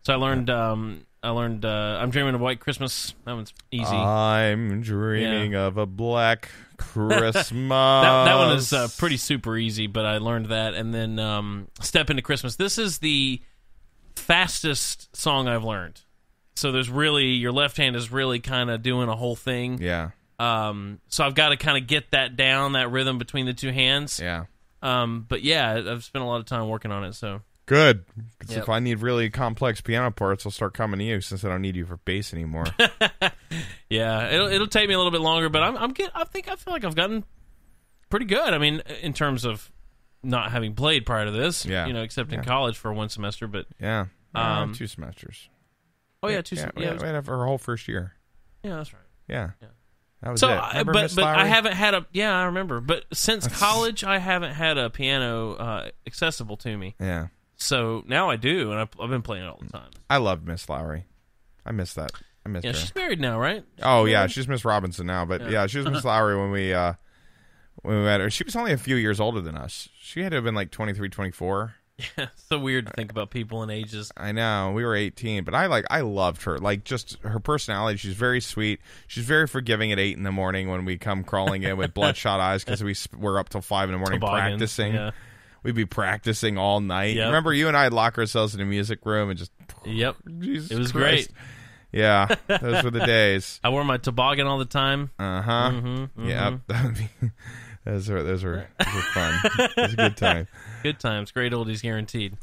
So I learned. I'm Dreaming of White Christmas. That one's easy. I'm dreaming of a black Christmas. that one is pretty super easy, but I learned that. And then Step Into Christmas. This is the fastest song I've learned. So there's really, your left hand is really kind of doing a whole thing. Yeah. So I've got to kind of get that down, that rhythm between the two hands. Yeah. But yeah, I've spent a lot of time working on it. So good. Yep. If I need really complex piano parts, I'll start coming to you since I don't need you for bass anymore. Yeah, it'll take me a little bit longer, but I feel like I've gotten pretty good. I mean, in terms of not having played prior to this, except in college for one semester. But 2 semesters. Oh yeah, 2 semesters. Yeah, for our whole first year. Yeah, that's right. Yeah. That was so, it. but I haven't had a. Yeah, I remember. But since college, I haven't had a piano accessible to me. Yeah. So now I do, and I've been playing it all the time. I love Miss Lowry. I miss that. I miss her. She's married now, right? She's Miss Robinson now. But she was Miss Lowry when we met her. She was only a few years older than us. She had to have been like 23, 24. Yeah, so weird to think about people in ages. I know. We were 18, but I loved her. Like, just her personality. She's very sweet. She's very forgiving at 8 in the morning when we come crawling in with bloodshot eyes because we're up till 5 in the morning Toboggans, practicing. yeah. We'd be practicing all night. Yep. Remember, you and I'd lock ourselves in a music room and just... Yep. Jesus it was Christ. great. Yeah, those were the days. I wore my toboggan all the time. Uh-huh. Mm-hmm. Yep. That would be... Those were fun. It was a good time. Good times. Great oldies guaranteed.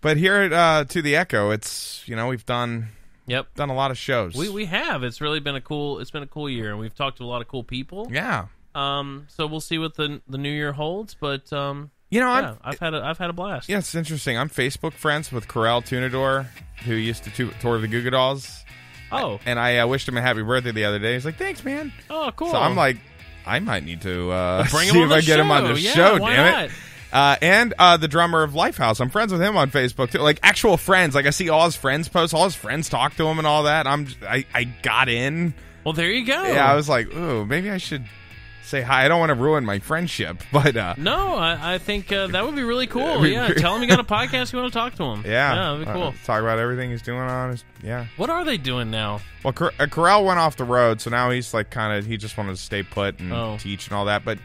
But here at To the Echo, it's, we've done a lot of shows. We have. It's really been a cool year, and we've talked to a lot of cool people. Yeah. So we'll see what the new year holds, but I've had a blast. Yeah, it's interesting. I'm Facebook friends with Corel Tunador, who used to tour the Goo Goo Dolls. Oh. And I wished him a happy birthday the other day. He's like, "Thanks, man." Oh, cool. So I'm like, I might need to bring see him on if the I get him on the show. show. Why Damn it! And the drummer of Lifehouse. I'm friends with him on Facebook too. Like actual friends. Like I see all his friends post. All his friends talk to him and all that. I got in. Well, there you go. Yeah, I was like, ooh, maybe I should say hi. I don't want to ruin my friendship, but no, I think that would be really cool. Yeah, tell him you got a podcast. You want to talk to him. Yeah, that'd be cool. Talk about everything he's doing on his. Yeah. What are they doing now? Well, Corel went off the road, so now he's like he just wanted to stay put and teach and all that. But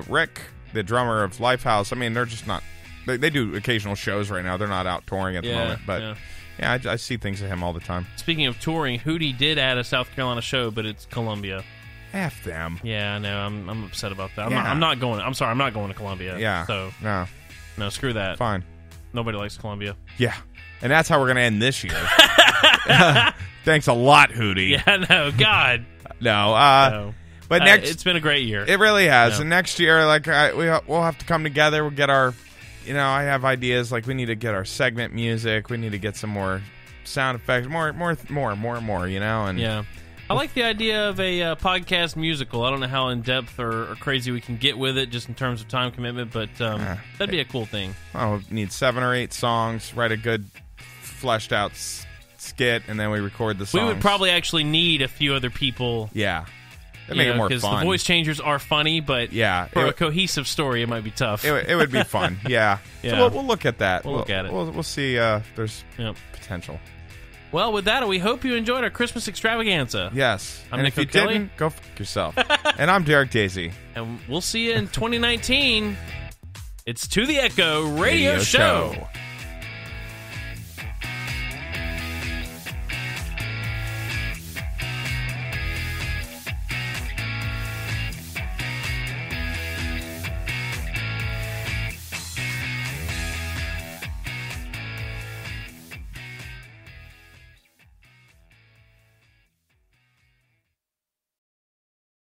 Rick, the drummer of Lifehouse, I mean, they're just not. They do occasional shows right now. They're not out touring at the moment, but I see things of him all the time. Speaking of touring, Hootie did add a South Carolina show, but it's Columbia. F them. Yeah, I know. I'm upset about that. Yeah. I'm not going. I'm sorry. I'm not going to Columbia. Yeah. So no, screw that. Fine. Nobody likes Columbia. Yeah, and that's how we're gonna end this year. Thanks a lot, Hootie. Yeah, no, God. No. But next, it's been a great year. It really has. Yeah. And next year, we'll have to come together. We'll get our, I have ideas. Like we need to get our segment music. We need to get some more sound effects. More. And yeah. I like the idea of a podcast musical. I don't know how in-depth or crazy we can get with it just in terms of time commitment, but that'd be a cool thing. Oh, we need 7 or 8 songs, write a good, fleshed-out skit, and then we record the songs. We would probably actually need a few other people. Yeah. That'd make it more fun. Because the voice changers are funny, but for a cohesive story, it might be tough. It would be fun, yeah. So we'll look at that. We'll look at it. We'll see if there's potential. Well, with that, we hope you enjoyed our Christmas extravaganza. Yes. I'm Nick if you Kelly. Didn't, go f*** yourself. And I'm Derek Daisy. And we'll see you in 2019. It's To The Echo Radio Show.